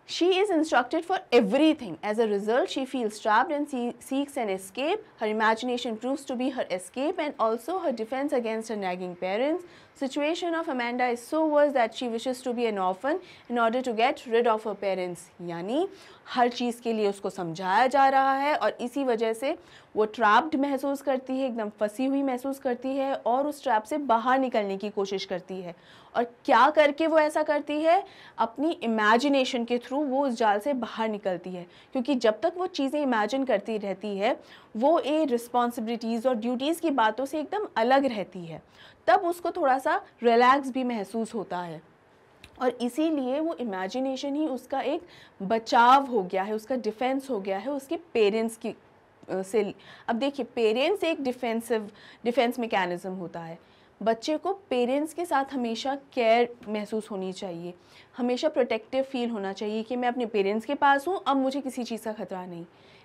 She is instructed for everything. As a result, she feels trapped and seeks an escape. Her imagination proves to be her escape and also her defense against her nagging parents. Situation of Amanda is so worse that she wishes to be an orphan in order to get rid of her parents. यानी हर चीज़ के लिए उसको समझाया जा रहा है और इसी वजह से वो ट्रैप्ड महसूस करती है, एकदम फंसी हुई महसूस करती है और उस ट्रैप से बाहर निकलने की कोशिश करती है। और क्या करके वो ऐसा करती है? अपनी इमेजिनेशन के थ्रू वो उस जाल से बाहर निकलती है, क्योंकि जब तक वो चीज़ें इमेजिन करती रहती है वो ये रिस्पॉन्सिबिलिटीज़ और ड्यूटीज़ की बातों से एकदम अलग रहती है, तब उसको थोड़ा सा रिलैक्स भी महसूस होता है। और इसीलिए वो इमेजिनेशन ही उसका एक बचाव हो गया है, उसका डिफेंस हो गया है उसके पेरेंट्स की से। अब देखिए, पेरेंट्स एक डिफेंस मैकेनिज़्म होता है, बच्चे को पेरेंट्स के साथ हमेशा केयर महसूस होनी चाहिए, हमेशा प्रोटेक्टिव फील होना चाहिए कि मैं अपने पेरेंट्स के पास हूँ, अब मुझे किसी चीज़ का खतरा नहीं।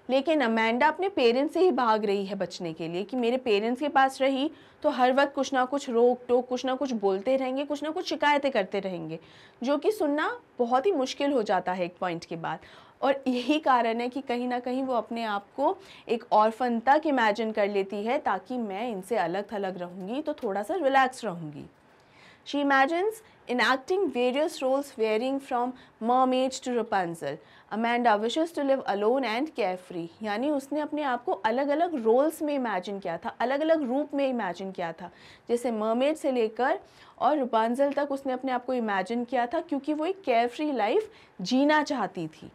लेकिन अमेंडा अपने पेरेंट्स से ही भाग रही है बचने के लिए कि मेरे पेरेंट्स के पास रही तो हर वक्त कुछ ना कुछ रोक टोक, कुछ ना कुछ बोलते रहेंगे, कुछ ना कुछ शिकायतें करते रहेंगे, जो कि सुनना बहुत ही मुश्किल हो जाता है एक पॉइंट के बाद। और यही कारण है कि कहीं ना कहीं वो अपने आप को एक ऑर्फन तक इमेजिन कर लेती है ताकि मैं इनसे अलग थलग रहूँगी तो थोड़ा सा रिलैक्स रहूँगी। She imagines enacting various roles varying from mermaid to Rapunzel. Amanda wishes to live alone and carefree. यानी उसने अपने आप को अलग अलग रोल्स में इमेजिन किया था, अलग अलग रूप में इमेजिन किया था, जैसे मरमेड से लेकर और रपुंज़ल तक उसने अपने आप को इमेजिन किया था, क्योंकि वो एक केयरफ्री लाइफ जीना चाहती थी।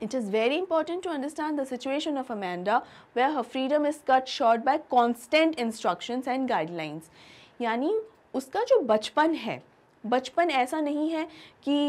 It is very important to understand the situation of Amanda where her freedom is cut short by constant instructions and guidelines. यानी उसका जो बचपन है, बचपन ऐसा नहीं है कि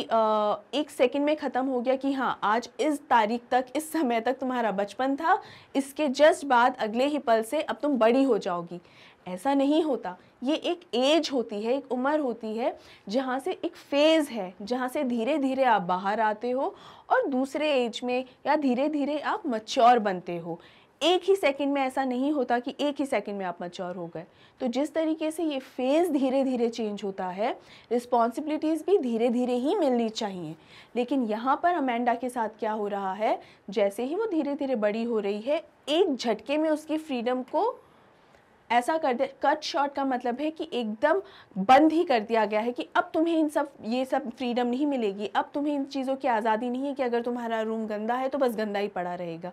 एक सेकंड में ख़त्म हो गया कि हाँ आज इस तारीख तक, इस समय तक तुम्हारा बचपन था, इसके जस्ट बाद अगले ही पल से अब तुम बड़ी हो जाओगी। ऐसा नहीं होता। ये एक एज होती है, एक उम्र होती है जहाँ से एक फ़ेज़ है, जहाँ से धीरे धीरे आप बाहर आते हो और दूसरे एज में या धीरे धीरे आप मैच्योर बनते हो। एक ही सेकंड में ऐसा नहीं होता कि एक ही सेकंड में आप मैच्योर हो गए। तो जिस तरीके से ये फेज़ धीरे धीरे चेंज होता है, रिस्पॉन्सिबिलिटीज़ भी धीरे धीरे ही मिलनी चाहिए। लेकिन यहाँ पर अमेंडा के साथ क्या हो रहा है, जैसे ही वो धीरे धीरे बड़ी हो रही है, एक झटके में उसकी फ्रीडम को ऐसा कर दे, कट शॉर्ट का मतलब है कि एकदम बंद ही कर दिया गया है कि अब तुम्हें ये सब फ्रीडम नहीं मिलेगी, अब तुम्हें इन चीज़ों की आज़ादी नहीं है कि अगर तुम्हारा रूम गंदा है तो बस गंदा ही पड़ा रहेगा।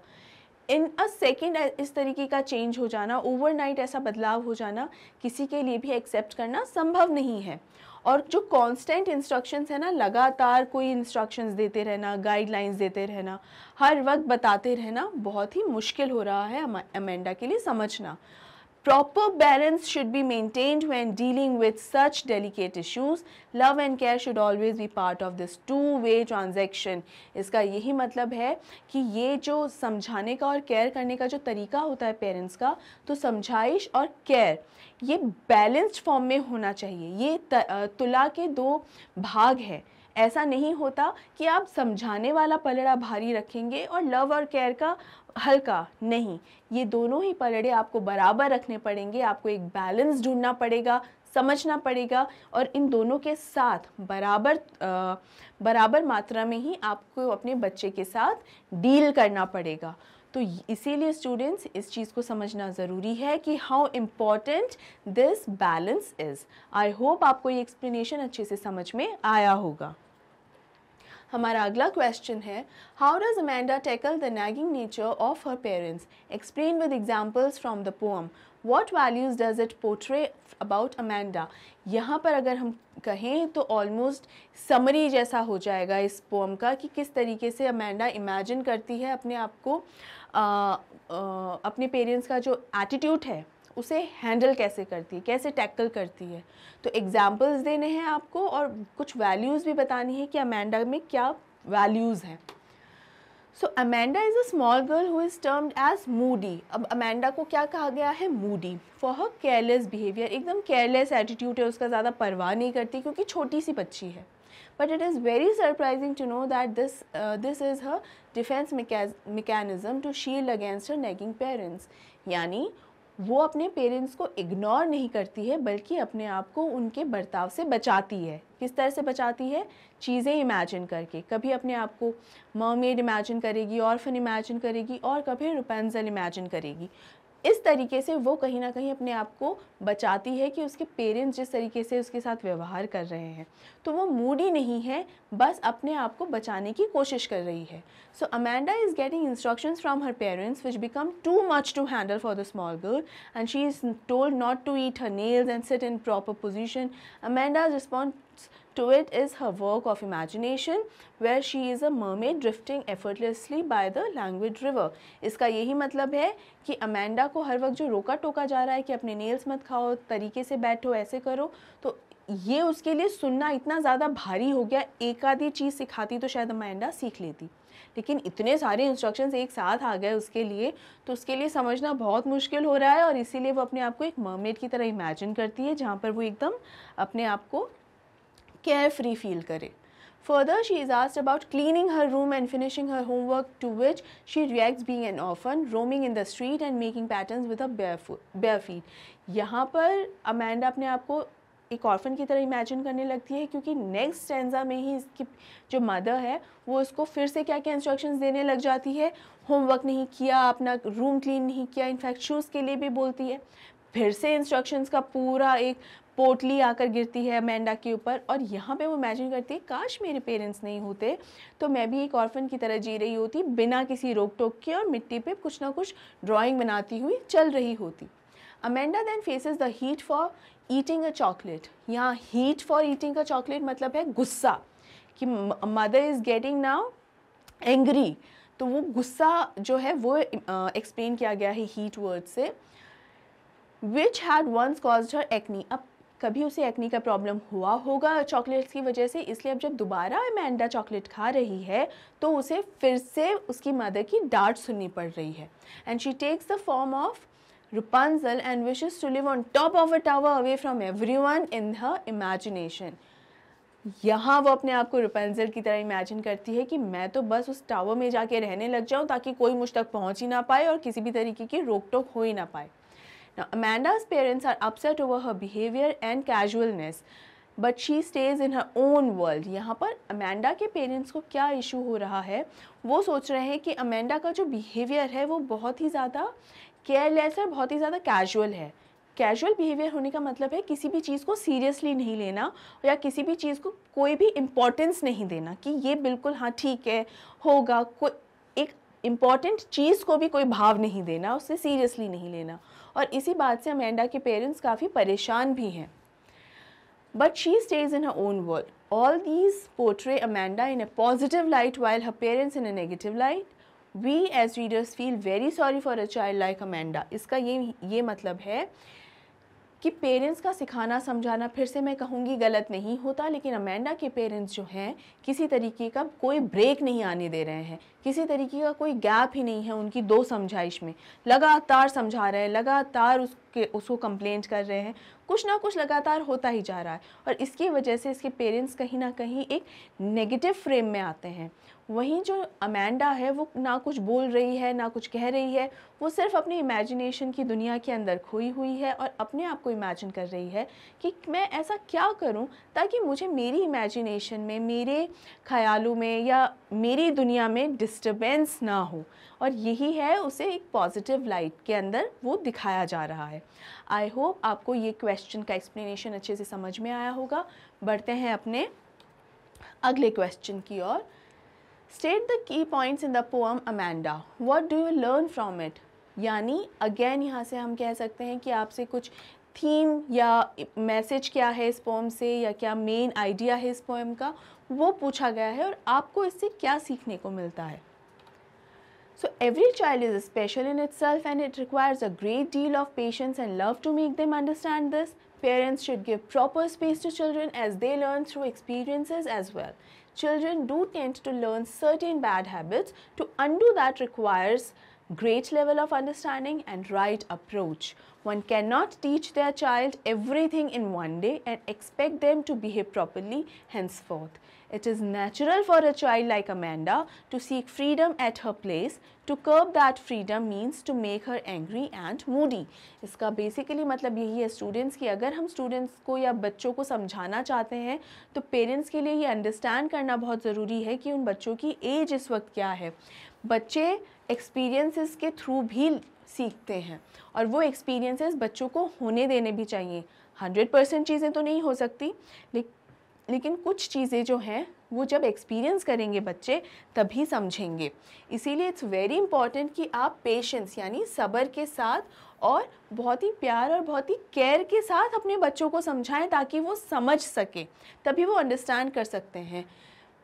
इन अ सेकेंड इस तरीके का चेंज हो जाना, ओवरनाइट ऐसा बदलाव हो जाना किसी के लिए भी एक्सेप्ट करना संभव नहीं है। और जो कांस्टेंट इंस्ट्रक्शंस है ना, लगातार कोई इंस्ट्रक्शंस देते रहना, गाइडलाइंस देते रहना, हर वक्त बताते रहना, बहुत ही मुश्किल हो रहा है अमेंडा के लिए समझना। Proper balance should be maintained when dealing with such delicate issues. Love and care should always be part of this two-way transaction. इसका यही मतलब है कि ये जो समझाने का और केयर करने का जो तरीका होता है पेरेंट्स का, तो समझाइश और केयर ये बैलेंस्ड फॉर्म में होना चाहिए। ये तुला के दो भाग है। ऐसा नहीं होता कि आप समझाने वाला पलड़ा भारी रखेंगे और लव और केयर का हल्का, नहीं, ये दोनों ही पलड़े आपको बराबर रखने पड़ेंगे। आपको एक बैलेंस ढूंढना पड़ेगा, समझना पड़ेगा और इन दोनों के साथ बराबर मात्रा में ही आपको अपने बच्चे के साथ डील करना पड़ेगा। तो इसीलिए स्टूडेंट्स इस चीज़ को समझना ज़रूरी है कि how important this balance is. I hope आपको ये एक्सप्लेनेशन अच्छे से समझ में आया होगा। हमारा अगला क्वेश्चन है, how does Amanda tackle the nagging nature of her parents? Explain with examples from the poem. What values does it portray about Amanda? यहाँ पर अगर हम कहें तो ऑलमोस्ट समरी जैसा हो जाएगा इस पोएम का कि किस तरीके से अमेंडा इमेजिन करती है अपने आप को, अपने पेरेंट्स का जो एटीट्यूड है उसे हैंडल कैसे करती है, कैसे टैकल करती है। तो एग्जाम्पल्स देने हैं आपको और कुछ वैल्यूज़ भी बतानी है कि अमेंडा में क्या वैल्यूज़ हैं। So Amanda is a small girl who is termed as moody. अब अमेंडा को क्या कहा गया है? Moody. For her careless behaviour, एकदम केयरलेस एटीट्यूड है उसका, ज़्यादा परवाह नहीं करती क्योंकि छोटी सी बच्ची है। But it is very surprising to know that this is her defense mechanism to shield against her nagging parents. यानी वो अपने पेरेंट्स को इग्नोर नहीं करती है बल्कि अपने आप को उनके बर्ताव से बचाती है। किस तरह से बचाती है? चीज़ें इमेजिन करके। कभी अपने आप को मरमेड इमेजिन करेगी, ऑर्फन इमेजिन करेगी और कभी रपुंज़ल इमेजिन करेगी। इस तरीके से वो कहीं ना कहीं अपने आप को बचाती है कि उसके पेरेंट्स जिस तरीके से उसके साथ व्यवहार कर रहे हैं, तो वो मूडी नहीं है, बस अपने आप को बचाने की कोशिश कर रही है। So Amanda is getting instructions from her parents which become too much to handle for the small girl and she is told not to eat her nails and sit in proper position. Amanda's response to it is her work of imagination where she is a mermaid drifting effortlessly by the languid river. इसका यही मतलब है कि Amanda को हर वक्त जो रोका टोका जा रहा है कि अपने नेल्स मत खाओ, तरीके से बैठो, ऐसे करो, तो ये उसके लिए सुनना इतना ज़्यादा भारी हो गया। एक आधी चीज़ सिखाती तो शायद अमेंडा सीख लेती, लेकिन इतने सारे इंस्ट्रक्शंस एक साथ आ गए उसके लिए, तो उसके लिए समझना बहुत मुश्किल हो रहा है। और इसीलिए वो अपने आप को एक मरमेड की तरह इमेजिन करती है, जहाँ पर वो एकदम अपने आप को केयर फ्री फील करे। Further, she is asked about cleaning her room and finishing her homework, to which she reacts being an orphan, roaming in the street and making patterns with her bare feet. यहाँ पर Amanda अपने आप को एक orphan की तरह imagine करने लगती है, क्योंकि नेक्स्ट स्टेंजा में ही इसकी जो मदर है वो उसको फिर से क्या क्या इंस्ट्रक्शंस देने लग जाती है। होमवर्क नहीं किया, अपना रूम क्लीन नहीं किया, इनफैक्ट शूज़ के लिए भी बोलती है। फिर से इंस्ट्रक्शंस का पूरा एक पोटली आकर गिरती है अमेंडा के ऊपर। और यहाँ पे वो इमेजिन करती है, काश मेरे पेरेंट्स नहीं होते तो मैं भी एक ऑर्फन की तरह जी रही होती, बिना किसी रोक टोक के, और मिट्टी पे कुछ ना कुछ ड्राइंग बनाती हुई चल रही होती। Amanda then faces the heat for eating a chocolate. यहाँ heat for eating a chocolate मतलब है गुस्सा, कि mother is getting now angry. तो वो गुस्सा जो है वो एक्सप्लेन किया गया है हीट वर्ड से। Which had once caused her acne. अब कभी उसे एक्नी का प्रॉब्लम हुआ होगा चॉकलेट्स की वजह से, इसलिए अब जब दोबारा अमेंडा चॉकलेट खा रही है तो उसे फिर से उसकी मदर की डांट सुननी पड़ रही है। And she takes the form of Rapunzel and wishes to live on top of a tower away from everyone in her imagination. यहाँ वो अपने आप को Rapunzel की तरह इमेजिन करती है कि मैं तो बस उस टावर में जाके रहने लग जाऊँ ताकि कोई मुझ तक पहुँच ही ना पाए और किसी भी तरीके की रोक टोक हो ही ना पाए। Now, Amanda's parents are upset over her behavior and casualness, but she stays in her own world. यहाँ पर अमेंडा के पेरेंट्स को क्या इशू हो रहा है, वो सोच रहे हैं कि अमेंडा का जो बिहेवियर है वो बहुत ही ज़्यादा केयरलेस है, बहुत ही ज़्यादा कैजुअल है। कैजुअल बिहेवियर होने का मतलब है किसी भी चीज़ को सीरियसली नहीं लेना, या किसी भी चीज़ को कोई भी इम्पोर्टेंस नहीं देना कि ये बिल्कुल हाँ ठीक है होगा, कोई एक इम्पॉर्टेंट चीज़ को भी कोई भाव नहीं देना, उससे सीरियसली नहीं लेना। और इसी बात से अमेंडा के पेरेंट्स काफ़ी परेशान भी हैं। But she stays in her own world. All these portray Amanda in a positive light while her parents in a negative light. We as readers feel very sorry for a child like Amanda. इसका ये मतलब है कि parents का सिखाना समझाना फिर से मैं कहूँगी गलत नहीं होता, लेकिन अमेंडा के पेरेंट्स जो हैं किसी तरीके का कोई ब्रेक नहीं आने दे रहे हैं, किसी तरीके का कोई गैप ही नहीं है उनकी दो समझाइश में। लगातार समझा रहे हैं, लगातार उसको कंप्लेंट कर रहे हैं, कुछ ना कुछ लगातार होता ही जा रहा है। और इसकी वजह से इसके पेरेंट्स कहीं ना कहीं एक नेगेटिव फ्रेम में आते हैं। वहीं जो अमेंडा है वो ना कुछ बोल रही है ना कुछ कह रही है, वो सिर्फ अपनी इमेजिनेशन की दुनिया के अंदर खोई हुई है और अपने आप को इमेजिन कर रही है कि मैं ऐसा क्या करूं ताकि मुझे मेरी इमेजिनेशन में, मेरे ख्यालों में या मेरी दुनिया में डिस्टर्बेंस ना हो। और यही है उसे एक पॉजिटिव लाइट के अंदर वो दिखाया जा रहा है। आई होप आपको ये क्वेश्चन का एक्सप्लेनेशन अच्छे से समझ में आया होगा। बढ़ते हैं अपने अगले क्वेश्चन की ओर। State the key points in the poem Amanda. What do you learn from it? यानी अगेन यहाँ से हम कह सकते हैं कि आपसे कुछ थीम या मैसेज क्या है इस पोएम से, या क्या मेन आइडिया है इस पोएम का, वो पूछा गया है और आपको इससे क्या सीखने को मिलता है। So every child is special in itself and it requires a great deal of patience and love to make them understand this. Parents should give proper space to children as they learn through experiences as well. Children do tend to learn certain bad habits. To undo that requires great level of understanding and right approach. One cannot teach their child everything in one day and expect them to behave properly henceforth. It is natural for a child like Amanda to seek freedom at her place. To curb that freedom means to make her angry and moody. इसका basically मतलब यही है students की, अगर हम students को या बच्चों को समझाना चाहते हैं तो पेरेंट्स के लिए ये अंडरस्टैंड करना बहुत ज़रूरी है कि उन बच्चों की एज इस वक्त क्या है। बच्चे एक्सपीरियंसेस के थ्रू भी सीखते हैं और वो एक्सपीरियंसेस बच्चों को होने देने भी चाहिए। 100% चीज़ें तो नहीं हो सकती, लेकिन कुछ चीज़ें जो हैं वो जब एक्सपीरियंस करेंगे बच्चे तभी समझेंगे। इसीलिए इट्स वेरी इंपॉर्टेंट कि आप पेशेंस यानी सब्र के साथ और बहुत ही प्यार और बहुत ही केयर के साथ अपने बच्चों को समझाएं ताकि वो समझ सके, तभी वो अंडरस्टैंड कर सकते हैं।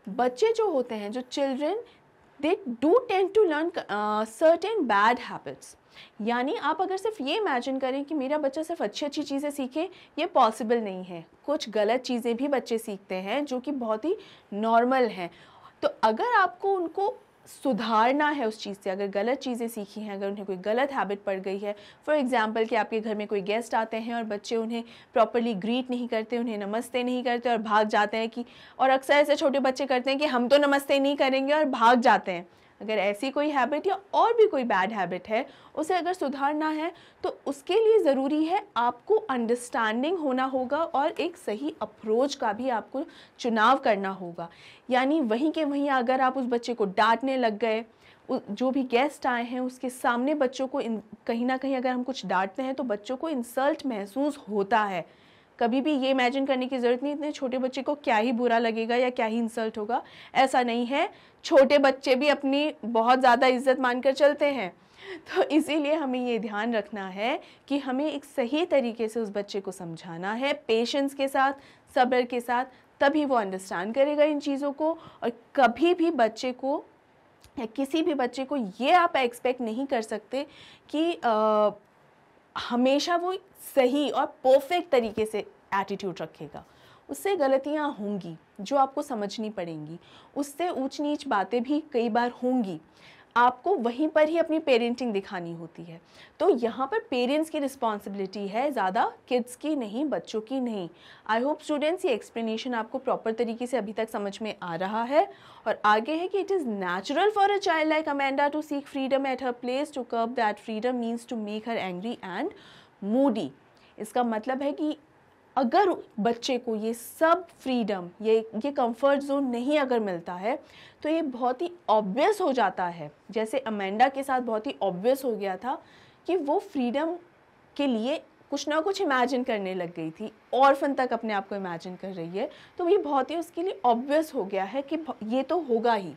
बच्चे जो होते हैं, जो children, they do tend to learn certain bad habits. यानी आप अगर सिर्फ ये इमेजिन करें कि मेरा बच्चा सिर्फ अच्छी अच्छी चीज़ें सीखे, ये पॉसिबल नहीं है। कुछ गलत चीज़ें भी बच्चे सीखते हैं जो कि बहुत ही नॉर्मल हैं। तो अगर आपको उनको सुधारना है उस चीज़ से, अगर गलत चीज़ें सीखी हैं, अगर उन्हें कोई गलत हैबिट पड़ गई है, फॉर एग्जांपल कि आपके घर में कोई गेस्ट आते हैं और बच्चे उन्हें प्रॉपरली ग्रीट नहीं करते, उन्हें नमस्ते नहीं करते और भाग जाते हैं कि, और अक्सर ऐसे छोटे बच्चे करते हैं कि हम तो नमस्ते नहीं करेंगे और भाग जाते हैं। अगर ऐसी कोई हैबिट या और भी कोई बैड हैबिट है, उसे अगर सुधारना है तो उसके लिए ज़रूरी है आपको अंडरस्टैंडिंग होना होगा और एक सही अप्रोच का भी आपको चुनाव करना होगा। यानी वहीं के वहीं अगर आप उस बच्चे को डांटने लग गए, जो भी गेस्ट आए हैं उसके सामने बच्चों को कहीं ना कहीं अगर हम कुछ डांटते हैं तो बच्चों को इंसल्ट महसूस होता है। कभी भी ये इमेजिन करने की ज़रूरत नहीं इतने छोटे बच्चे को क्या ही बुरा लगेगा या क्या ही इंसल्ट होगा, ऐसा नहीं है। छोटे बच्चे भी अपनी बहुत ज़्यादा इज्जत मानकर चलते हैं। तो इसीलिए हमें ये ध्यान रखना है कि हमें एक सही तरीके से उस बच्चे को समझाना है, पेशेंस के साथ, सब्र के साथ, तभी वो अंडरस्टैंड करेगा इन चीज़ों को। और कभी भी बच्चे को या किसी भी बच्चे को ये आप एक्सपेक्ट नहीं कर सकते कि हमेशा वो सही और परफेक्ट तरीके से एटीट्यूड रखेगा। उससे गलतियाँ होंगी जो आपको समझनी पड़ेंगी, उससे ऊंच नीच बातें भी कई बार होंगी। आपको वहीं पर ही अपनी पेरेंटिंग दिखानी होती है। तो यहाँ पर पेरेंट्स की रिस्पॉन्सिबिलिटी है, ज़्यादा किड्स की नहीं, बच्चों की नहीं। आई होप स्टूडेंट्स ये एक्सप्लेनेशन आपको प्रॉपर तरीके से अभी तक समझ में आ रहा है। और आगे है कि it is natural for a child like Amanda to seek freedom at her place. To curb that freedom means to make her angry and moody. इसका मतलब है कि अगर बच्चे को ये सब फ्रीडम, ये कंफर्ट जोन नहीं अगर मिलता है तो ये बहुत ही ऑब्वियस हो जाता है। जैसे अमेंडा के साथ बहुत ही ऑब्वियस हो गया था कि वो फ्रीडम के लिए कुछ ना कुछ इमेजिन करने लग गई थी, ऑर्फन तक अपने आप को इमेजिन कर रही है। तो ये बहुत ही उसके लिए ऑब्वियस हो गया है कि ये तो होगा ही।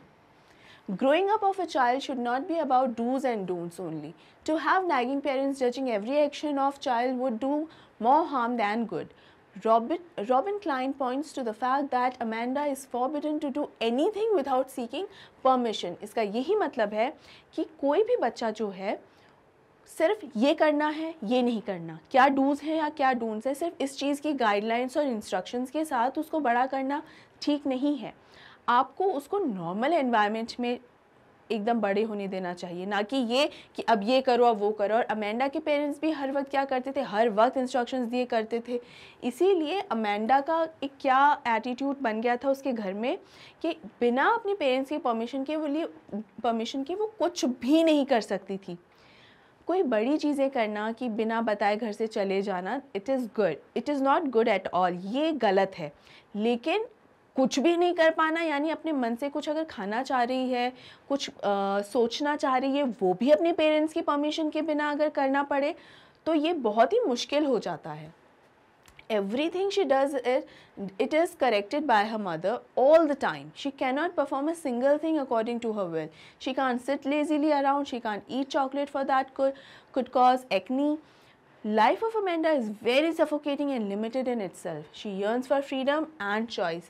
Growing up of a child should not be about do's and don'ts only. To have nagging parents judging every action of child would do more harm than good. Robin Klein points to the fact that Amanda is forbidden to do anything without seeking permission. इसका यही मतलब है कि कोई भी बच्चा जो है सिर्फ ये करना है, ये नहीं करना, क्या डूज है या क्या डोंट्स है, सिर्फ इस चीज़ की गाइडलाइंस और इंस्ट्रक्शंस के साथ उसको बड़ा करना ठीक नहीं है। आपको उसको नॉर्मल एनवायरनमेंट में एकदम बड़े होने देना चाहिए, ना कि ये कि अब ये करो अब वो करो। और अमेंडा के पेरेंट्स भी हर वक्त क्या करते थे, हर वक्त इंस्ट्रक्शंस दिए करते थे। इसीलिए अमेंडा का एक क्या एटीट्यूड बन गया था उसके घर में कि बिना अपने पेरेंट्स की परमिशन के वो कुछ भी नहीं कर सकती थी। कोई बड़ी चीज़ें करना कि बिना बताए घर से चले जाना, it is good, it is not good at all, ये गलत है। लेकिन कुछ भी नहीं कर पाना, यानी अपने मन से कुछ अगर खाना चाह रही है, कुछ सोचना चाह रही है, वो भी अपने पेरेंट्स की परमिशन के बिना अगर करना पड़े तो ये बहुत ही मुश्किल हो जाता है। Everything she does it is corrected by her mother all the time. She cannot perform a single thing according to her will. She can't sit lazily around. She can't eat chocolate for that could cause acne. Life of Amanda is very suffocating and limited in itself. She yearns for freedom and choice.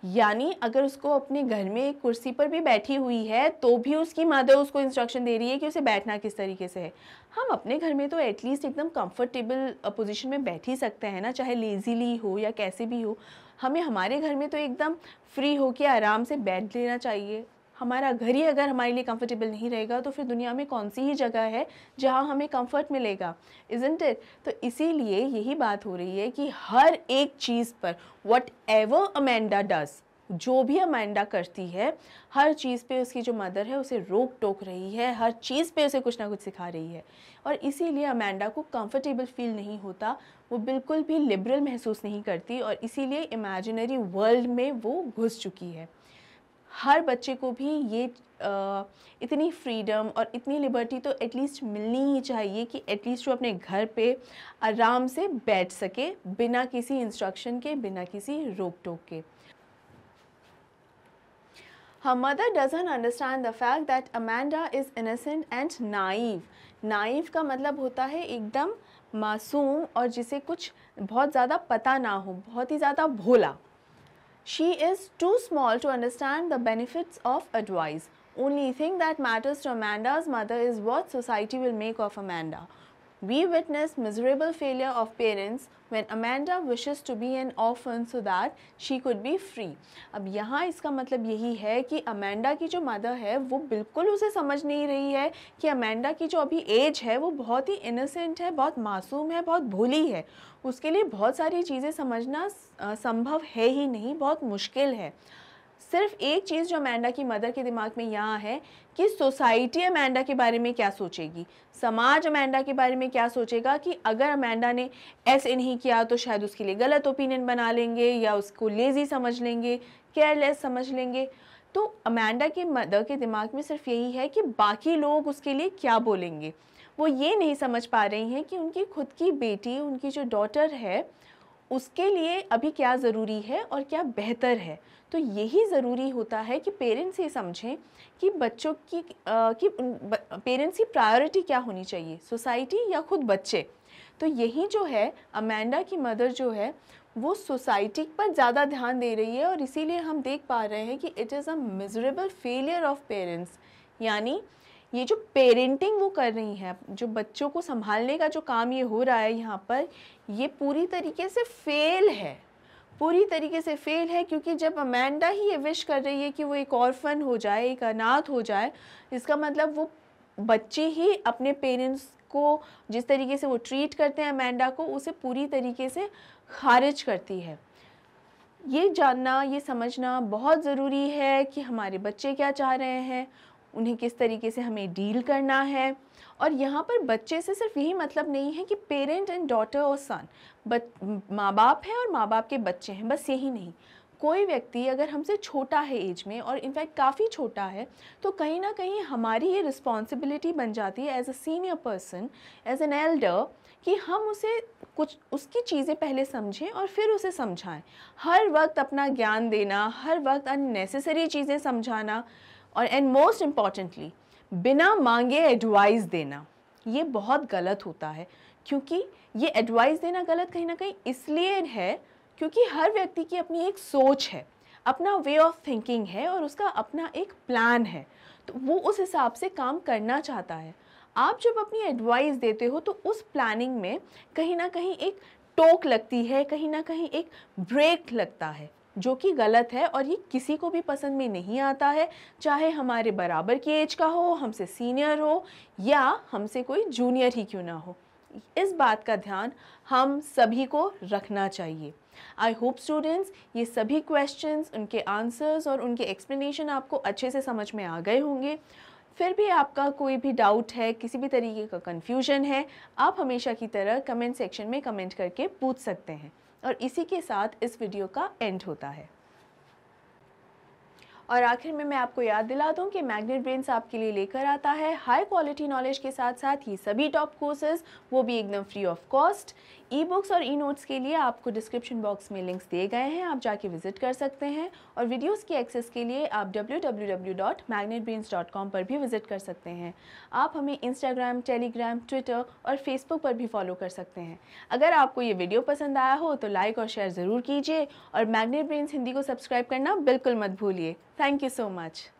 यानी अगर उसको अपने घर में एक कुर्सी पर भी बैठी हुई है तो भी उसकी मदर उसको इंस्ट्रक्शन दे रही है कि उसे बैठना किस तरीके से है। हम अपने घर में तो एटलीस्ट एकदम कंफर्टेबल पोजीशन में बैठ ही सकते हैं ना, चाहे लेजीली हो या कैसे भी हो। हमें हमारे घर में तो एकदम फ्री होकर आराम से बैठ लेना चाहिए। हमारा घर ही अगर हमारे लिए कंफर्टेबल नहीं रहेगा तो फिर दुनिया में कौन सी ही जगह है जहाँ हमें कंफर्ट मिलेगा, इज़न्ट इट। तो इसीलिए यही बात हो रही है कि हर एक चीज़ पर वट एवर अमेंडा डज, जो भी अमेंडा करती है, हर चीज़ पे उसकी जो मदर है उसे रोक टोक रही है, हर चीज़ पे उसे कुछ ना कुछ सिखा रही है। और इसीलिए अमेंडा को कंफर्टेबल फील नहीं होता, वो बिल्कुल भी लिबरल महसूस नहीं करती और इसीलिए इमेजिनरी वर्ल्ड में वो घुस चुकी है। हर बच्चे को भी ये इतनी फ्रीडम और इतनी लिबर्टी तो एटलीस्ट मिलनी ही चाहिए कि एटलीस्ट वो अपने घर पे आराम से बैठ सके बिना किसी इंस्ट्रक्शन के, बिना किसी रोक टोक के। Her mother doesn't understand the fact that Amanda is innocent and naive. Naive का मतलब होता है एकदम मासूम और जिसे कुछ बहुत ज़्यादा पता ना हो, बहुत ही ज़्यादा भोला। She is too small to understand the benefits of advice. only thing that matters to Amanda's mother is what society will make of Amanda. We witness miserable failure of parents when Amanda wishes to be an orphan so that she could be free. अब यहाँ इसका मतलब यही है कि Amanda की जो mother है वो बिल्कुल उसे समझ नहीं रही है कि अमेंडा की जो अभी एज है वो बहुत ही इनोसेंट है, बहुत मासूम है, बहुत भोली है। उसके लिए बहुत सारी चीज़ें समझना संभव है ही नहीं, बहुत मुश्किल है। सिर्फ एक चीज़ जो अमेंडा की मदर के दिमाग में यहाँ है कि सोसाइटी अमेंडा के बारे में क्या सोचेगी, समाज अमेंडा के बारे में क्या सोचेगा कि अगर अमेंडा ने ऐसे नहीं किया तो शायद उसके लिए गलत ओपिनियन बना लेंगे या उसको लेज़ी समझ लेंगे, केयरलेस समझ लेंगे। तो अमेंडा के मदर के दिमाग में सिर्फ यही है कि बाकी लोग उसके लिए क्या बोलेंगे। वो ये नहीं समझ पा रही हैं कि उनकी खुद की बेटी, उनकी जो डॉटर है, उसके लिए अभी क्या ज़रूरी है और क्या बेहतर है। तो यही ज़रूरी होता है कि पेरेंट्स ये समझें कि बच्चों की पेरेंट्स की प्रायोरिटी क्या होनी चाहिए, सोसाइटी या खुद बच्चे। तो यही जो है अमेंडा की मदर जो है वो सोसाइटी पर ज़्यादा ध्यान दे रही है और इसीलिए हम देख पा रहे हैं कि it is a miserable failure of parents. यानी ये जो पेरेंटिंग वो कर रही हैं, जो बच्चों को संभालने का जो काम ये हो रहा है यहाँ पर, ये पूरी तरीके से फेल है, पूरी तरीके से फेल है। क्योंकि जब अमेंडा ही ये विश कर रही है कि वो एक ऑर्फन हो जाए, एक अनाथ हो जाए, इसका मतलब वो बच्चे ही अपने पेरेंट्स को जिस तरीके से वो ट्रीट करते हैं अमेंडा को, उसे पूरी तरीके से खारिज करती है। ये जानना, ये समझना बहुत ज़रूरी है कि हमारे बच्चे क्या चाह रहे हैं, उन्हें किस तरीके से हमें डील करना है। और यहाँ पर बच्चे से सिर्फ यही मतलब नहीं है कि पेरेंट एंड डॉटर और सन, माँ बाप है और माँ बाप के बच्चे हैं, बस यही नहीं। कोई व्यक्ति अगर हमसे छोटा है एज में और इनफैक्ट काफ़ी छोटा है, तो कहीं ना कहीं हमारी ये रिस्पॉन्सिबिलिटी बन जाती है as a senior person, as an elder, कि हम उसे कुछ उसकी चीज़ें पहले समझें और फिर उसे समझाएं। हर वक्त अपना ज्ञान देना, हर वक्त अननेसेसरी चीज़ें समझाना और एंड मोस्ट इम्पॉर्टेंटली बिना मांगे एडवाइस देना, ये बहुत गलत होता है। क्योंकि ये एडवाइस देना गलत कहीं ना कहीं इसलिए है क्योंकि हर व्यक्ति की अपनी एक सोच है, अपना वे ऑफ थिंकिंग है और उसका अपना एक प्लान है, तो वो उस हिसाब से काम करना चाहता है। आप जब अपनी एडवाइस देते हो तो उस प्लानिंग में कहीं ना कहीं एक टोक लगती है, कहीं ना कहीं एक ब्रेक लगता है, जो कि गलत है और ये किसी को भी पसंद में नहीं आता है, चाहे हमारे बराबर की एज का हो, हमसे सीनियर हो या हमसे कोई जूनियर ही क्यों ना हो। इस बात का ध्यान हम सभी को रखना चाहिए। आई होप स्टूडेंट्स ये सभी क्वेश्चंस, उनके आंसर्स और उनके एक्सप्लेनेशन आपको अच्छे से समझ में आ गए होंगे। फिर भी आपका कोई भी डाउट है, किसी भी तरीके का कन्फ्यूजन है, आप हमेशा की तरह कमेंट सेक्शन में कमेंट करके पूछ सकते हैं। और इसी के साथ इस वीडियो का एंड होता है। और आखिर में मैं आपको याद दिला दूं कि मैग्नेट ब्रेन्स आपके लिए लेकर आता है हाई क्वालिटी नॉलेज के साथ साथ ये सभी टॉप कोर्सेज, वो भी एकदम free of cost. E books और ई नोट्स के लिए आपको डिस्क्रिप्शन बॉक्स में लिंक्स दिए गए हैं, आप जाके विजिट कर सकते हैं। और वीडियोस की एक्सेस के लिए आप www.magnetbrains.com पर भी विजिट कर सकते हैं। आप हमें इंस्टाग्राम, टेलीग्राम, ट्विटर और फेसबुक पर भी फॉलो कर सकते हैं। अगर आपको ये वीडियो पसंद आया हो तो लाइक और शेयर ज़रूर कीजिए और मैग्नेट ब्रेन्स हिंदी को सब्सक्राइब करना बिल्कुल मत भूलिए। Thank you so much.